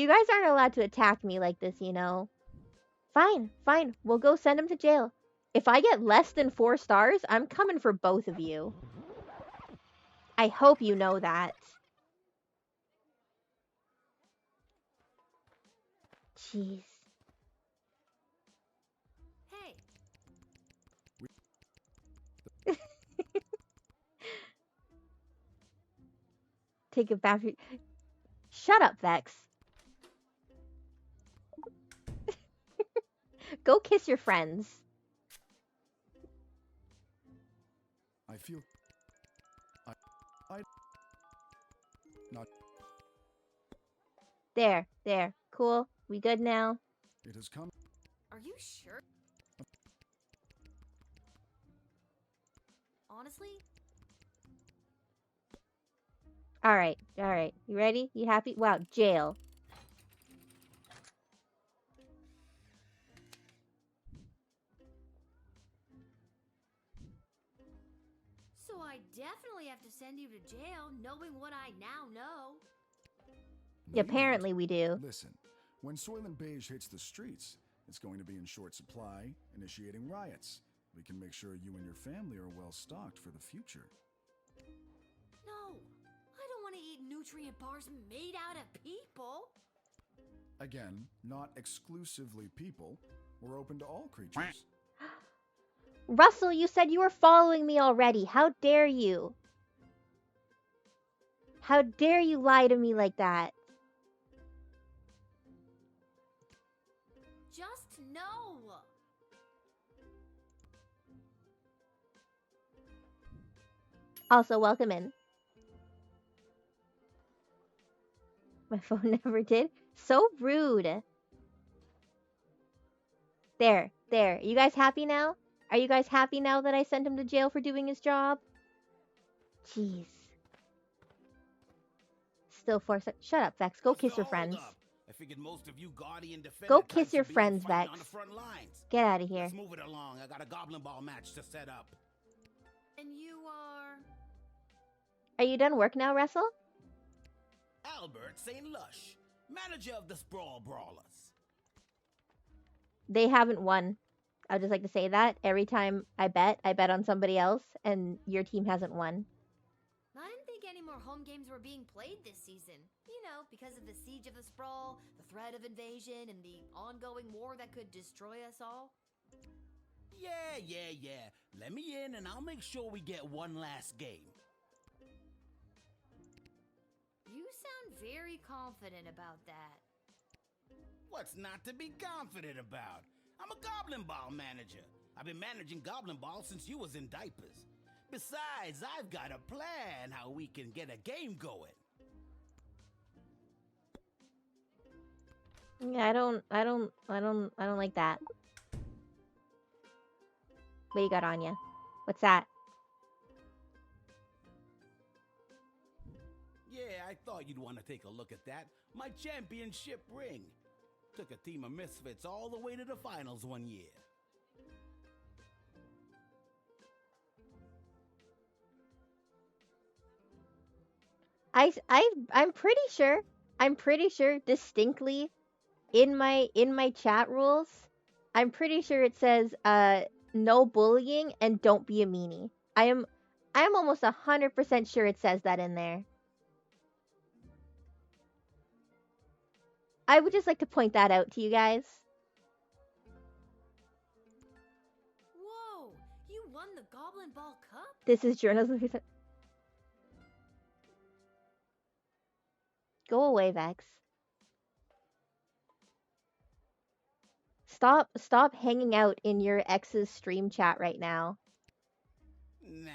guys aren't allowed to attack me like this, you know. Fine. We'll go send him to jail. If I get less than 4 stars, I'm coming for both of you. I hope you know that. Jeez. Hey. Take a bath. Shut up, Vex. Go kiss your friends. I feel... I... Not... There. Cool. We good now? It has come... Are you sure? Honestly? Alright. You ready? You happy? Wow, jail. So I definitely have to send you to jail, knowing what I now know. Yeah, apparently we do. Listen, when Soylent Beige hits the streets, it's going to be in short supply, initiating riots. We can make sure you and your family are well stocked for the future. No, I don't want to eat nutrient bars made out of people. Again, not exclusively people. We're open to all creatures. Russell, you said you were following me already. How dare you? How dare you lie to me like that? Just no. Also, welcome in. My phone never did. So rude. There. You guys happy now? Are you guys happy now that I sent him to jail for doing his job? Jeez. Still force. Shut up, Vex. Go kiss your friends. I figured most of you Guardian Defender Go types kiss your would be friends, fighting Vex. on the front lines. Get out of here. Let's move it along. I got a Goblin Ball match to set up. And you are... Are you done work now, Russell? Albert St. Lush, manager of the Sprawl Brawlers. They haven't won. I'd just like to say that. Every time I bet on somebody else, and your team hasn't won. I didn't think any more home games were being played this season. You know, because of the Siege of the Sprawl, the threat of invasion, and the ongoing war that could destroy us all. Yeah. Let me in and I'll make sure we get one last game. You sound very confident about that. What's not to be confident about? I'm a Goblin Ball manager. I've been managing Goblin Ball since you was in diapers. Besides, I've got a plan how we can get a game going. Yeah, I don't like that. What you got on ya? What's that? Yeah, I thought you'd want to take a look at that. My championship ring. Took a team of misfits all the way to the finals one year. I'm pretty sure distinctly in my chat rules, I'm pretty sure it says no bullying and don't be a meanie. I am almost 100% sure it says that in there. I would just like to point that out to you guys. Whoa! You won the Goblin Ball Cup? This is journalism. Go away, Vex. Stop hanging out in your ex's stream chat right now. Nah,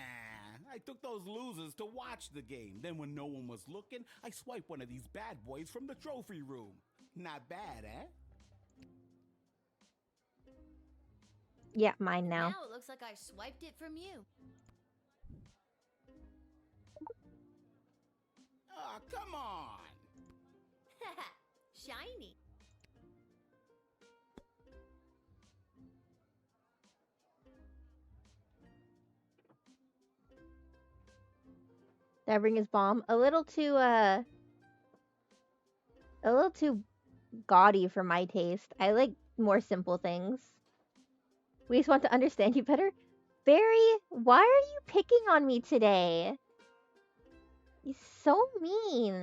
I took those losers to watch the game. Then when no one was looking, I swiped one of these bad boys from the trophy room. Not bad, eh? Yeah, mine now. Now it looks like I swiped it from you. Aw, come on! Shiny. That ring is bomb. A little too gaudy for my taste. I like more simple things. We just want to understand you better. Barry, why are you picking on me today? He's so mean.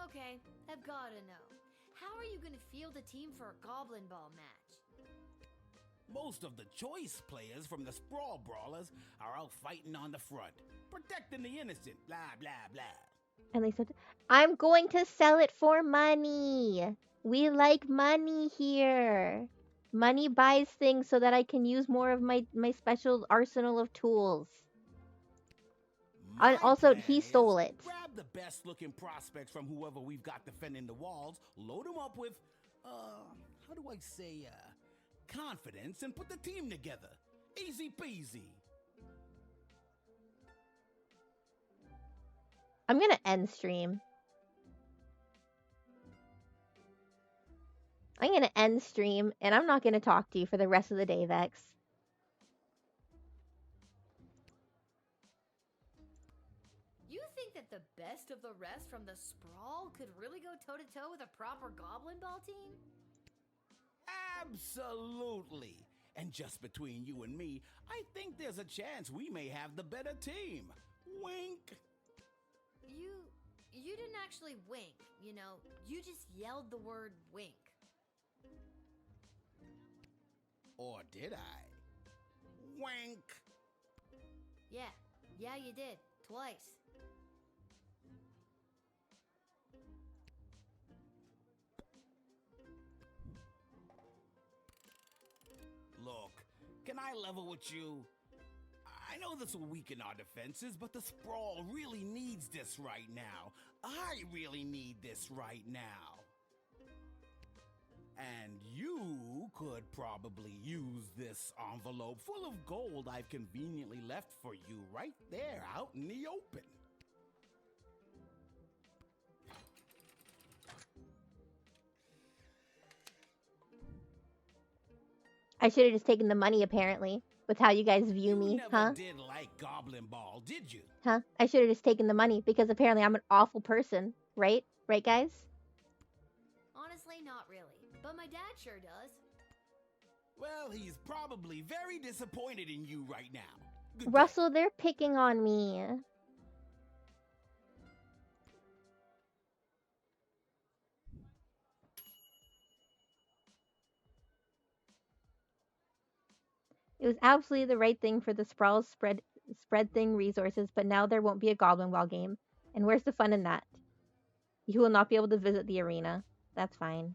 Okay, I've gotta know. How are you gonna field a team for a Goblin Ball match? Most of the choice players from the Sprawl Brawlers are out fighting on the front, protecting the innocent, blah, blah, blah. And they said, I'm going to sell it for money. We like money here. Money buys things so that I can use more of my special arsenal of tools. And also, he stole it. Grab the best looking prospects from whoever we've got defending the walls, load them up with, how do I say, confidence, and put the team together. Easy peasy. I'm gonna end stream. I'm gonna end stream, and I'm not gonna talk to you for the rest of the day, Vex. You think that the best of the rest from the Sprawl could really go toe-to-toe with a proper Goblin Ball team? Absolutely. And just between you and me, I think there's a chance we may have the better team. Wink. You didn't actually wink, you know. You just yelled the word wink. Or did I? Wink. Yeah, you did. Twice. Look, can I level with you? I know this will weaken our defenses, but the Sprawl really needs this right now. I really need this right now. And you could probably use this envelope full of gold I've conveniently left for you right there out in the open. I should have just taken the money, apparently, with how you guys view me, You huh? never did like Goblin Ball, did you? Huh? I should have just taken the money because apparently I'm an awful person, right? Right, guys? Honestly, not really. But my dad sure does. Well, he's probably very disappointed in you right now. Russell, they're picking on me. It was absolutely the right thing for the Sprawls spread thing resources, but now there won't be a Goblin Wall game. And where's the fun in that? You will not be able to visit the arena. That's fine.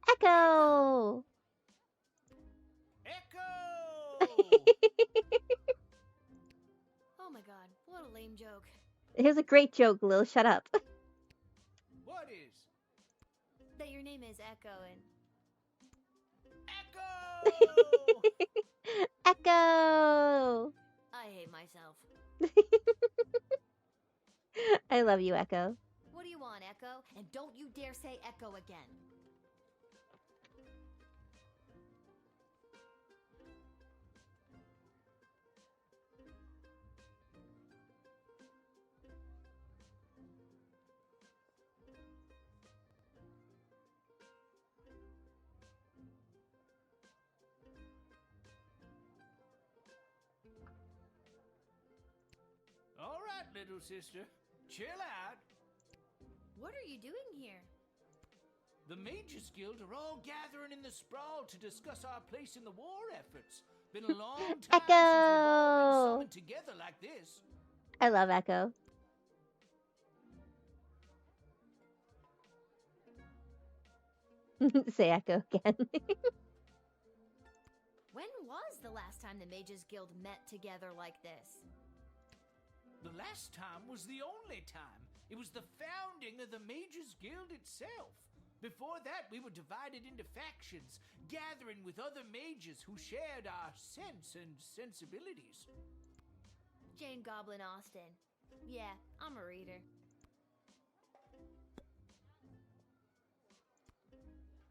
Echo! Oh my god, what a lame joke. Here's a great joke, Lil. Shut up. What is? That your name is Echo and... Echo! I hate myself. I love you, Echo. What do you want, Echo? And don't you dare say Echo again. All right, little sister. Chill out. What are you doing here? The Mages Guild are all gathering in the Sprawl to discuss our place in the war efforts. Been a long time since we've all been summoned together like this. I love Echo. Say Echo again. When was the last time the Mages Guild met together like this? The last time was the only time. It was the founding of the Mages Guild itself. Before that, we were divided into factions, gathering with other mages who shared our sense and sensibilities. Jane Goblin Austin. Yeah, I'm a reader.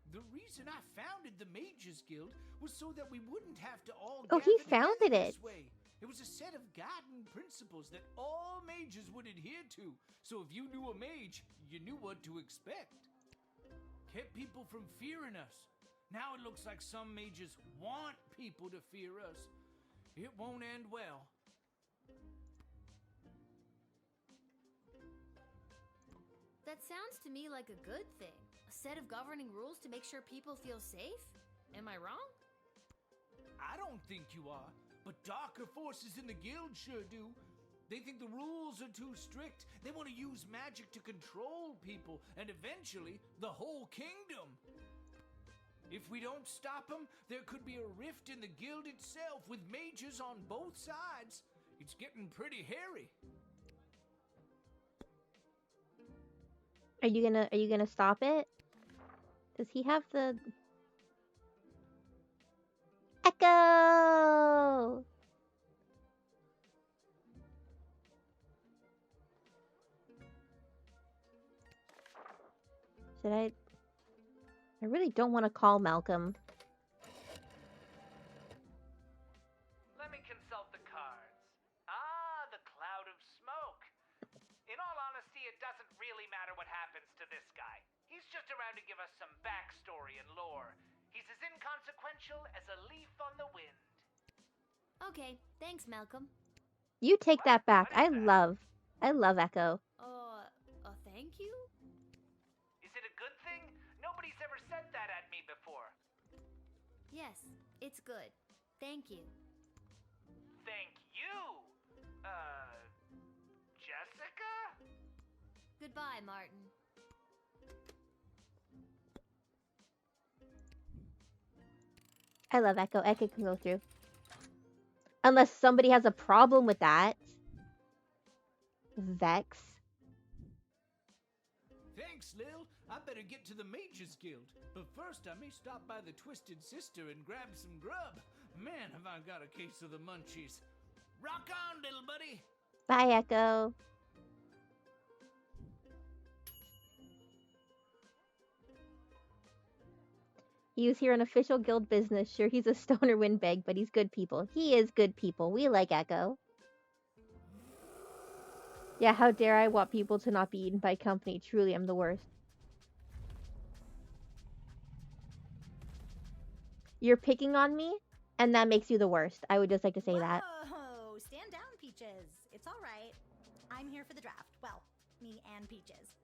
The reason I founded the Mages Guild was so that we wouldn't have to all Oh, he gather founded together it. this way. It was a set of guiding principles that all mages would adhere to. So if you knew a mage, you knew what to expect. Kept people from fearing us. Now it looks like some mages want people to fear us. It won't end well. That sounds to me like a good thing. A set of governing rules to make sure people feel safe? Am I wrong? I don't think you are, but darker forces in the guild sure do. They think the rules are too strict. They want to use magic to control people and eventually the whole kingdom. If we don't stop them, there could be a rift in the guild itself with mages on both sides. It's getting pretty hairy. Are you gonna stop it? Does he have the Echo? Should I really don't want to call Malcolm. Let me consult the cards. Ah, the cloud of smoke. In all honesty, it doesn't really matter what happens this guy. He's just around to give us some backstory and lore. He's as inconsequential as a leaf on the wind. Okay, thanks, Malcolm. You take that back. I love Echo. Thank you? Is it a good thing? Nobody's ever said that at me before. Yes, it's good. Thank you. Thank you? Jessica? Goodbye, Martin. I love Echo. Echo can go through. Unless somebody has a problem with that. Vex. Thanks, Lil. I better get to the Mages Guild. But first, I may stop by the Twisted Sister and grab some grub. Man, have I got a case of the munchies. Rock on, little buddy. Bye, Echo. He was here on official guild business. Sure, he's a stoner windbag, but he's good people. He is good people. We like Echo. Yeah, how dare I want people to not be eaten by company. Truly, I'm the worst. You're picking on me, and that makes you the worst. I would just like to say that. Oh, stand down, Peaches. It's all right. I'm here for the draft. Well, me and Peaches.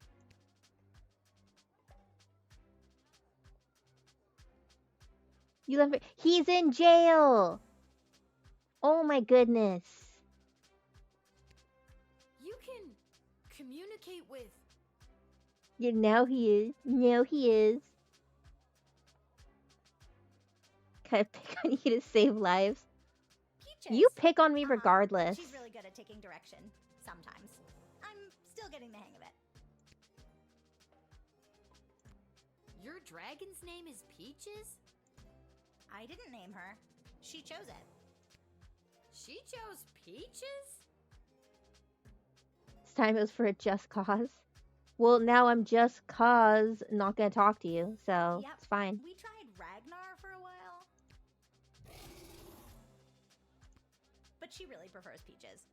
You left me. He's in jail. Oh my goodness. You can communicate with... Yeah, now he is. Now he is. Can I pick on you to save lives? Peaches. You pick on me regardless. She's really good at taking direction. Sometimes. I'm still getting the hang of it. Your dragon's name is Peaches? I didn't name her. She chose it. She chose Peaches? This time it was for a just cause. Well, now I'm just cause not gonna talk to you, so Yep. it's fine. We tried Ragnar for a while. But she really prefers Peaches.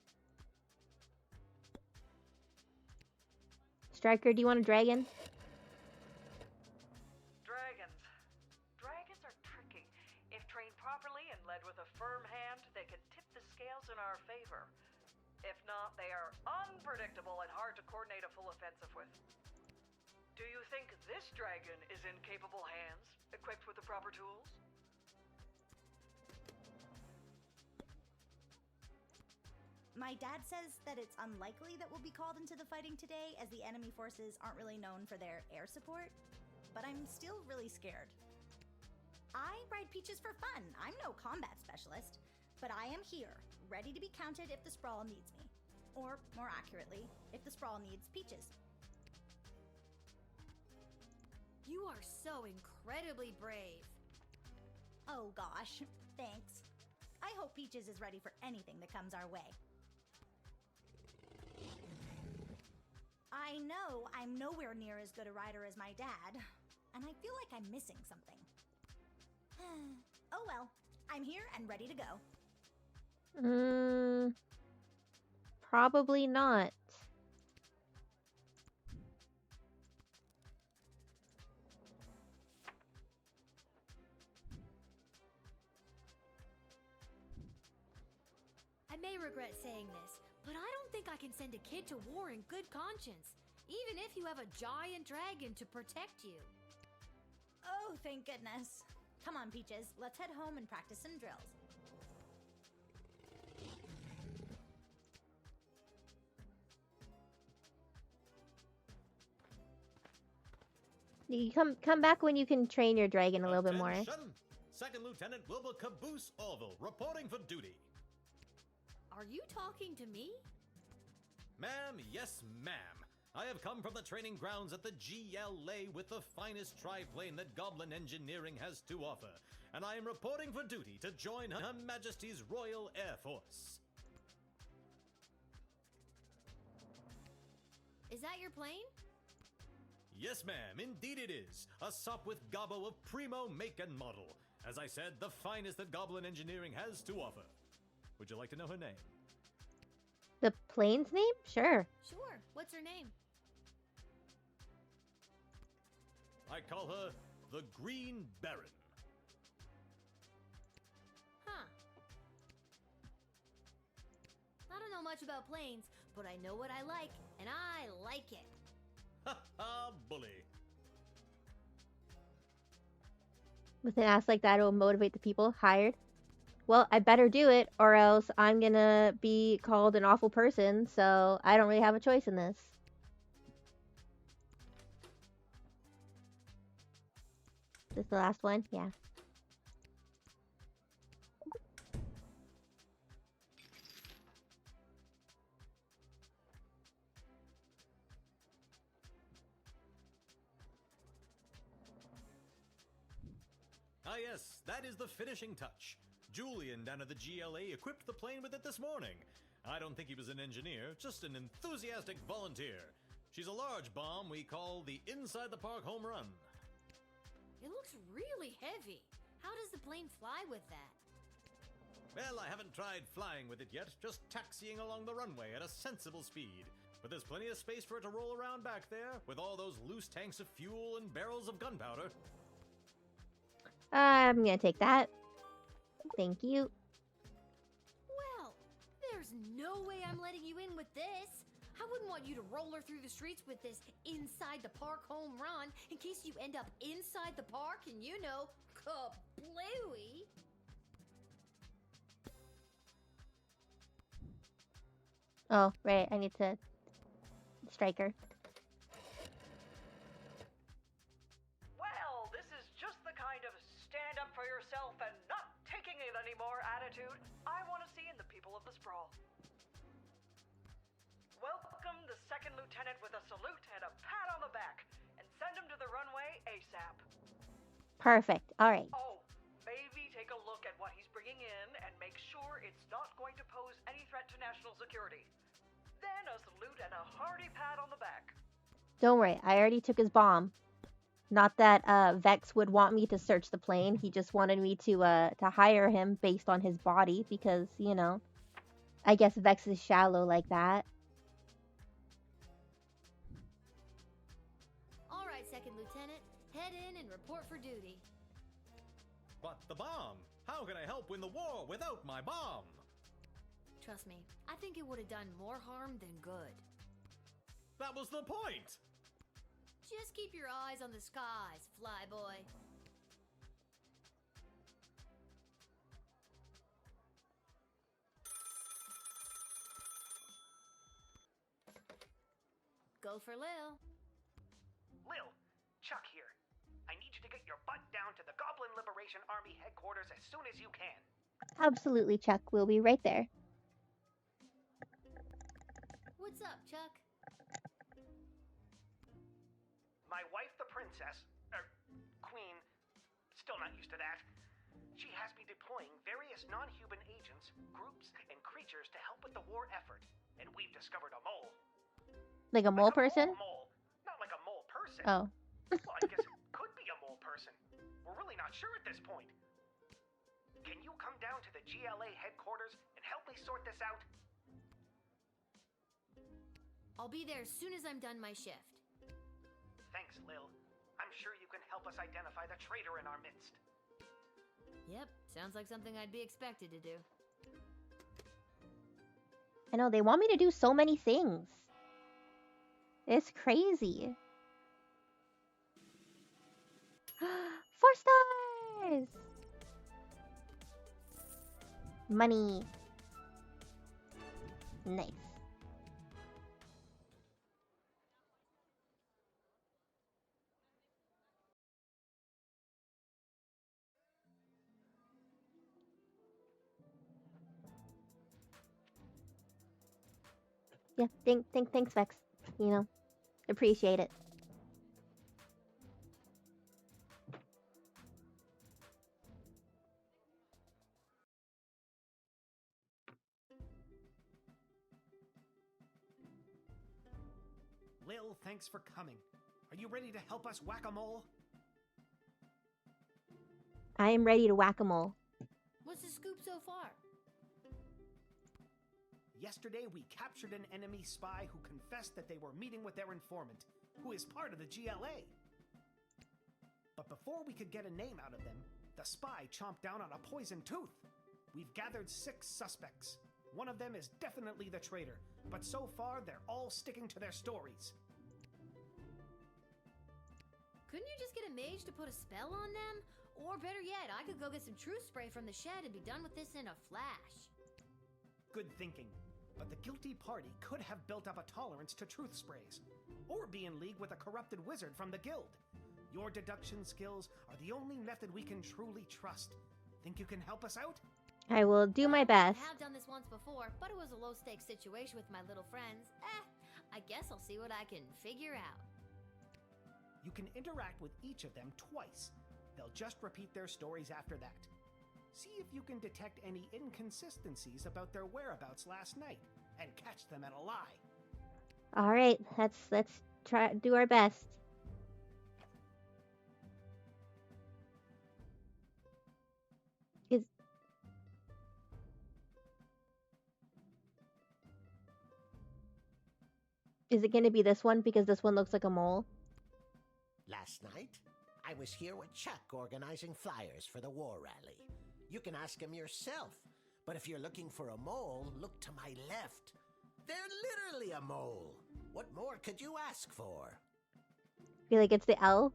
Striker, do you want a dragon? Dragons are tricky. If trained properly and led with a firm hand, they can tip the scales in our favor. If not, they are unpredictable and hard to coordinate a full offensive with. Do you think this dragon is in capable hands, equipped with the proper tools? My dad says that it's unlikely that we'll be called into the fighting today, as the enemy forces aren't really known for their air support. But I'm still really scared. I ride Peaches for fun. I'm no combat specialist. But I am here, ready to be counted if the Sprawl needs me. Or, more accurately, if the Sprawl needs Peaches. You are so incredibly brave. Oh gosh, thanks. I hope Peaches is ready for anything that comes our way. I know I'm nowhere near as good a rider as my dad, and I feel like I'm missing something. Oh well, I'm here and ready to go. Probably not. I may regret saying this, but I don't think I can send a kid to war in good conscience, even if you have a giant dragon to protect you. Oh, thank goodness. Come on, Peaches, let's head home and practice some drills. You come back when you can train your dragon a little bit more. Attention! Second Lieutenant Wilbur Caboose Orville reporting for duty. Are you talking to me? Ma'am, yes, ma'am. I have come from the training grounds at the GLA with the finest triplane that Goblin Engineering has to offer, and I am reporting for duty to join Her Majesty's Royal Air Force. Is that your plane? Yes, ma'am, indeed it is. A SOP with Gobbo of primo make and model. As I said, the finest that Goblin Engineering has to offer. Would you like to know her name? The plane's name? Sure. Sure. What's her name? I call her the Green Baron. Huh. I don't know much about planes, but I know what I like, and I like it. Ha ha, bully. With an ass like that, it will motivate the people hired. Well, I better do it, or else I'm gonna be called an awful person, so I don't really have a choice in this. Is this the last one? Yeah. Ah yes, that is the finishing touch. Julian down at the GLA equipped the plane with it this morning. I don't think he was an engineer, just an enthusiastic volunteer. She's a large bomb we call the Inside the Park Home Run. It looks really heavy. How does the plane fly with that? Well, I haven't tried flying with it yet, just taxiing along the runway at a sensible speed. But there's plenty of space for it to roll around back there, with all those loose tanks of fuel and barrels of gunpowder. I'm gonna take that. Thank you. Well, there's no way I'm letting you in with this. I wouldn't want you to roll her through the streets with this Inside the Park home run in case you end up inside the park and, you know, kablooey. Oh, right. I need to strike her. Well, this is just the kind of stand up for yourself and not taking it anymore attitude I want to see in the people of the Sprawl. Welcome the second lieutenant with a salute and a pat on the back, and send him to the runway ASAP. Perfect. All right. Oh, maybe take a look at what he's bringing in and make sure it's not going to pose any threat to national security. Then a salute and a hearty pat on the back. Don't worry. I already took his bomb. Not that Vex would want me to search the plane. He just wanted me to hire him based on his body because, you know, I guess Vex is shallow like that. All right, Second Lieutenant, head in and report for duty. But the bomb! How can I help win the war without my bomb? Trust me, I think it would have done more harm than good. That was the point! Just keep your eyes on the skies, flyboy. Go for Lil. Lil, Chuck here. I need you to get your butt down to the Goblin Liberation Army headquarters as soon as you can. Absolutely, Chuck. We'll be right there. What's up, Chuck? My wife, the princess, queen, still not used to that. She has me deploying various non-human agents, groups, and creatures to help with the war effort. And we've discovered a mole. Like a mole person? Mole. Not like a mole person. Oh. Well, I guess it could be a mole person. We're really not sure at this point. Can you come down to the GLA headquarters and help me sort this out? I'll be there as soon as I'm done my shift. Thanks, Lil. I'm sure you can help us identify the traitor in our midst. Yep, sounds like something I'd be expected to do. I know, they want me to do so many things. It's crazy. 4 stars! Money. Nice. Yeah, thanks, Vex. You know, appreciate it. Lil, thanks for coming. Are you ready to help us whack-a-mole? I am ready to whack-a-mole. What's the scoop so far? Yesterday, we captured an enemy spy who confessed that they were meeting with their informant, who is part of the GLA. But before we could get a name out of them, the spy chomped down on a poison tooth. We've gathered 6 suspects. One of them is definitely the traitor, but so far they're all sticking to their stories. Couldn't you just get a mage to put a spell on them? Or better yet, I could go get some truth spray from the shed and be done with this in a flash. Good thinking. But the guilty party could have built up a tolerance to truth sprays, or be in league with a corrupted wizard from the guild. Your deduction skills are the only method we can truly trust. Think you can help us out? I will do my best. I have done this once before, but it was a low-stakes situation with my little friends. I guess I'll see what I can figure out. You can interact with each of them twice. They'll just repeat their stories after that. See if you can detect any inconsistencies about their whereabouts last night, and catch them at a lie. All right, let's try do our best. Is it going to be this one because this one looks like a mole? Last night, I was here with Chuck organizing flyers for the war rally. You can ask him yourself, but if you're looking for a mole, look to my left. They're literally a mole. What more could you ask for? I feel like it's the L.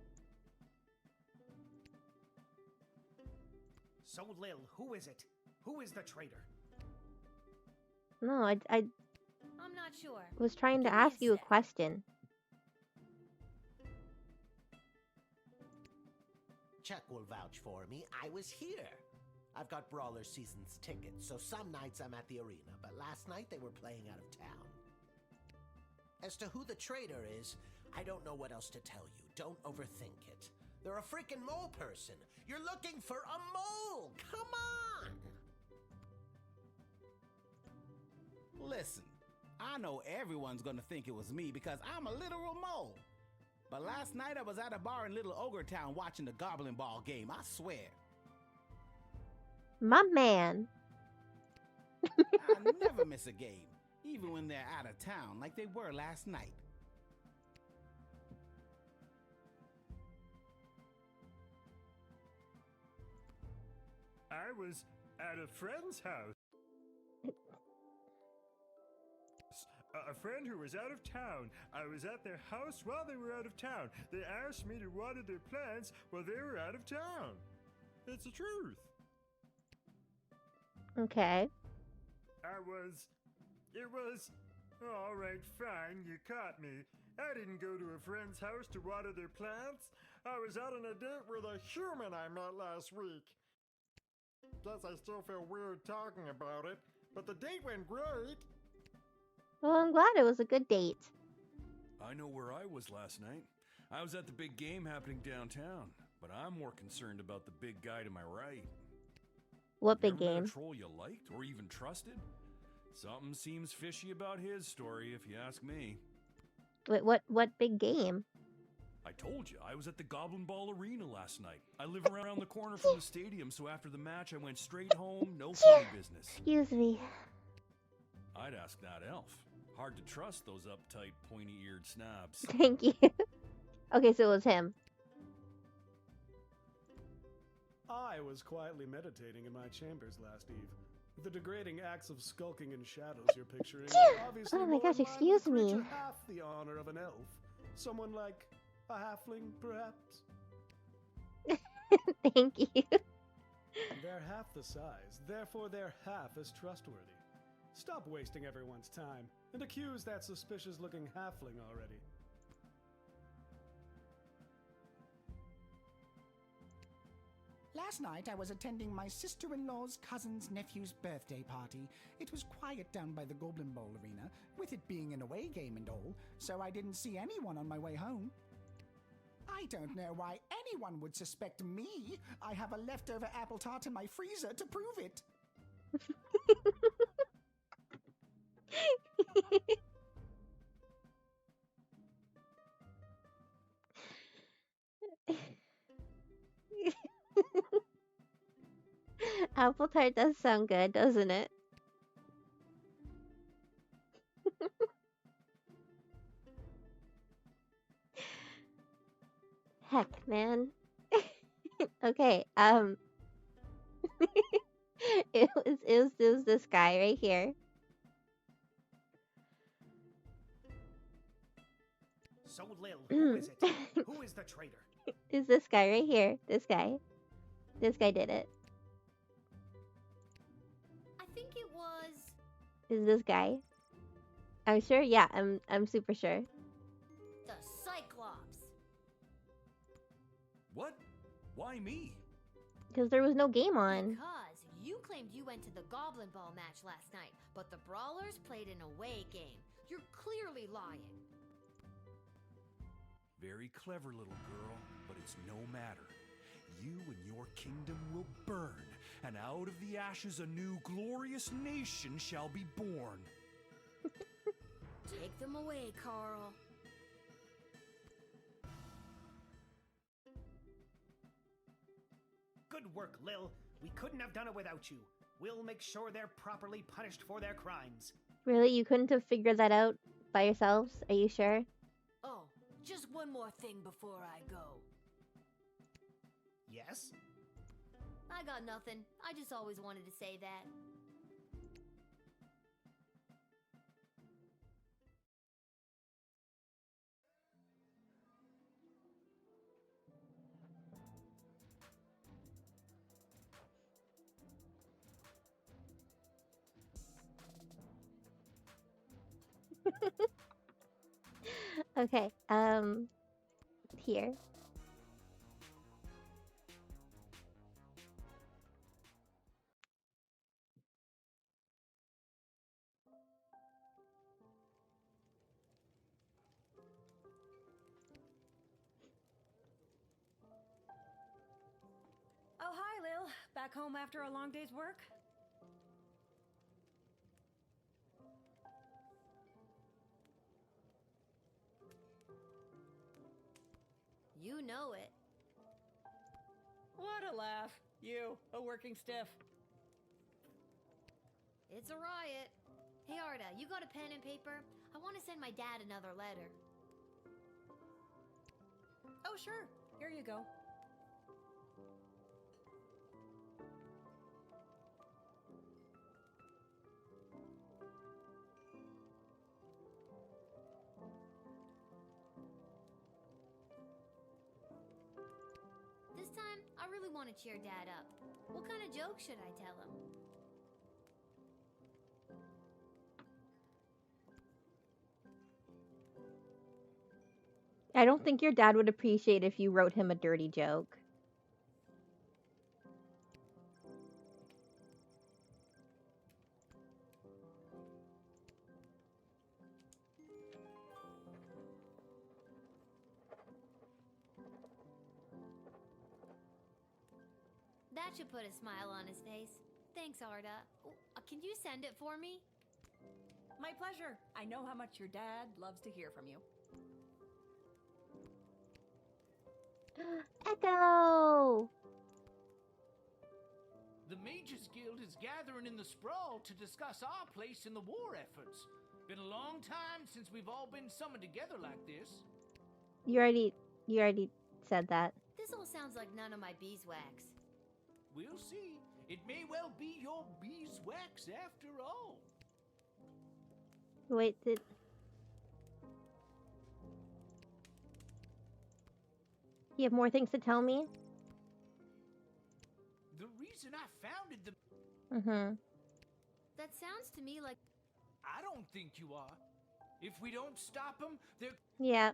So, Lil, who is it? Who is the traitor? No, I I'm not sure. was trying to ask you a question. Chuck will vouch for me. I was here. I've got Brawler Seasons tickets, so some nights I'm at the arena, but last night they were playing out of town. As to who the traitor is, I don't know what else to tell you. Don't overthink it. They're a freaking mole person. You're looking for a mole! Come on! Listen, I know everyone's gonna think it was me because I'm a literal mole. But last night I was at a bar in Little Ogre Town watching the Goblin Ball game, I swear. My man. I never miss a game, even when they're out of town, like they were last night. I was at a friend's house. A friend who was out of town. I was at their house while they were out of town. They asked me to water their plants while they were out of town. It's the truth. Okay. It was, all right, fine, you caught me. I didn't go to a friend's house to water their plants. I was out on a date with a human I met last week. Guess I still feel weird talking about it, but the date went great. Well, I'm glad it was a good date. I know where I was last night. I was at the big game happening downtown, but I'm more concerned about the big guy to my right. What big You ever met game? a troll you liked or even trusted? Something seems fishy about his story, if you ask me. Wait, what big game? I told you, I was at the Goblin Ball Arena last night. I live around the corner from the stadium, so after the match I went straight home, no funny business. Excuse me. I'd ask that elf. Hard to trust those uptight, pointy-eared snobs. Thank you. Okay, so it was him. I was quietly meditating in my chambers last eve. The degrading acts of skulking in shadows you're picturing are obviously Oh my more gosh, in line with excuse a me. creature half the honor of an elf. Someone like a halfling, perhaps? Thank you. They're half the size, therefore they're half as trustworthy. Stop wasting everyone's time and accuse that suspicious-looking halfling already. Last night I was attending my sister-in-law's cousin's nephew's birthday party. It was quiet down by the Goblin Bowl arena, with it being an away game and all, so I didn't see anyone on my way home. I don't know why anyone would suspect me. I have a leftover apple tart in my freezer to prove it. Apple tart does sound good, doesn't it? Heck, man. Okay, it was this guy right here. So, Lil, who is it? Who is the traitor? Is this guy right here? This guy. This guy did it. I think it was. Is this guy? I'm sure. Yeah, I'm super sure. The Cyclops. What? Why me? Because there was no game on. Because you claimed you went to the Goblin Ball match last night, but the Brawlers played an away game. You're clearly lying. Very clever, little girl, but it's no matter. You and your kingdom will burn, and out of the ashes a new glorious nation shall be born. Take them away, Carl. Good work, Lil. We couldn't have done it without you. We'll make sure they're properly punished for their crimes. Really? You couldn't have figured that out by yourselves? Are you sure? Oh, just one more thing before I go. Yes? I got nothing. I just always wanted to say that. Okay, here. Oh, hi, Lil. Back home after a long day's work? You know it. What a laugh. You, a working stiff. It's a riot. Hey, Arda, you got a pen and paper? I want to send my dad another letter. Oh, sure. Here you go. This time, I really want to cheer Dad up. What kind of joke should I tell him? I don't think your dad would appreciate if you wrote him a dirty joke. That should put a smile on his face. Thanks, Arda. Can you send it for me? My pleasure. I know how much your dad loves to hear from you. Echo! The Mages Guild is gathering in the Sprawl to discuss our place in the war efforts. Been a long time since we've all been summoned together like this. You already said that. This all sounds like none of my beeswax. We'll see. It may well be your beeswax after all. Wait, you have more things to tell me? The reason I founded the... Mm-hmm. That sounds to me like... I don't think you are. If we don't stop them, they're... Yeah.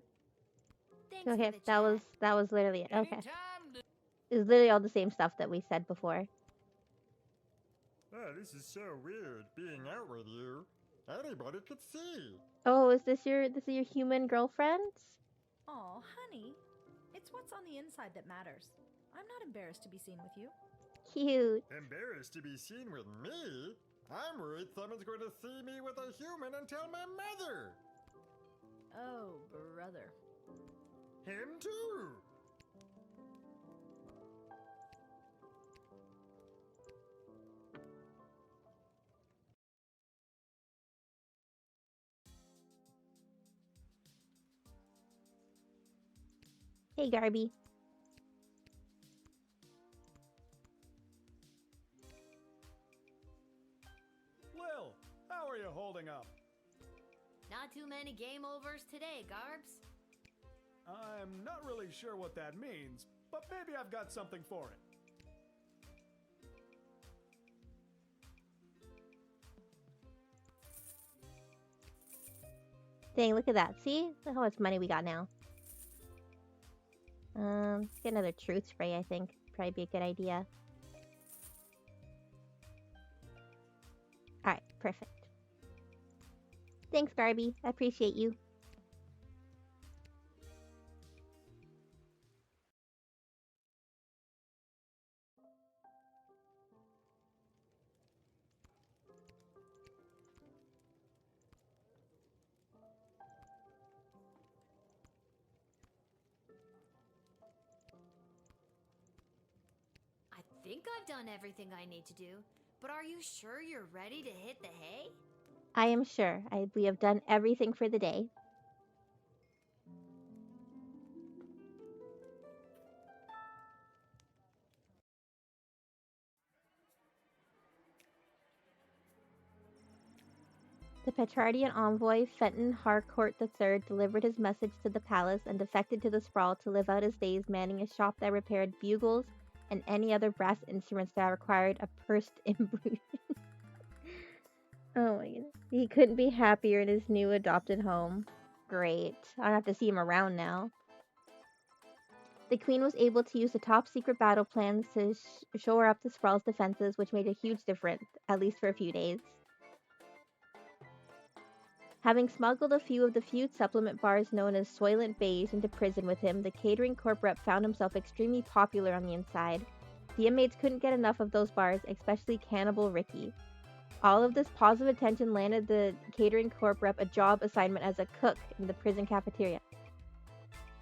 Thanks Okay, for the that was literally it. Okay. Anytime to... It's literally all the same stuff that we said before. Oh, this is so weird, being out with you. Anybody could see. Oh, is this your human girlfriend? Aw, honey. It's what's on the inside that matters. I'm not embarrassed to be seen with you. Cute. Embarrassed to be seen with me? I'm worried someone's going to see me with a human and tell my mother. Oh, brother. Him too. Hey, Garby. holding up? Not too many game overs today, Garbs. I'm not really sure what that means, but maybe I've got something for it. Dang, look at that. See? Look how much money we got now. Let's get another truth spray, I think. Probably be a good idea. Alright, perfect. Thanks, Garby. I appreciate you. I think I've done everything I need to do, but are you sure you're ready to hit the hay? I am sure. We have done everything for the day. The Petrardian envoy, Fenton Harcourt III, delivered his message to the palace and defected to the Sprawl to live out his days manning a shop that repaired bugles and any other brass instruments that required a pursed imbrution. Oh my goodness. He couldn't be happier in his new adopted home. Great. I don't have to see him around now. The Queen was able to use the top secret battle plans to shore up the Sprawl's defenses, which made a huge difference, at least for a few days. Having smuggled a few of the feud supplement bars known as Soylent Beige into prison with him, the Catering Corp rep found himself extremely popular on the inside. The inmates couldn't get enough of those bars, especially Cannibal Ricky. All of this positive attention landed the Catering Corp rep a job assignment as a cook in the prison cafeteria.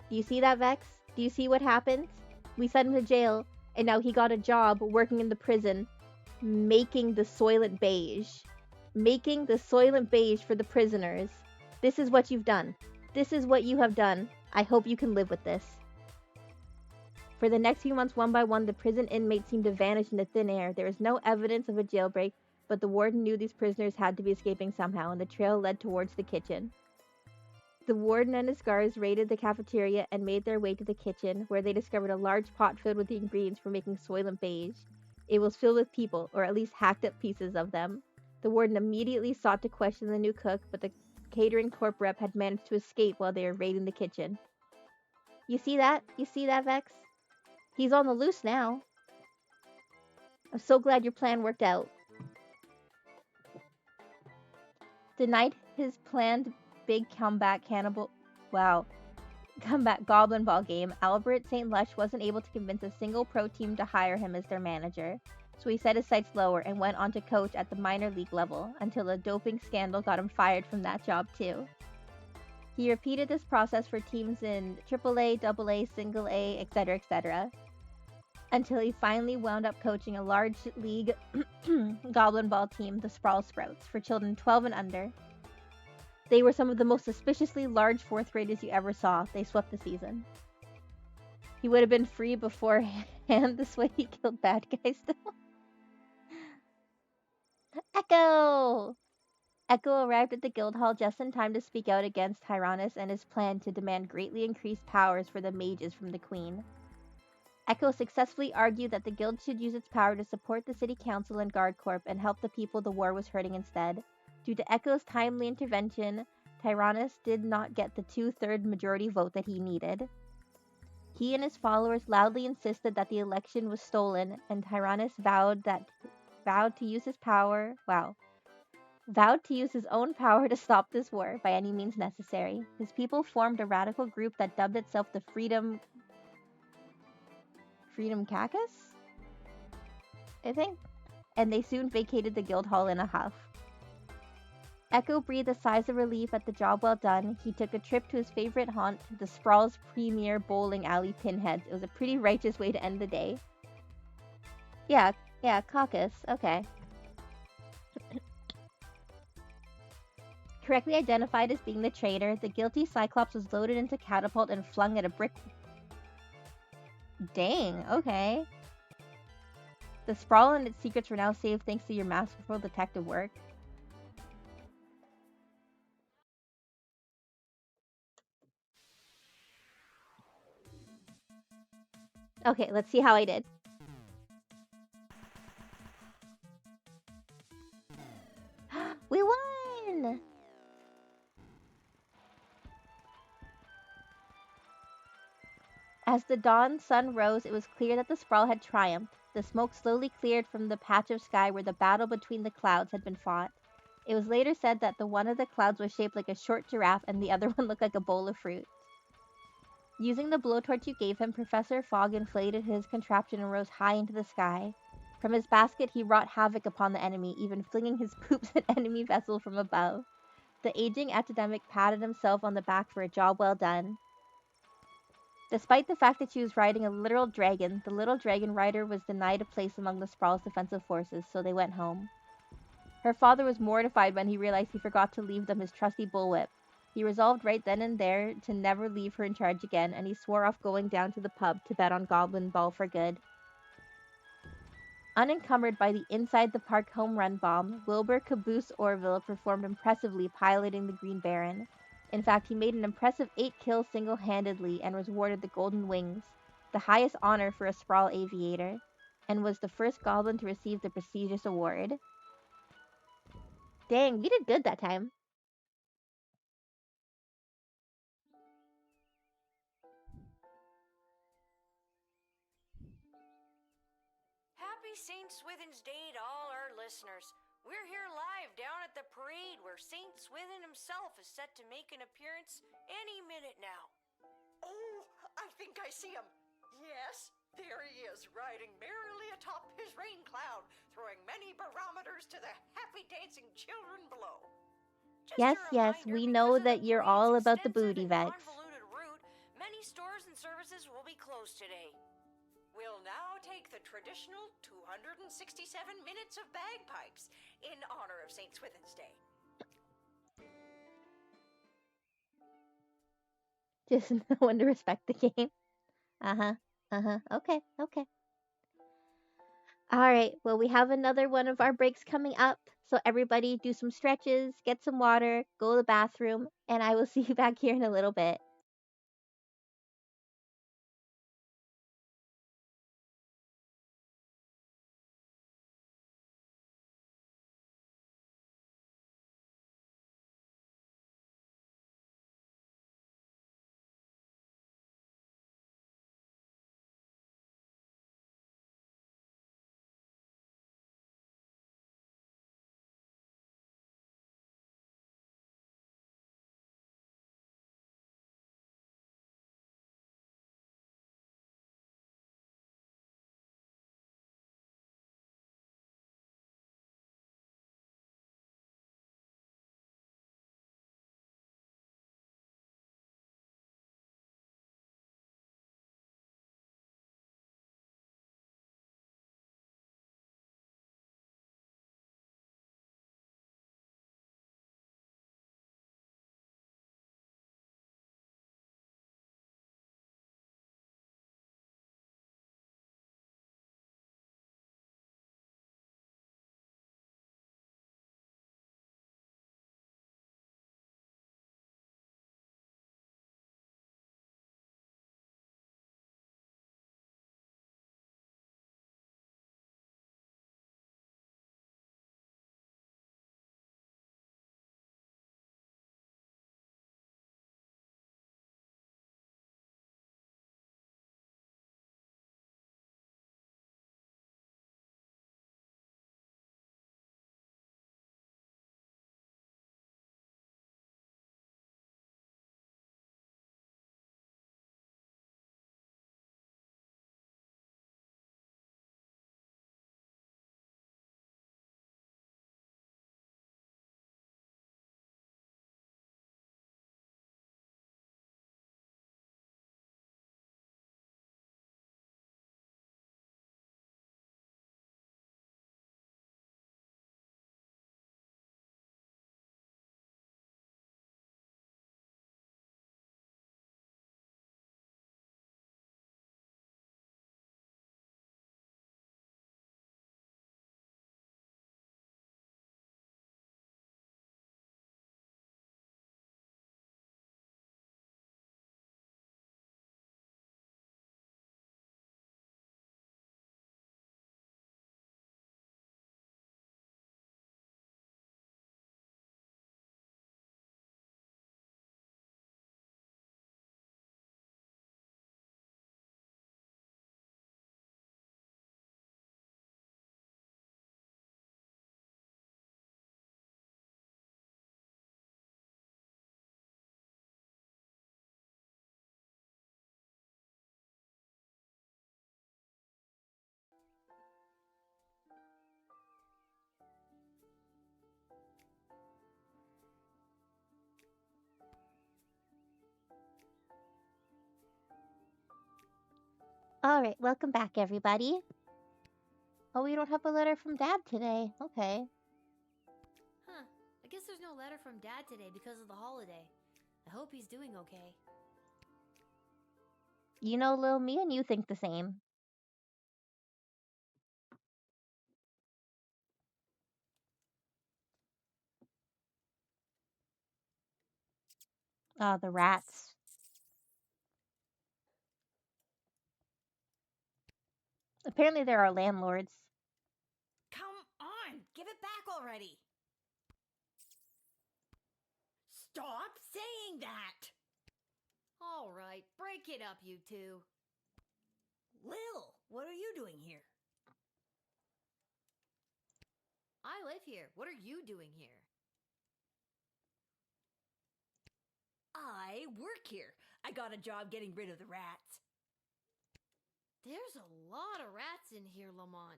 Do you see that, Vex? Do you see what happened? We sent him to jail, and now he got a job working in the prison, making the Soylent Beige. Making the Soylent Beige for the prisoners. This is what you've done. This is what you have done. I hope you can live with this. For the next few months, one by one, the prison inmates seemed to vanish into thin air. There was no evidence of a jailbreak, but the warden knew these prisoners had to be escaping somehow, and the trail led towards the kitchen. The warden and his guards raided the cafeteria and made their way to the kitchen, where they discovered a large pot filled with the ingredients for making Soylent Beige. It was filled with people, or at least hacked up pieces of them. The warden immediately sought to question the new cook, but the Catering Corp rep had managed to escape while they were raiding the kitchen. You see that? You see that, Vex? He's on the loose now. I'm so glad your plan worked out. Denied his planned big comeback Goblin Ball game, Albert St. Lush wasn't able to convince a single pro team to hire him as their manager. So he set his sights lower and went on to coach at the minor league level, until a doping scandal got him fired from that job too. He repeated this process for teams in AAA, AA, Single A, etc., until he finally wound up coaching a large league Goblin Ball team, the Sprawl Sprouts, for children 12 and under. They were some of the most suspiciously large fourth graders you ever saw. They swept the season. He would have been free beforehand. This way he killed bad guys still. Echo! Echo arrived at the guild hall just in time to speak out against Tyrannus and his plan to demand greatly increased powers for the mages from the Queen. Echo successfully argued that the guild should use its power to support the city council and guard corps and help the people the war was hurting instead. Due to Echo's timely intervention, Tyrannus did not get the 2/3 majority vote that he needed. He and his followers loudly insisted that the election was stolen, and Tyrannus vowed to use his own power to stop this war by any means necessary. His people formed a radical group that dubbed itself the Freedom Caucus, I think, and they soon vacated the guild hall in a huff. Echo breathed a sigh of relief at the job well done. He took a trip to his favorite haunt, the Sprawl's premier bowling alley, Pinheads. It was a pretty righteous way to end the day. Yeah, caucus, okay. Correctly identified as being the traitor, the guilty Cyclops was loaded into catapult and flung at a brick. Dang, okay. The Sprawl and its secrets were now safe thanks to your masterful detective work. Okay, let's see how I did. We won! As the dawn sun rose, it was clear that the Sprawl had triumphed. The smoke slowly cleared from the patch of sky where the battle between the clouds had been fought. It was later said that the one of the clouds was shaped like a short giraffe and the other one looked like a bowl of fruit. Using the blowtorch you gave him, Professor Fogg inflated his contraption and rose high into the sky. From his basket, he wrought havoc upon the enemy, even flinging his poops at enemy vessels from above. The aging academic patted himself on the back for a job well done. Despite the fact that she was riding a literal dragon, the little dragon rider was denied a place among the Sprawl's defensive forces, so they went home. Her father was mortified when he realized he forgot to leave them his trusty bullwhip. He resolved right then and there to never leave her in charge again, and he swore off going down to the pub to bet on Goblin Ball for good. Unencumbered by the inside the park home run bomb, Wilbur Caboose Orville performed impressively piloting the Green Baron. In fact, he made an impressive 8 kills single-handedly and was awarded the Golden Wings, the highest honor for a Sprawl aviator, and was the first goblin to receive the prestigious award. Dang, we did good that time. Happy St. Swithin's Day to all our listeners. We're here live down at the parade where St. Swithin himself is set to make an appearance any minute now. Oh, I think I see him. Yes, there he is, riding merrily atop his rain cloud, throwing many barometers to the happy dancing children below. Yes, we know that you're all about the booty, Vex. Convoluted route, many stores and services will be closed today. We'll now take the traditional 267 minutes of bagpipes in honor of St. Swithin's Day. Just no one to respect the game. Okay. Alright, well, we have another one of our breaks coming up. So everybody do some stretches, get some water, go to the bathroom, and I will see you back here in a little bit. Alright, welcome back, everybody. Oh, we don't have a letter from Dad today. Okay. Huh. I guess there's no letter from Dad today because of the holiday. I hope he's doing okay. You know, Lil, me and you think the same. Oh, the rats. Apparently there are landlords. Come on, give it back already. Stop saying that. All right, break it up, you two. Lil, what are you doing here? I live here. What are you doing here? I work here. I got a job getting rid of the rats. There's a lot of rats in here, Lamont.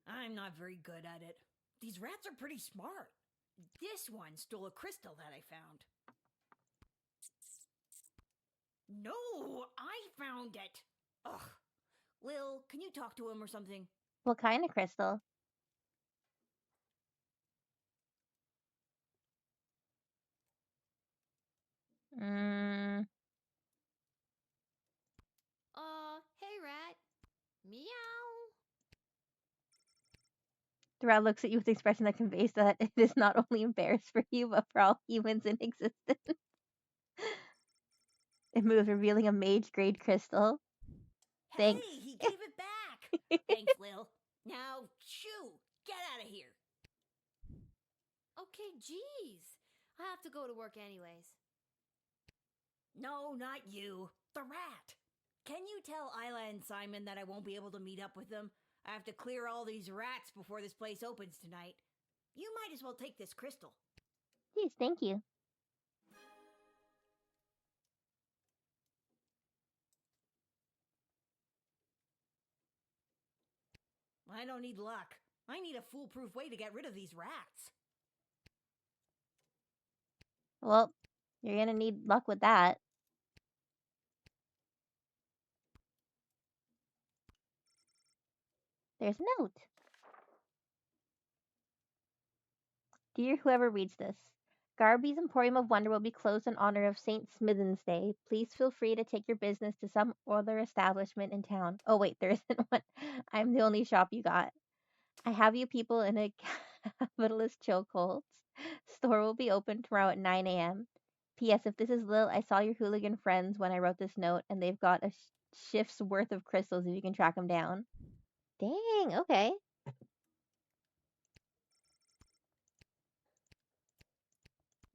I'm not very good at it. These rats are pretty smart. This one stole a crystal that I found. No, I found it. Ugh. Lil, can you talk to him or something? What kind of crystal? Mm. Hey, rat. Meow. The rat looks at you with an expression that conveys that it is not only embarrassed for you, but for all humans in existence. It moves, revealing a mage-grade crystal. Thanks. Hey, he gave it back. Thanks, Lil. Now, shoo, get out of here. Okay, jeez. I have to go to work anyways. No, not you. The rat. Can you tell Isla and Simon that I won't be able to meet up with them? I have to clear all these rats before this place opens tonight. You might as well take this crystal. Please, thank you. I don't need luck. I need a foolproof way to get rid of these rats. Well, you're gonna need luck with that. There's a note. Dear whoever reads this, Garby's Emporium of Wonder will be closed in honor of St. Smithens Day. Please feel free to take your business to some other establishment in town. Oh wait, there isn't one. I'm the only shop you got. I have you people in a capitalist chokehold. Store will be open tomorrow at 9 a.m. P.S. If this is Lil, I saw your hooligan friends when I wrote this note, and they've got a shift's worth of crystals if you can track them down. Dang, okay.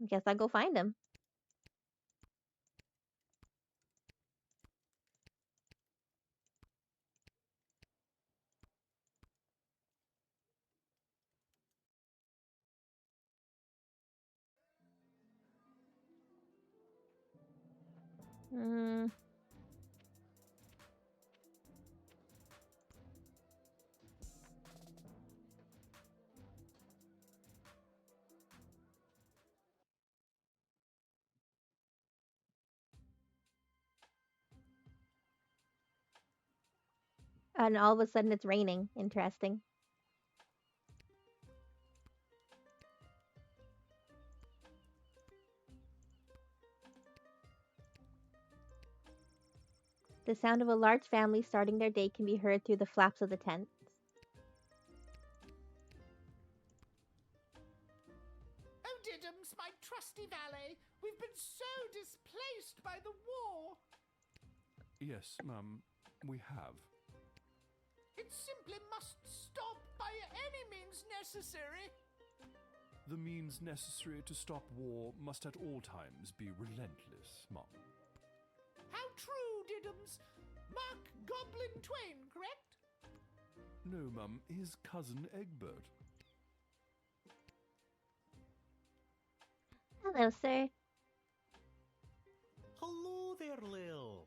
Guess I'll go find them. Hmm. And all of a sudden it's raining. Interesting. The sound of a large family starting their day can be heard through the flaps of the tents. Oh, Diddums, my trusty valet, we've been so displaced by the war. Yes, Mum, we have. It simply must stop by any means necessary. The means necessary to stop war must at all times be relentless, Mum. How true, Diddums. Mark Goblin Twain, correct? No, Mum, his cousin Egbert. Hello, sir. Hello there, Lil.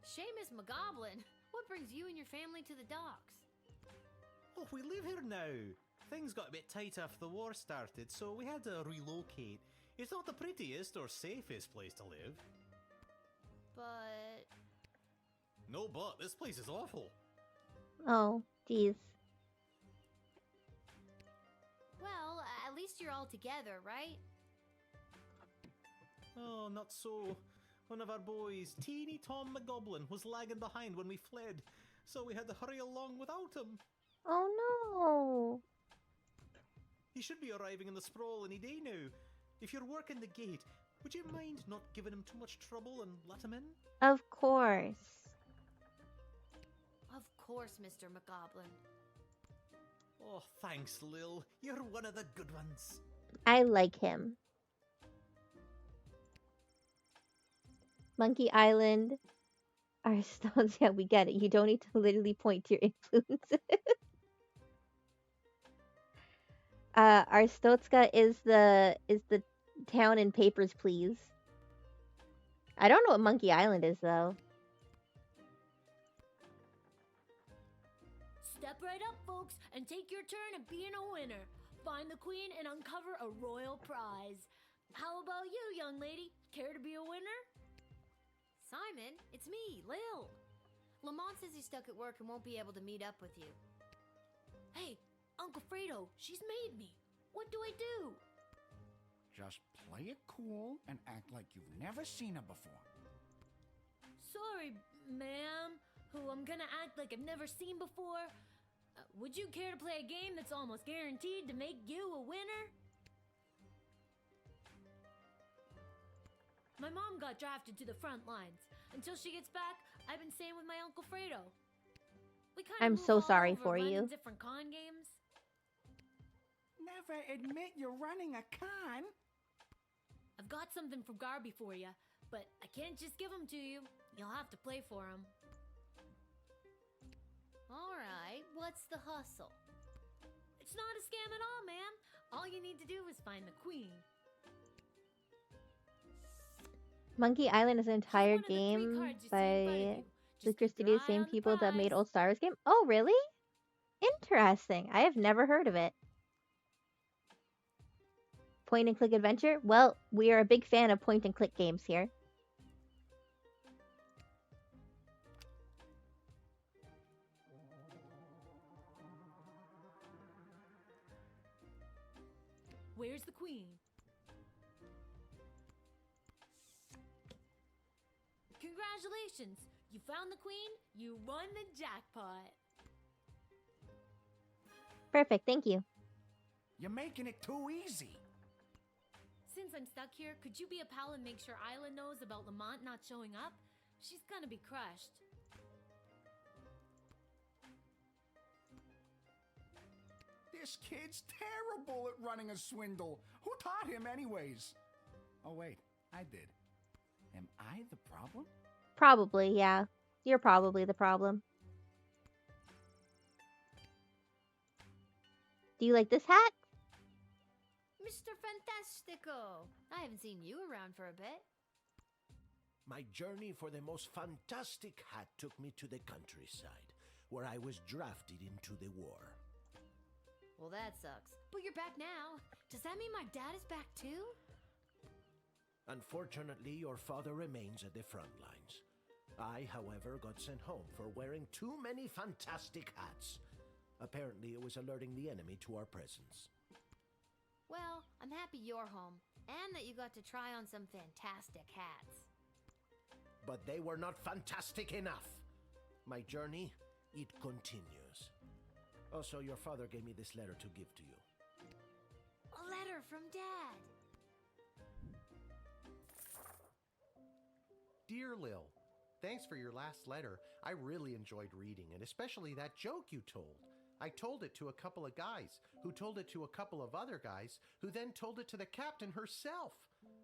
Seamus McGoblin, what brings you and your family to the docks? Oh, we live here now. Things got a bit tight after the war started, so we had to relocate. It's not the prettiest or safest place to live. But... No, but this place is awful. Oh, geez. Well, at least you're all together, right? Oh, not so. One of our boys, Teeny Tom McGoblin, was lagging behind when we fled, so we had to hurry along without him. Oh no. He should be arriving in the sprawl any day now. If you're working the gate, would you mind not giving him too much trouble and let him in? Of course. Of course, Mr. McGoblin. Oh, thanks, Lil. You're one of the good ones. I like him. Monkey Island. Our stones, yeah, we get it. You don't need to literally point to your influences. Arstotzka is the town in Papers, Please. I don't know what Monkey Island is though. Step right up, folks, and take your turn at being a winner. Find the queen and uncover a royal prize. How about you, young lady? Care to be a winner? Simon, it's me, Lil. Lamont says he's stuck at work and won't be able to meet up with you. Hey, Uncle Fredo, she's made me. What do I do? Just play it cool and act like you've never seen her before. Sorry, ma'am, who I'm gonna act like I've never seen before. Would you care to play a game that's almost guaranteed to make you a winner? My mom got drafted to the front lines. Until she gets back, I've been staying with my Uncle Fredo. We kind of I'm move so all sorry over, for running you. different con games. Never admit you're running a con. I've got something from Garby for you, but I can't just give them to you. You'll have to play for them. Alright, what's the hustle? It's not a scam at all, ma'am. All you need to do is find the queen. Monkey Island is an entire cards you game see in front of by you. Lucas keep your Studios, eye same on the people that made prize. Old Stars game. Oh, really? Interesting. I have never heard of it. Point and click adventure? Well, we are a big fan of point and click games here. Where's the queen? Congratulations! You found the queen, you won the jackpot. Perfect, thank you. You're making it too easy. Since I'm stuck here, could you be a pal and make sure Isla knows about Lamont not showing up? She's gonna be crushed. This kid's terrible at running a swindle. Who taught him anyways? Oh wait, I did. Am I the problem? Probably, yeah. You're probably the problem. Do you like this hat? Mr. Fantastico! I haven't seen you around for a bit. My journey for the most fantastic hat took me to the countryside, where I was drafted into the war. Well, that sucks. But you're back now. Does that mean my dad is back too? Unfortunately, your father remains at the front lines. I, however, got sent home for wearing too many fantastic hats. Apparently, it was alerting the enemy to our presence. Well, I'm happy you're home, and that you got to try on some fantastic hats. But they were not fantastic enough. My journey, it continues. Also, your father gave me this letter to give to you. A letter from Dad. Dear Lil, thanks for your last letter. I really enjoyed reading it, especially that joke you told. I told it to a couple of guys, who told it to a couple of other guys, who then told it to the captain herself.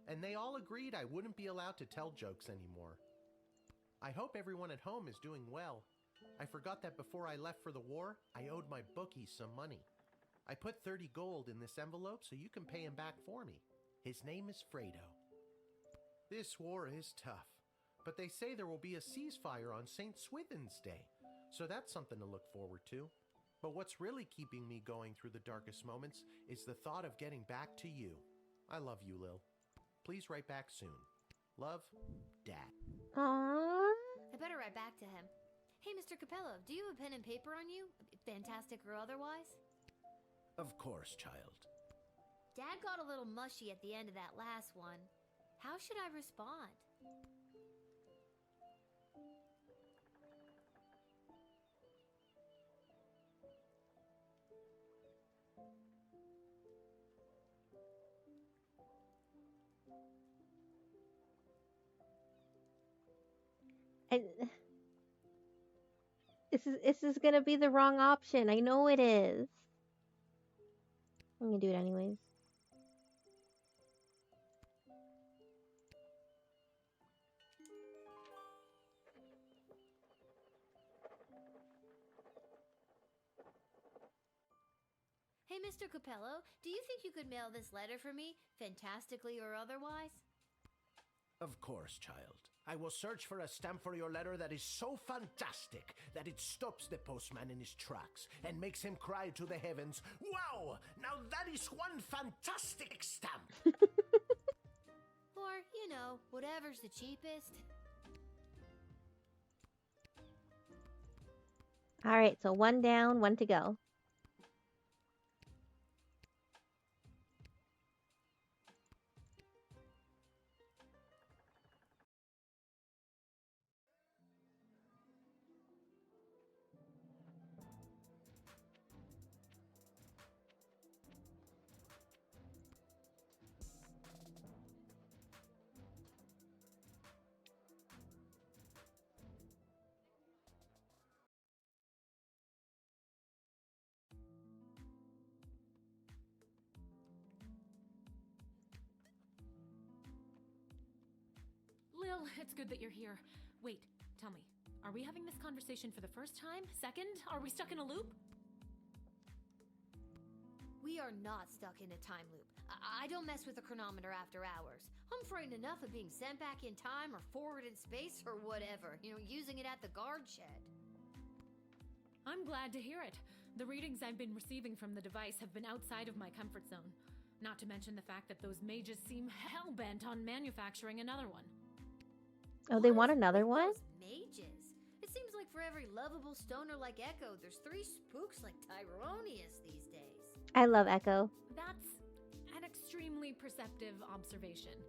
And they all agreed I wouldn't be allowed to tell jokes anymore. I hope everyone at home is doing well. I forgot that before I left for the war, I owed my bookie some money. I put 30 gold in this envelope so you can pay him back for me. His name is Fredo. This war is tough, but they say there will be a ceasefire on St. Swithin's Day, so that's something to look forward to. But what's really keeping me going through the darkest moments is the thought of getting back to you. I love you, Lil. Please write back soon. Love, Dad. Aww. I better write back to him. Hey, Mr. Capello, do you have a pen and paper on you? Fantastic or otherwise? Of course, child. Dad got a little mushy at the end of that last one. How should I respond? This is gonna be the wrong option. I know it is. I'm gonna do it anyways. Hey, Mr. Capello, do you think you could mail this letter for me, fantastically or otherwise? Of course, child. I will search for a stamp for your letter that is so fantastic that it stops the postman in his tracks and makes him cry to the heavens, "Wow! Now that is one fantastic stamp!" Or, you know, whatever's the cheapest. Alright, so one down, one to go. Lil, it's good that you're here. Wait, tell me, are we having this conversation for the first time? Second? Are we stuck in a loop? We are not stuck in a time loop. I don't mess with the chronometer after hours. I'm frightened enough of being sent back in time or forward in space or whatever, you know, using it at the guard shed. I'm glad to hear it. The readings I've been receiving from the device have been outside of my comfort zone. Not to mention the fact that those mages seem hell-bent on manufacturing another one. Oh, they want another one? Mages. It seems like for every lovable stoner like Echo, there's 3 spooks like Tyronius these days. I love Echo. That's an extremely perceptive observation.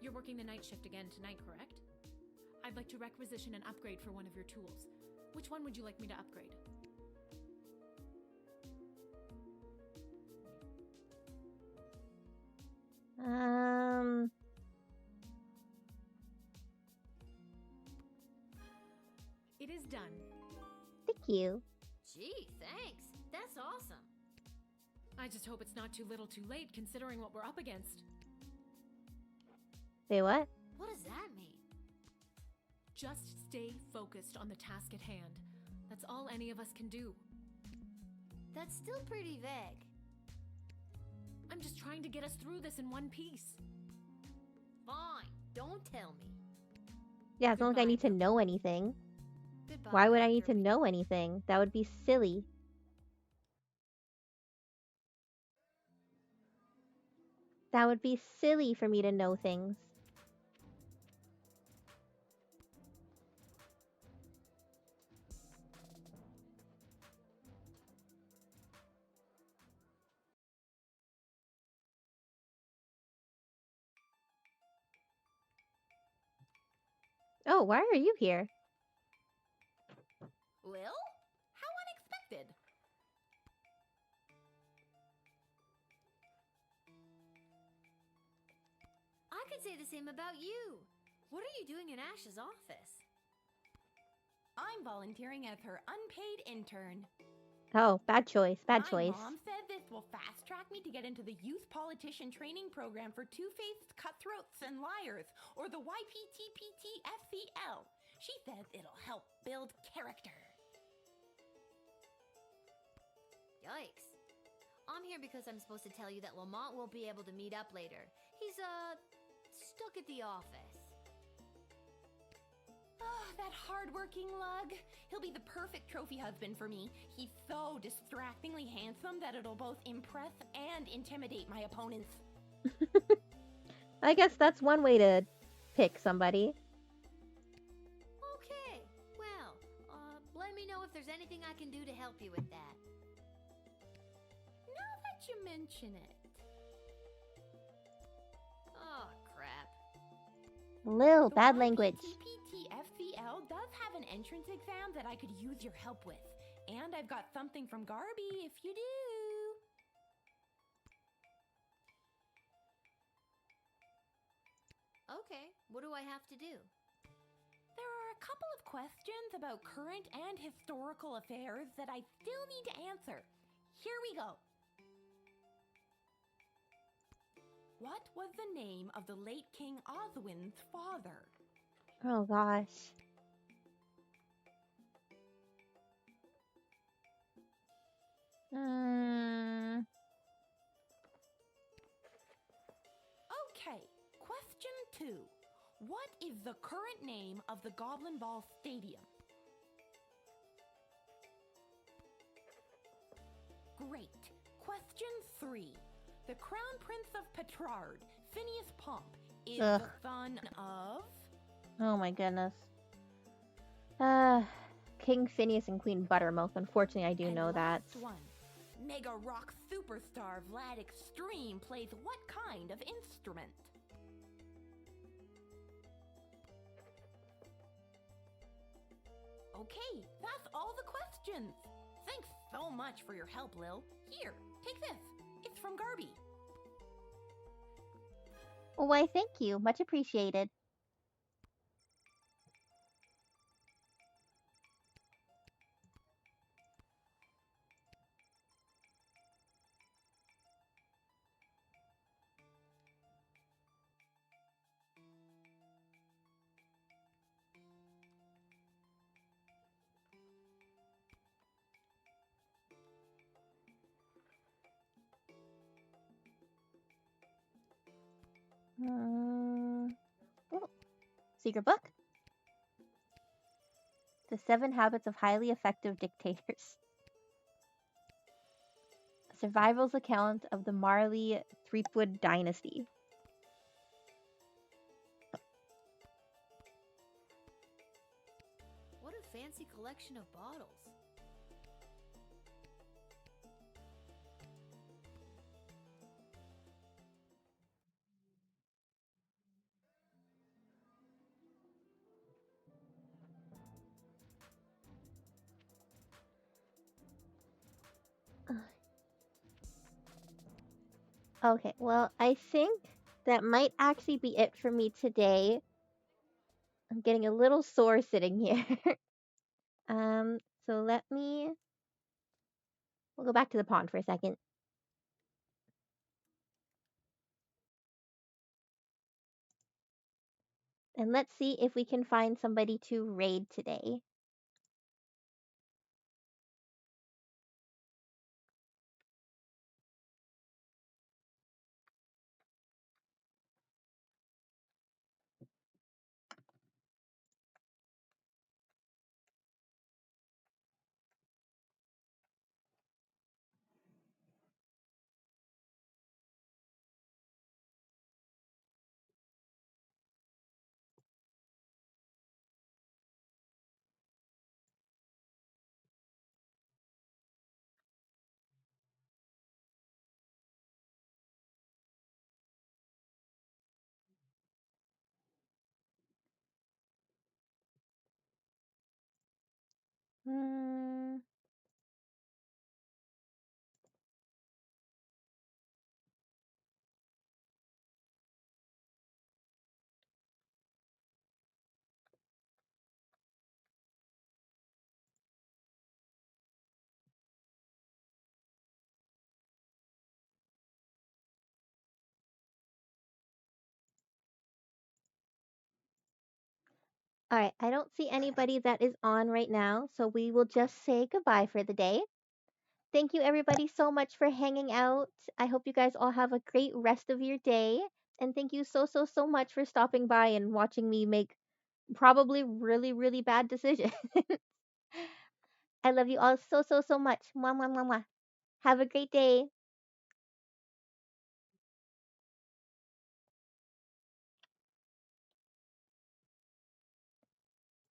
You're working the night shift again tonight, correct? I'd like to requisition an upgrade for one of your tools. Which one would you like me to upgrade? It is done. Thank you. Gee, thanks. That's awesome. I just hope it's not too little too late considering what we're up against. Say what? What does that mean? Just stay focused on the task at hand. That's all any of us can do. That's still pretty vague. I'm just trying to get us through this in one piece. Fine, don't tell me. Yeah, it's not like I need to know anything. Goodbye, Why would I need to know anything? That would be silly. That would be silly for me to know things. Oh, why are you here? Lil? How unexpected. I could say the same about you. What are you doing in Ash's office? I'm volunteering as her unpaid intern. Oh, bad choice. Bad My choice. mom said this will fast track me to get into the youth politician training program for two-faced cutthroats and liars, or the YPTPT-FCL. She says it'll help build character. Yikes. I'm here because I'm supposed to tell you that Lamont won't be able to meet up later. He's, stuck at the office. Oh, that hard-working lug. He'll be the perfect trophy husband for me. He's so distractingly handsome that it'll both impress and intimidate my opponents. I guess that's one way to pick somebody. Okay, well, let me know if there's anything I can do to help you with that. Now that you mention it. Oh, crap. Lil, bad language. PTFCL does have an entrance exam that I could use your help with. And I've got something from Garby if you do. Okay, what do I have to do? There are a couple of questions about current and historical affairs that I still need to answer. Here we go. What was the name of the late King Oswin's father? Oh gosh. Okay, question 2. What is the current name of the Goblin Ball Stadium? Great. Question 3. The Crown Prince of Petrard, Phineas Pomp, is Ugh. the son of... Oh my goodness. King Phineas and Queen Buttermilk. Unfortunately, I do know that. Last one. Mega Rock superstar Vlad Extreme plays what kind of instrument? Okay, that's all the questions. Thanks so much for your help, Lil. Here, take this. It's from Garby. Why, thank you. Much appreciated. Oh, secret book? The 7 Habits of Highly Effective Dictators. A survival's account of the Marley Threepwood Dynasty. What a fancy collection of bottles. Okay, well, I think that might actually be it for me today. I'm getting a little sore sitting here. So we'll go back to the pond for a second. And let's see if we can find somebody to raid today. Hmm. All right, I don't see anybody that is on right now, so we will just say goodbye for the day. Thank you, everybody, so much for hanging out. I hope you guys all have a great rest of your day. And thank you so much for stopping by and watching me make probably really, really bad decisions. I love you all so much. Mwah, mwah, mwah, mwah. Have a great day.